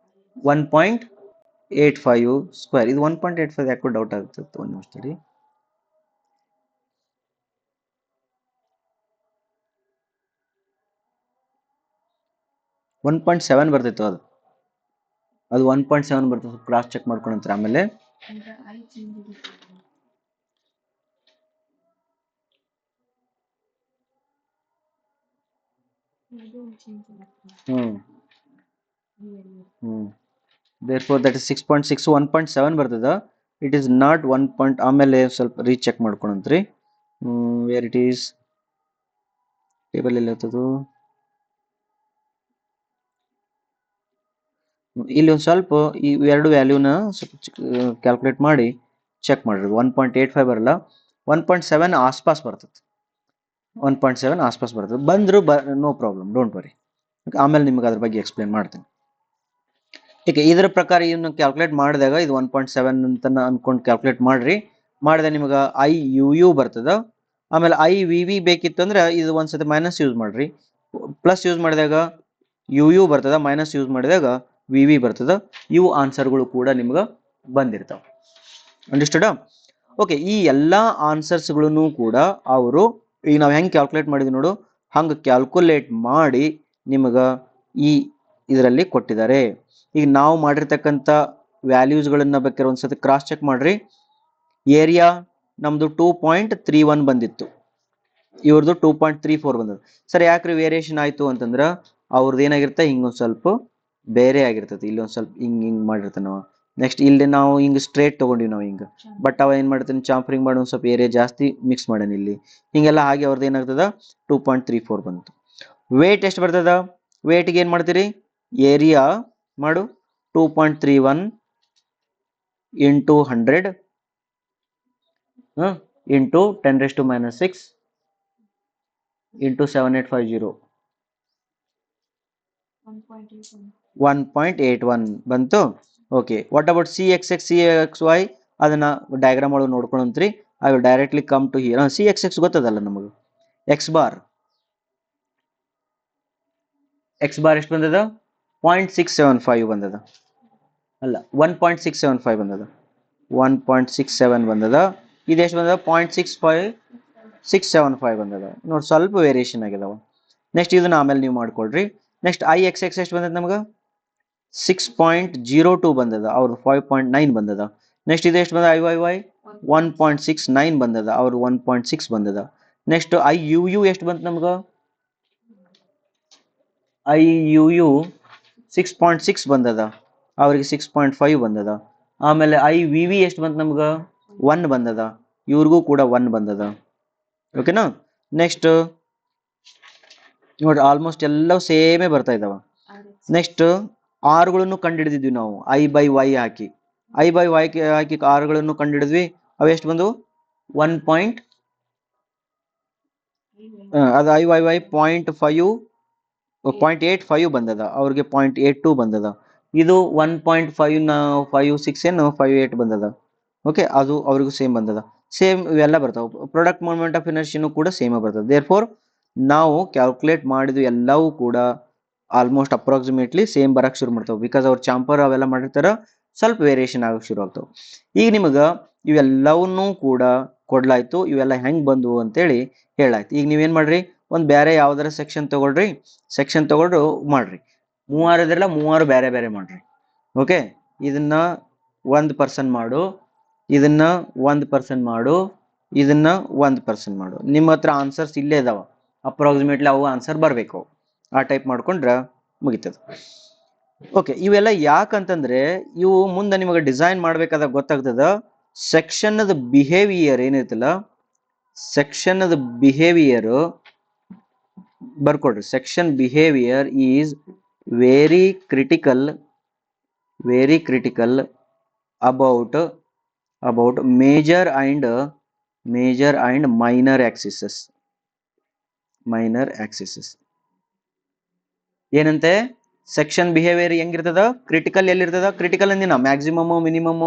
1.85 square. ಇದು 1.85 ಯಾಕೋ ಡೌಟ್ ಆಗ್ತದೆ. ಒಂದು ನಿಮಿಷ ತಡಿ. ಒನ್ 1.7 ಬರ್ತಿತ್ತು. ಅದು 1.7 ಬರ್ತದೆ. ಕ್ರಾಸ್ ಚೆಕ್ ಮಾಡ್ಕೊಂಡ್ರೆ ಆಮೇಲೆ. therefore that is 6.6 1.7 ಬರ್ತದ. It is not 1 point. ಆಮೇಲೆ ಸ್ವಲ್ಪ ರೀಚೆಕ್ ಮಾಡ್ಕೊಳಂತ್ರಿ. ವೇರ್ ಇಟ್ ಈಸ್ ಟೇಬಲ್ ಎಲ್ಲಿ ಇರ್ತದು, ಇಲ್ಲಿ ಒಂದು ಸ್ವಲ್ಪ ಈ ಎರಡು ವ್ಯಾಲ್ಯೂನ ಸ್ವಲ್ಪ ಕ್ಯಾಲ್ಕುಲೇಟ್ ಮಾಡಿ ಚೆಕ್ ಮಾಡ್ರಿ. 1.85 ಬರಲ್ಲ, 1.7 ಆಸ್ಪಾಸ್ ಬರ್ತದೆ. 1.7 ಆಸ್ಪಾಸ್ ಬರ್ತದೆ. ಬಂದ್ರು ನೋ ಪ್ರಾಬ್ಲಮ್, ಡೋಂಟ್ ವರಿ. ಆಮೇಲೆ ನಿಮ್ಗೆ ಅದ್ರ ಬಗ್ಗೆ ಎಕ್ಸ್ಪ್ಲೇನ್ ಮಾಡ್ತೀನಿ. ಈಗ ಇದರ ಪ್ರಕಾರ ಇದನ್ನು ಕ್ಯಾಲ್ಕುಲೇಟ್ ಮಾಡಿದಾಗ ಇದು 1.7 ಅಂತ ಅನ್ಕೊಂಡು ಕ್ಯಾಲ್ಕುಲೇಟ್ ಮಾಡ್ರಿ. ಮಾಡಿದ್ರೆ ನಿಮ್ಗೆ IUU ಬರ್ತದ. ಆಮೇಲೆ IVV ಬೇಕಿತ್ತು ಅಂದ್ರೆ ಇದು ಒಂದ್ಸತಿ ಮೈನಸ್ ಯೂಸ್ ಮಾಡ್ರಿ. ಪ್ಲಸ್ ಯೂಸ್ ಮಾಡಿದಾಗ UU ಬರ್ತದ, ಮೈನಸ್ ಯೂಸ್ ಮಾಡಿದಾಗ VV ಬರ್ತದ. ಇವು ಆನ್ಸರ್ಗಳು ಕೂಡ ನಿಮ್ಗೆ ಬಂದಿರ್ತಾವ. ಅಂಡರ್ಸ್ಟುಡ್? ಓಕೆ, ಈ ಎಲ್ಲ ಆನ್ಸರ್ಸ್ಗಳನ್ನು ಕೂಡ ಅವರು ಈಗ ನಾವು ಹೆಂಗೆ ಕ್ಯಾಲ್ಕುಲೇಟ್ ಮಾಡಿದ್ವಿ ನೋಡು, ಹಂಗೆ ಕ್ಯಾಲ್ಕುಲೇಟ್ ಮಾಡಿ ನಿಮಗೆ ಈ ಇದರಲ್ಲಿ ಕೊಟ್ಟಿದ್ದಾರೆ. ಈಗ ನಾವು ಮಾಡಿರ್ತಕ್ಕಂಥ ವ್ಯಾಲ್ಯೂಸ್ಗಳನ್ನ ಬೇಕಾದ್ರೆ ಒಂದ್ಸತಿ ಕ್ರಾಸ್ ಚೆಕ್ ಮಾಡ್ರಿ. ಏರಿಯಾ ನಮ್ದು 2.31 ಬಂದಿತ್ತು, ಇವ್ರದ್ದು 2.34 ಬಂದದ. ಸರ್ ಯಾಕ್ರಿ ವೇರಿಯೇಷನ್ ಆಯ್ತು ಅಂತಂದ್ರೆ ಅವ್ರದ್ದು ಏನಾಗಿರುತ್ತೆ, ಹಿಂಗೊಂದು ಸ್ವಲ್ಪ ಬೇರೆ ಆಗಿರ್ತದೆ. ಇಲ್ಲಿ ಒಂದು ಸ್ವಲ್ಪ ಹಿಂಗೆ ಮಾಡಿರ್ತಾನೆ ನಾವು. ನೆಕ್ಸ್ಟ್ ಇಲ್ಲಿ ನಾವು ಹಿಂಗೆ ಸ್ಟ್ರೇಟ್ ತೊಗೊಂಡಿವಿ ನಾವು ಹಿಂಗೆ, ಬಟ್ ಅವ ಏನು ಮಾಡ್ತಾನೆ ಚಾಂಫರಿಂಗ್ ಮಾಡಿ ಒಂದು ಸ್ವಲ್ಪ ಏರಿಯಾ ಜಾಸ್ತಿ ಮಿಕ್ಸ್ ಮಾಡ್ಯಾನ ಇಲ್ಲಿ, ಹಿಂಗೆಲ್ಲ ಹಾಗೆ ಅವ್ರದ್ದು ಏನಾಗ್ತದ 2.34 ಬಂತು. ವೇಟ್ ಎಷ್ಟು ಬರ್ತದ? ವೇಟ್ಗೆ ಏನು ಮಾಡ್ತೀರಿ, ಏರಿಯಾ ಮಾಡು 2.31 ಇಂಟು 100 ಇಂಟು 10⁻⁻6 ಇಂಟು 7850 1.81 ಬಂತು. Okay, what about CXX CXY? ಅದನ್ನ ಡಯಾಗ್ರಾಮ್ ಒಳಗೆ ನೋಡ್ಕೊಂಡ್ರಿ. I will directly come to here. CXX ಗೊತ್ತದಲ್ಲ ನಮಗೆ. X ಬಾರ್ ಎಷ್ಟು ಬಂದದ? 0.675 ಬಂದದ. ಅಲ್ಲ, 1.675 ಬಂದದ. 1.67 ಬಂದದ. ಇದೆಷ್ಟು ಬಂದದ? 0.675 ಬಂದದ. ನೋಡಿ, ಸ್ವಲ್ಪ ವೇರಿಯೇಷನ್ ಆಗಿದಾವ. ನೆಕ್ಸ್ಟ್ ಇದನ್ನ ಆಮೇಲೆ ನೀವು ಮಾಡ್ಕೊಳ್ರಿ. ನೆಕ್ಸ್ಟ್ IXX ಎಷ್ಟು ಬಂದದ ನಮ್ಗೆ? 6.02 ಬಂದದ, ಅವ್ರದ್ದು 5.9 ಬಂದದ. ನೆಕ್ಸ್ಟ್ ಇದು ಎಷ್ಟು ಬಂದ? IYY 1.69 ಬಂದದ, ಅವ್ರದ್ದು 1.6 ಬಂದದ. ನೆಕ್ಸ್ಟ್ IUU ಎಷ್ಟು ಬಂತು ನಮ್ಗೆ? IUU 6.6 ಬಂದದ, ಅವ್ರಿಗೆ 6.5 ಬಂದದ. ಆಮೇಲೆ IVV ಎಷ್ಟು ಬಂತು ನಮ್ಗೆ? 1 ಬಂದದ, ಇವ್ರಿಗೂ ಕೂಡ 1 ಬಂದದ. ಓಕೆನಾ? ನೆಕ್ಸ್ಟ್ ನೋಡಿ, ಆಲ್ಮೋಸ್ಟ್ ಎಲ್ಲವೂ ಸೇಮೇ ಬರ್ತಾ ಇದಾವ. ನೆಕ್ಸ್ಟ್ ಆರ್ಗಳನ್ನು ಕಂಡುಹಿಡಿದಿದ್ವಿ ನಾವು, I/Y ಹಾಕಿ. I/Y ಹಾಕಿ ಆರ್ಗಳನ್ನು ಕಂಡುಹಿಡಿದ್ವಿ. ಅವು ಎಷ್ಟು ಬಂದು? 1 ಪಾಯಿಂಟ್ ಅದು IYY 0.85 ಬಂದದ, ಅವ್ರಿಗೆ 0.82 ಬಂದದ. ಇದು 1.56 ಏನು 58 ಬಂದದ. ಓಕೆ, ಅದು ಅವ್ರಿಗೂ ಸೇಮ್ ಬಂದದ. ಸೇಮ್ ಇವೆಲ್ಲ ಬರ್ತಾವೆ. ಪ್ರಾಡಕ್ಟ್ ಮೂವ್ಮೆಂಟ್ ಆಫ್ ಇನರ್ಷಿಯೂ ಕೂಡ ಸೇಮ್ ಬರ್ತದೆ. ದೇರ್ ಫೋರ್ ನಾವು ಕ್ಯಾಲ್ಕುಲೇಟ್ ಮಾಡಿದ್ವಿ ಎಲ್ಲವೂ ಕೂಡ ಆಲ್ಮೋಸ್ಟ್ ಅಪ್ರಾಕ್ಸಿಮೇಟ್ಲಿ ಸೇಮ್ ಬರಕ್ಕೆ ಶುರು ಮಾಡ್ತಾವೆ. ಬಿಕಾಸ್ ಅವ್ರು ಚಾಂಪರ್ ಅವೆಲ್ಲ ಮಾಡಿರ್ತಾರ, ಸ್ವಲ್ಪ ವೇರಿಯೇಷನ್ ಆಗಕ್ಕೆ ಶುರು ಆಗ್ತಾವೆ. ಈಗ ನಿಮಗೆ ಇವೆಲ್ಲವನ್ನೂ ಕೂಡ ಕೊಡ್ಲಾಯ್ತು, ಇವೆಲ್ಲ ಹೆಂಗೆ ಬಂದವು ಅಂತೇಳಿ ಹೇಳಾಯ್ತು. ಈಗ ನೀವೇನು ಮಾಡ್ರಿ, ಒಂದು ಬೇರೆ ಯಾವ್ದಾರ ಸೆಕ್ಷನ್ ತಗೊಳ್ರಿ, ಸೆಕ್ಷನ್ ತಗೊಂಡು ಮಾಡ್ರಿ. 3 ಇದ್ರಲ್ಲ 3 ಬೇರೆ ಬೇರೆ ಮಾಡ್ರಿ. ಓಕೆ, ಇದನ್ನ 1% ಮಾಡು, ಇದನ್ನ 1% ಮಾಡು, ಇದನ್ನ 1% ಮಾಡು. ನಿಮ್ಮ ಹತ್ರ ಆನ್ಸರ್ಸ್ ಇಲ್ಲೇ ಇದಾವ, ಅಪ್ರಾಕ್ಸಿಮೇಟ್ಲಿ ಅವು ಆನ್ಸರ್ ಬರಬೇಕು. ಆ ಟೈಪ್ ಮಾಡ್ಕೊಂಡ್ರೆ ಮುಗಿತದೆ. ಓಕೆ, ಇವೆಲ್ಲ ಯಾಕಂತಂದ್ರೆ ಇವು ಮುಂದೆ ನಿಮಗೆ ಡಿಸೈನ್ ಮಾಡ್ಬೇಕಾದಾಗ ಗೊತ್ತಾಗ್ತದ. ಸೆಕ್ಷನ್ದ ಬಿಹೇವಿಯರ್ ಏನಿರ್ತಲ್ಲ, ಸೆಕ್ಷನ್ದ ಬಿಹೇವಿಯರ್ ಬರ್ಕೊಡ್ರಿ. Section behaviour is very critical about major and minor axes. ಏನಂತೆ? ಸೆಕ್ಷನ್ ಬಿಹೇವಿಯರ್ ಹೆಂಗಿರ್ತದ? ಕ್ರಿಟಿಕಲ್ ಎಲ್ಲಿರ್ತದ? ಕ್ರಿಟಿಕಲ್ ಅಂದಿನ ಮ್ಯಾಕ್ಸಿಮಮ್ ಮಿನಿಮಮ್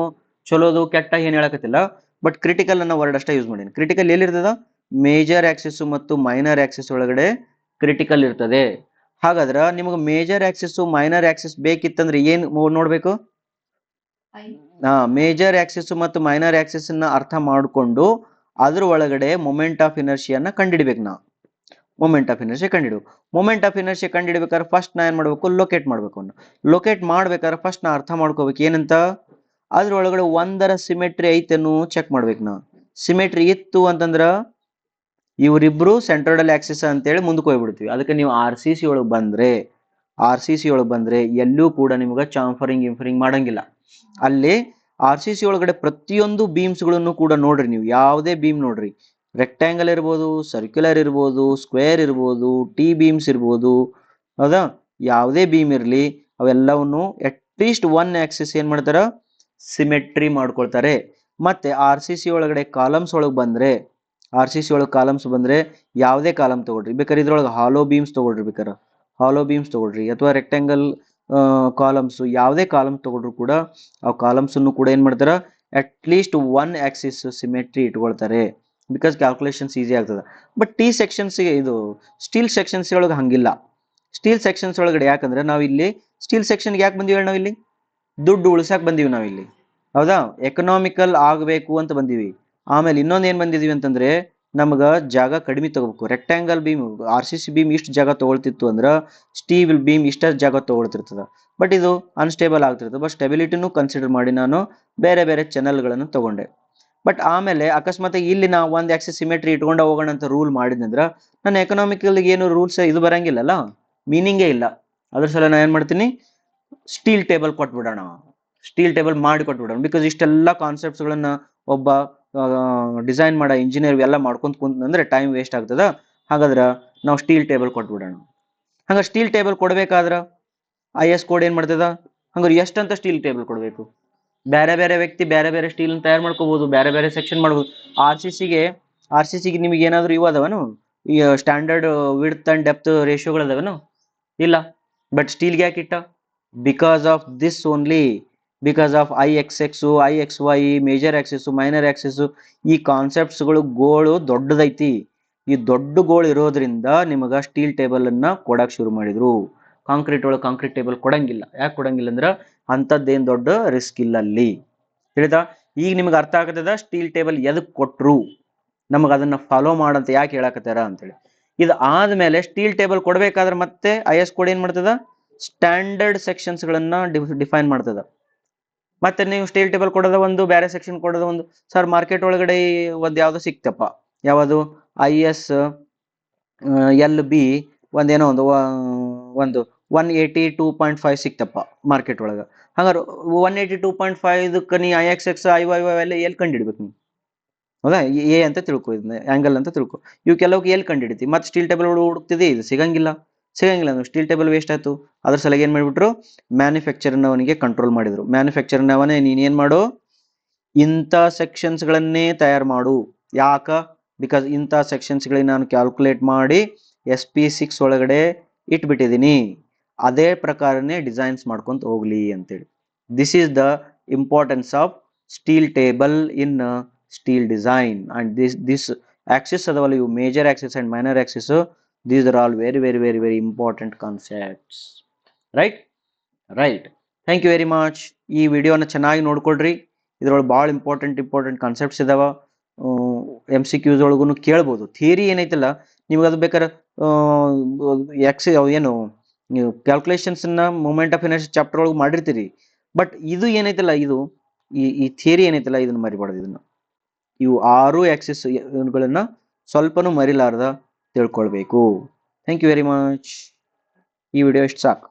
ಚಲೋದು ಕೆಟ್ಟ ಏನ್ ಹೇಳಕತ್ತಿಲ್ಲ, ಬಟ್ ಕ್ರಿಟಿಕಲ್ ಅನ್ನೋ ವರ್ಡ್ ಅಷ್ಟೇ ಯೂಸ್ ಮಾಡೀನಿ. ಕ್ರಿಟಿಕಲ್ ಎಲ್ಲಿರ್ತದ? ಮೇಜರ್ ಆಕ್ಸಿಸ್ ಮತ್ತು ಮೈನರ್ ಆಕ್ಸಿಸ್ ಒಳಗಡೆ ಕ್ರಿಟಿಕಲ್ ಇರ್ತದೆ. ಹಾಗಾದ್ರೆ ನಿಮಗೆ ಮೇಜರ್ ಆಕ್ಸಿಸ್ ಮೈನರ್ ಆಕ್ಸಿಸ್ ಬೇಕಿತ್ತಂದ್ರೆ ಏನ್ ನೋಡ್ಬೇಕು? ಮೇಜರ್ ಆಕ್ಸಿಸ್ ಮತ್ತು ಮೈನರ್ ಆಕ್ಸಿಸ್ ನ ಅರ್ಥ ಮಾಡಿಕೊಂಡು ಅದ್ರ ಒಳಗಡೆ ಮೊಮೆಂಟ್ ಆಫ್ ಇನರ್ಷಿಯನ್ನ ಕಂಡಿಡ್ಬೇಕು. ನಾವು ಮೊಮೆಂಟ್ ಆಫ್ ಇನರ್ಷಿಯಾ ಕಂಡಿಡ್ಬೇಕಾದ್ರೆ ಫಸ್ಟ್ ನಾ ಏನ್ ಮಾಡ್ಬೇಕು? ಲೊಕೇಟ್ ಮಾಡ್ಬೇಕು. ಲೊಕೇಟ್ ಮಾಡ್ಬೇಕಾದ್ರೆ ಫಸ್ಟ್ ನಾ ಅರ್ಥ ಮಾಡ್ಕೋಬೇಕು ಏನಂತ, ಅದ್ರ ಒಳಗಡೆ ಒಂದರ ಸಿಮೆಟ್ರಿ ಐತೆನು ಚೆಕ್ ಮಾಡ್ಬೇಕು. ನಾವು ಸಿಮೆಟ್ರಿ ಇತ್ತು ಅಂತಂದ್ರ ಇವರಿಬ್ರು ಸೆಂಟ್ರೋಡಲ್ ಆಕ್ಸಿಸ್ ಅಂತೇಳಿ ಮುಂದಕ್ಕೆ ಹೋಗ್ಬಿಡ್ತೀವಿ. ಅದಕ್ಕೆ ನೀವು RCC ಒಳಗೆ ಬಂದ್ರೆ ಎಲ್ಲೂ ಕೂಡ ನಿಮ್ಗೆ ಚಾಂಫರಿಂಗ್ ಮಾಡಂಗಿಲ್ಲ. ಅಲ್ಲಿ ಆರ್ ಸಿ ಸಿ ಒಳಗಡೆ ಪ್ರತಿಯೊಂದು ಬೀಮ್ಸ್ಗಳನ್ನು ಕೂಡ ನೋಡ್ರಿ, ನೀವು ಯಾವುದೇ ಬೀಮ್ ನೋಡ್ರಿ, ರೆಕ್ಟ್ಯಾಂಗಲ್ ಇರ್ಬೋದು, ಸರ್ಕ್ಯುಲರ್ ಇರ್ಬೋದು, ಸ್ಕ್ವೇರ್ ಇರ್ಬೋದು, ಟಿ ಬೀಮ್ಸ್ ಇರ್ಬೋದು, ಹೌದಾ, ಯಾವುದೇ ಬೀಮ್ ಇರಲಿ ಅವೆಲ್ಲವನ್ನು ಅಟ್ಲೀಸ್ಟ್ ಒನ್ ಆಕ್ಸಿಸ್ ಏನ್ ಮಾಡ್ತಾರ, ಸಿಮೆಟ್ರಿ ಮಾಡ್ಕೊಳ್ತಾರೆ. ಮತ್ತೆ ಆರ್ ಸಿ ಸಿ ಒಳಗಡೆ ಕಾಲಮ್ಸ್ ಒಳಗೆ ಬಂದ್ರೆ, ಆರ್ ಸಿ ಸಿ ಒಳಗೆ ಕಾಲಮ್ಸ್ ಬಂದ್ರೆ ಯಾವುದೇ ಕಾಲಮ್ ತಗೊಳ್ರಿ, ಬೇಕಾದ್ರೆ ಇದ್ರೊಳಗೆ ಹಾಲೋ ಬೀಮ್ಸ್ ತಗೊಳ್ರಿ, ಬೇಕಾರೆ ಹಾಲೋ ಬೀಮ್ಸ್ ತಗೊಳ್ರಿ, ಅಥವಾ ರೆಕ್ಟ್ಯಾಂಗಲ್ ಕಾಲಮ್ಸ್, ಯಾವುದೇ ಕಾಲಮ್ ತಗೊಂಡ್ರು ಕೂಡ ಆ ಕಾಲಮ್ಸ್ ಅನ್ನು ಕೂಡ ಏನ್ ಮಾಡ್ತಾರ, at least one Axis symmetry ಇಟ್ಕೊಳ್ತಾರೆ, ಬಿಕಾಸ್ ಕ್ಯಾಲ್ಕುಲೇಷನ್ಸ್ ಈಸಿ ಆಗ್ತದೆ. ಬಟ್ ಟಿ ಸೆಕ್ಷನ್ಸ್ ಇದು ಸ್ಟೀಲ್ ಸೆಕ್ಷನ್ಸ್ ಒಳಗೆ ಹಂಗಿಲ್ಲ. ಸ್ಟೀಲ್ ಸೆಕ್ಷನ್ಸ್ ಒಳಗಡೆ ಯಾಕಂದ್ರೆ ನಾವು ಇಲ್ಲಿ ಸ್ಟೀಲ್ ಸೆಕ್ಷನ್ಗೆ ಯಾಕೆ ಬಂದೀವಿ, ನಾವು ಇಲ್ಲಿ ದುಡ್ಡು ಉಳಿಸಾಕ್ ಬಂದೀವಿ, ನಾವಿಲ್ಲಿ ಹೌದಾ, ಎಕನಾಮಿಕಲ್ ಆಗಬೇಕು ಅಂತ ಬಂದೀವಿ. ಆಮೇಲೆ ಇನ್ನೊಂದು ಏನ್ ಬಂದಿದೀವಿ ಅಂತಂದ್ರೆ, ನಮಗ ಜಾಗ ಕಡಿಮೆ ತಗೋಬೇಕು. Rectangle beam, R C C beam ಇಷ್ಟು ಜಾಗ ತಗೊಳ್ತಿತ್ತು ಅಂದ್ರೆ ಸ್ಟೀಲ್ ಬೀಮ್ ಇಷ್ಟ ಜಾಗ ತಗೊಳ್ತಿರ್ತದ. ಬಟ್ ಇದು ಅನ್ಸ್ಟೇಬಲ್ ಆಗ್ತಿರ್ತದೆ. ಬಟ್ ಸ್ಟೆಬಿಲಿಟಿನೂ ಕನ್ಸಿಡರ್ ಮಾಡಿ ನಾನು ಬೇರೆ ಬೇರೆ ಚಾನಲ್ಗಳನ್ನು ತಗೊಂಡೆ. ಬಟ್ ಆಮೇಲೆ ಅಕಸ್ಮಾತ್ ಇಲ್ಲಿ ನಾವು ಒಂದ್ ಆಕ್ಸಿಸ್ ಸಿಮೆಟ್ರಿ ಇಟ್ಕೊಂಡ ಹೋಗೋಣ ಅಂತ ರೂಲ್ ಮಾಡಿದ್ನಂದ್ರ ನನ್ನ ಎಕನಾಮಿಕಲ್ ಏನು ರೂಲ್ಸ್ ಇದು ಬರಂಗಿಲ್ಲಲ್ಲ, ಮೀನಿಂಗೇ ಇಲ್ಲ. ಅದ್ರ ಸಲ ನಾ ಏನ್ ಮಾಡ್ತೀನಿ, ಸ್ಟೀಲ್ ಟೇಬಲ್ ಕೊಟ್ಬಿಡೋಣ, ಸ್ಟೀಲ್ ಟೇಬಲ್ ಮಾಡಿ ಕೊಟ್ಬಿಡೋಣ. ಬಿಕಾಸ್ ಇಷ್ಟೆಲ್ಲ ಕಾನ್ಸೆಪ್ಟ್ಸ್ ಗಳನ್ನ ಒಬ್ಬ ಡಿಸೈನ್ ಮಾಡೋ ಇಂಜಿನಿಯರ್ ಎಲ್ಲ ಮಾಡ್ಕೊಂತ ಕುಂತಂದ್ರೆ ಟೈಮ್ ವೇಸ್ಟ್ ಆಗ್ತದ. ಹಾಗಾದ್ರೆ ನಾವು ಸ್ಟೀಲ್ ಟೇಬಲ್ ಕೊಟ್ಬಿಡೋಣ. ಹಂಗ ಸ್ಟೀಲ್ ಟೇಬಲ್ ಕೊಡ್ಬೇಕಾದ್ರ IS ಕೋಡ್ ಏನ್ ಮಾಡ್ತದ, ಹಂಗಾರೆ ಎಷ್ಟಂತ ಸ್ಟೀಲ್ ಟೇಬಲ್ ಕೊಡ್ಬೇಕು, ಬೇರೆ ಬೇರೆ ವ್ಯಕ್ತಿ ಬೇರೆ ಬೇರೆ ಸ್ಟೀಲ್ ತಯಾರು ಮಾಡ್ಕೋಬಹುದು, ಬೇರೆ ಬೇರೆ ಸೆಕ್ಷನ್ ಮಾಡ್ಬೋದು. ಆರ್ ಸಿ ಸಿಗೆ ನಿಮಗೆ ಏನಾದ್ರು ಇವು ಅದಾವನು, ಈ ಸ್ಟ್ಯಾಂಡರ್ಡ್ ವಿಡ್ತ್ ಅಂಡ್ ಡೆಪ್ತ್ ರೇಷಿಯೋಗಳು ಅದಾವನು, ಇಲ್ಲ. ಬಟ್ ಸ್ಟೀಲ್ಗೆ ಯಾಕೆ ಇಟ್ಟ, because of this only, because of IXX, IXY, major axis, minor Axis, ಈ ಕಾನ್ಸೆಪ್ಟ್ಸ್ಗಳು ಗೋಳು ದೊಡ್ಡದೈತಿ. ಈ ದೊಡ್ಡ ಗೋಳು ಇರೋದ್ರಿಂದ ನಿಮಗ ಸ್ಟೀಲ್ ಟೇಬಲ್ ಅನ್ನ ಕೊಡಕ್ ಶುರು ಮಾಡಿದ್ರು. ಕಾಂಕ್ರೀಟ್ ಒಳಗೆ ಕಾಂಕ್ರೀಟ್ ಟೇಬಲ್ ಕೊಡಂಗಿಲ್ಲ. ಯಾಕೆ ಕೊಡಂಗಿಲ್ಲ ಅಂದ್ರೆ ಅಂಥದ್ದೇನು ದೊಡ್ಡ ರಿಸ್ಕ್ ಇಲ್ಲ ಅಲ್ಲಿ, ತಿಳಿತಾ? ಈಗ ನಿಮ್ಗೆ ಅರ್ಥ ಆಗತ್ತದ ಸ್ಟೀಲ್ ಟೇಬಲ್ ಎದಕ್ ಕೊಟ್ರು, ನಮಗ ಅದನ್ನ ಫಾಲೋ ಮಾಡಂತ ಯಾಕೆ ಹೇಳಕತ್ತಾರ ಅಂತೇಳಿ. ಇದು ಆದ್ಮೇಲೆ ಸ್ಟೀಲ್ ಟೇಬಲ್ ಕೊಡ್ಬೇಕಾದ್ರೆ ಮತ್ತೆ IS ಕೋಡ್ ಏನ್ ಮಾಡ್ತದ, ಸ್ಟ್ಯಾಂಡರ್ಡ್ ಸೆಕ್ಷನ್ಸ್ ಗಳನ್ನ ಡಿಫೈನ್ ಮಾಡ್ತದ. ಮತ್ತೆ ನೀವು ಸ್ಟೀಲ್ ಟೇಬಲ್ ಕೊಡೋದ ಒಂದು, ಬೇರೆ ಸೆಕ್ಷನ್ ಕೊಡೋದ ಒಂದು. ಸರ್ ಮಾರ್ಕೆಟ್ ಒಳಗಡೆ ಒಂದು ಯಾವ್ದೋ ಸಿಕ್ತಪ್ಪ, ಯಾವುದು IS LB ಒಂದೇನೋ ಒಂದು 182.5 ಸಿಕ್ತಪ್ಪ ಮಾರ್ಕೆಟ್ ಒಳಗ. ಹಂಗಾರೆ 182.5 ಇದಕ್ಕೆ ನೀ IXX IYY ಎಲ್ಲ ಎಲ್ಲಿ ಕಂಡಿಡ್ಬೇಕು ನೀವು, ಹೌದಾ? ಎ ಅಂತ ತಿಳ್ಕೊ, ಇದನ್ನ ಆಂಗಲ್ ಅಂತ ತಿಳ್ಕೊ. ಇವು ಕೆಲವು ಎಲ್ಲಿ ಕಂಡಿಡ್ತಿ, ಮತ್ತೆ ಸ್ಟೀಲ್ ಟೇಬಲ್ ಹುಡುಕ್ತಿದೆ, ಇದು ಸಿಗಂಗಿಲ್ಲ. ಸ್ಟೀಲ್ ಟೇಬಲ್ ವೇಸ್ಟ್ ಆಯ್ತು. ಅದ್ರ ಸಲಗ ಏನ್ ಮಾಡ್ಬಿಟ್ರು, ಮ್ಯಾನುಫ್ಯಾಕ್ಚರ್ನವನಿಗೆ ಕಂಟ್ರೋಲ್ ಮಾಡಿದ್ರು. ಮ್ಯಾನುಫ್ಯಾಕ್ಚರ್ನವನೇ ನೀನ್ ಏನ್ ಮಾಡು, ಇಂಥ ಸೆಕ್ಷನ್ಸ್ ಗಳನ್ನೇ ತಯಾರು ಮಾಡು. ಯಾಕ, ಬಿಕಾಸ್ ಇಂಥ ಸೆಕ್ಷನ್ಸ್ ಗಳಿಗೆ ನಾನು ಕ್ಯಾಲ್ಕುಲೇಟ್ ಮಾಡಿ SP6 ಒಳಗಡೆ ಇಟ್ಬಿಟ್ಟಿದ್ದೀನಿ, ಅದೇ ಪ್ರಕಾರನೇ ಡಿಸೈನ್ಸ್ ಮಾಡ್ಕೊಂತ ಹೋಗ್ಲಿ ಅಂತೇಳಿ. This is the importance of steel table in steel design. And this axis ಅದವಲ್ಲ, ಇವು major axis and minor axis, these are all very very very very important concepts. Right right thank you very much. ಈ ವಿಡಿಯೋನ ಚೆನ್ನಾಗಿ ನೋಡ್ಕೊಳ್ರಿ, ಇದ್ರೊಳಗೆ ಭಾಳ important concepts ಇದಾವ. MCQs ಒಳಗೂ ಕೇಳ್ಬೋದು. ಥಿಯರಿ ಏನೈತಲ್ಲ ನಿಮ್ಗೆ ಅದು ಬೇಕಾದ್ರೆ ಏನು ನೀವು calculations moment of inertia chapter ಒಳಗೆ ಮಾಡಿರ್ತೀರಿ. ಬಟ್ ಇದು ಏನೈತಲ್ಲ, ಇದು ಈ ಥಿಯರಿ ಏನೈತಲ್ಲ, ಇದನ್ನ ಮರಿಬಾರ್ದು. ಇದನ್ನ ಇವು 6 ಆಕ್ಸಿಸ್ ಗಳನ್ನ ಸ್ವಲ್ಪನೂ ಮರಿಲಾರ್ದ ತಿಳ್ಕೊಳ್ಬೇಕು. Thank you very much. ಈ ವಿಡಿಯೋ ಇಷ್ಟು ಸಾಕು.